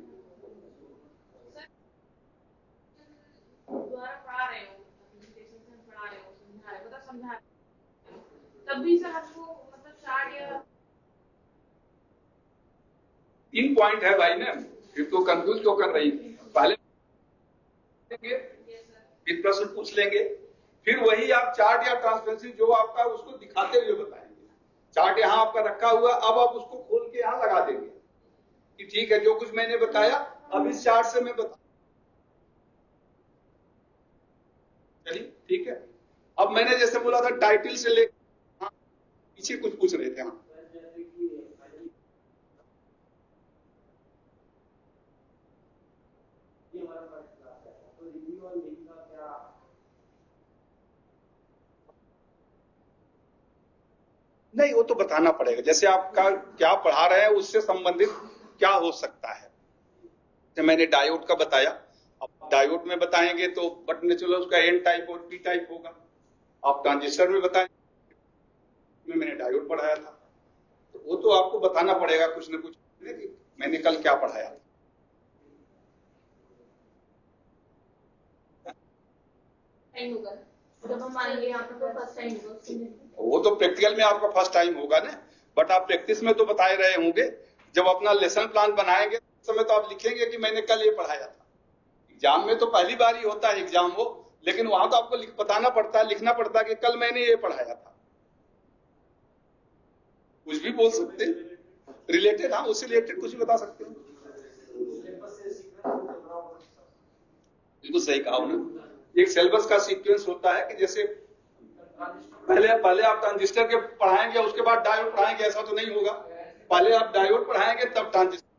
Speaker 3: तभी सर हमको मतलब चार्ट या
Speaker 1: 3 पॉइंट है भाई ना, फिर तो कंफ्यूज क्यों कर रही है? पहले फिर प्रश्न पूछ लेंगे, फिर वही आप चार्ट या ट्रांसपेरेंसी जो आपका उसको दिखाते हुए बताएंगे। चार्ट यहाँ आपका रखा हुआ, अब आप उसको खोल के यहाँ लगा देंगे कि ठीक है, जो कुछ मैंने बताया अब इस चार्ट से मैं बता। चलिए ठीक है। अब मैंने जैसे बोला था टाइटल से ले, हाँ, पीछे कुछ पूछ रहे थे। हाँ नहीं, वो तो बताना पड़ेगा, जैसे आपका क्या पढ़ा रहे हैं उससे संबंधित क्या हो सकता है। जैसे मैंने डायोड का बताया, अब डायोड में बताएंगे तो बट नेचुरल उसका एन टाइप और पी टाइप होगा। आप ट्रांजिस्टर में बताएंगे, मैंने डायोड पढ़ाया था, तो वो तो आपको बताना पड़ेगा कुछ न कुछ कि मैंने कल क्या पढ़ाया था।
Speaker 3: जब हम आएंगे यहाँ पे तो फर्स्ट टाइम होगा,
Speaker 1: वो तो प्रैक्टिकल में आपका फर्स्ट टाइम होगा ना, बट आप प्रैक्टिस में तो बताए रहे होंगे। जब अपना लेसन प्लान बनाएंगे उस समय तो आप लिखेंगे कि मैंने कल ये पढ़ाया था। एग्जाम में तो पहली बार ही होता है एग्जाम वो, लेकिन वहां तो आपको बताना पड़ता है, लिखना पड़ता है कि कल मैंने ये पढ़ाया था। कुछ भी बोल सकते हैं रिलेटेड, हाँ उससे रिलेटेड कुछ भी बता सकते हैं। बिल्कुल सही कहा उन्होंने। एक सिलेबस का सीक्वेंस होता है कि जैसे पहले आप ट्रांजिस्टर के पढ़ाएंगे, उसके बाद डायोड पढ़ाएंगे, ऐसा तो नहीं होगा। पहले आप डायोड पढ़ाएंगे तब ट्रांजिस्टर।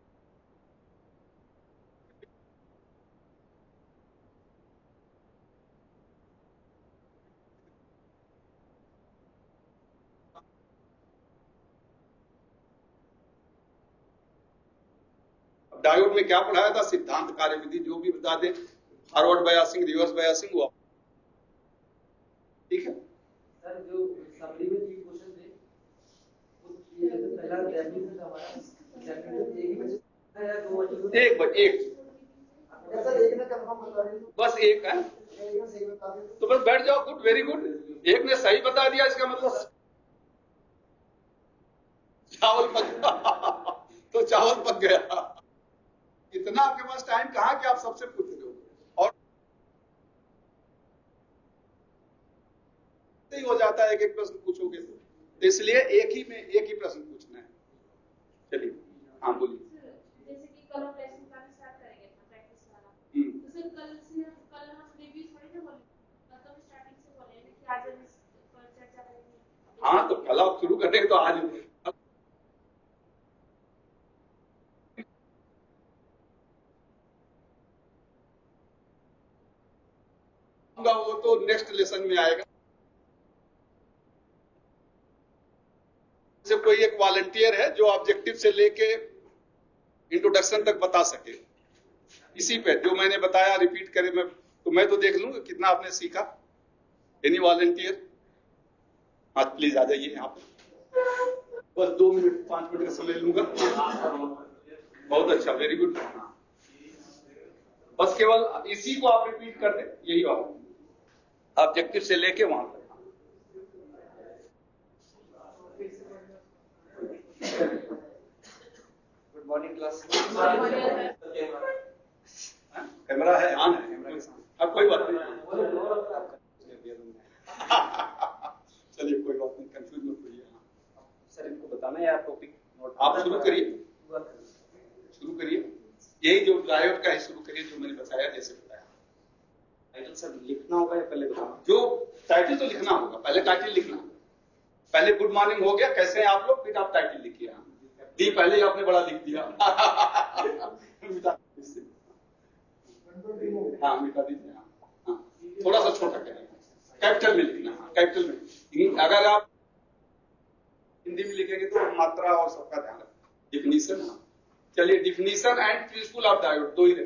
Speaker 1: डायोड में क्या पढ़ाया था, सिद्धांत कार्यविधि जो भी बता दे, फॉरवर्ड बायसिंग, रिवर्स बायसिंग, वो ठीक है।
Speaker 2: सर जो समरी में 3 क्वेश्चन थे, वो पहला डेफिनेशन हमारा डेफिनेशन एक ही बचे है या 2 बचे?
Speaker 1: एक
Speaker 4: सर एक ने कंफर्म बता दी,
Speaker 1: बस एक है,
Speaker 4: एक ने सही बता दी।
Speaker 1: तो बस बैठ जाओ। Good, very good. एक ने सही बता दिया, इसका मतलब चावल पक गया तो चावल पक गया। इतना आपके पास टाइम कहाँ कि आप सबसे पूछ रहे हो, और नहीं हो जाता है एक एक प्रश्न पूछोगे तो इसलिए एक ही प्रश्न पूछना है। चलिए, हाँ बोलिए।
Speaker 3: जैसे कि कल हम लेसन का स्टार्ट करेंगे प्रैक्टिस वाला, तो सर कल हम रिव्यू थोड़ी ना बोलेंगे, मतलब स्टार्टिंग से बोलेंगे कि आज हम इस पर चर्चा करेंगे।
Speaker 1: हाँ, तो कल आप शुरू करेंगे तो आज वो तो नेक्स्ट लेसन में आएगा। जैसे कोई एक वॉलंटियर है जो ऑब्जेक्टिव से लेके इंट्रोडक्शन तक बता सके, इसी पे जो मैंने बताया रिपीट करे मैं तो देख लूंगा कितना आपने सीखा। Any volunteer? हाँ प्लीज आ जाइए यहाँ पे, बस 2 मिनट 5 मिनट का समय लूंगा। बहुत अच्छा, वेरी गुड। बस केवल इसी को आप रिपीट कर दें, यही वाला ऑब्जेक्टिव से लेके वहां तक।
Speaker 2: Good morning class.
Speaker 1: कैमरा है, ऑन है कैमरा के सामने। अब कोई बात नहीं चलिए कोई बात नहीं, कंफ्यूज मत होइए।
Speaker 2: सर इनको बताना है यार टॉपिक नोट।
Speaker 1: आप शुरू करिए, यही जो डायोड का है शुरू करिए, जो मैंने बताया जैसे बताया।
Speaker 2: टाइटल सर लिखना होगा या पहले बताना?
Speaker 1: जो टाइटल तो लिखना होगा, पहले टाइटल लिखना। पहले गुड मॉर्निंग हो गया, कैसे हैं आप लोग, फिर आप टाइटल लिखिए। डी पहले ही आपने बड़ा लिख दिया हाँ मिटा दीजिए। हाँ थोड़ा सा छोटा करिए, कैपिटल में लिखना। कैपिटल में, अगर आप हिंदी में लिखेंगे तो मात्रा और सबका ध्यान रखें। डिफिनीशन, चलिए definition and principal of diode 2 ही रखें।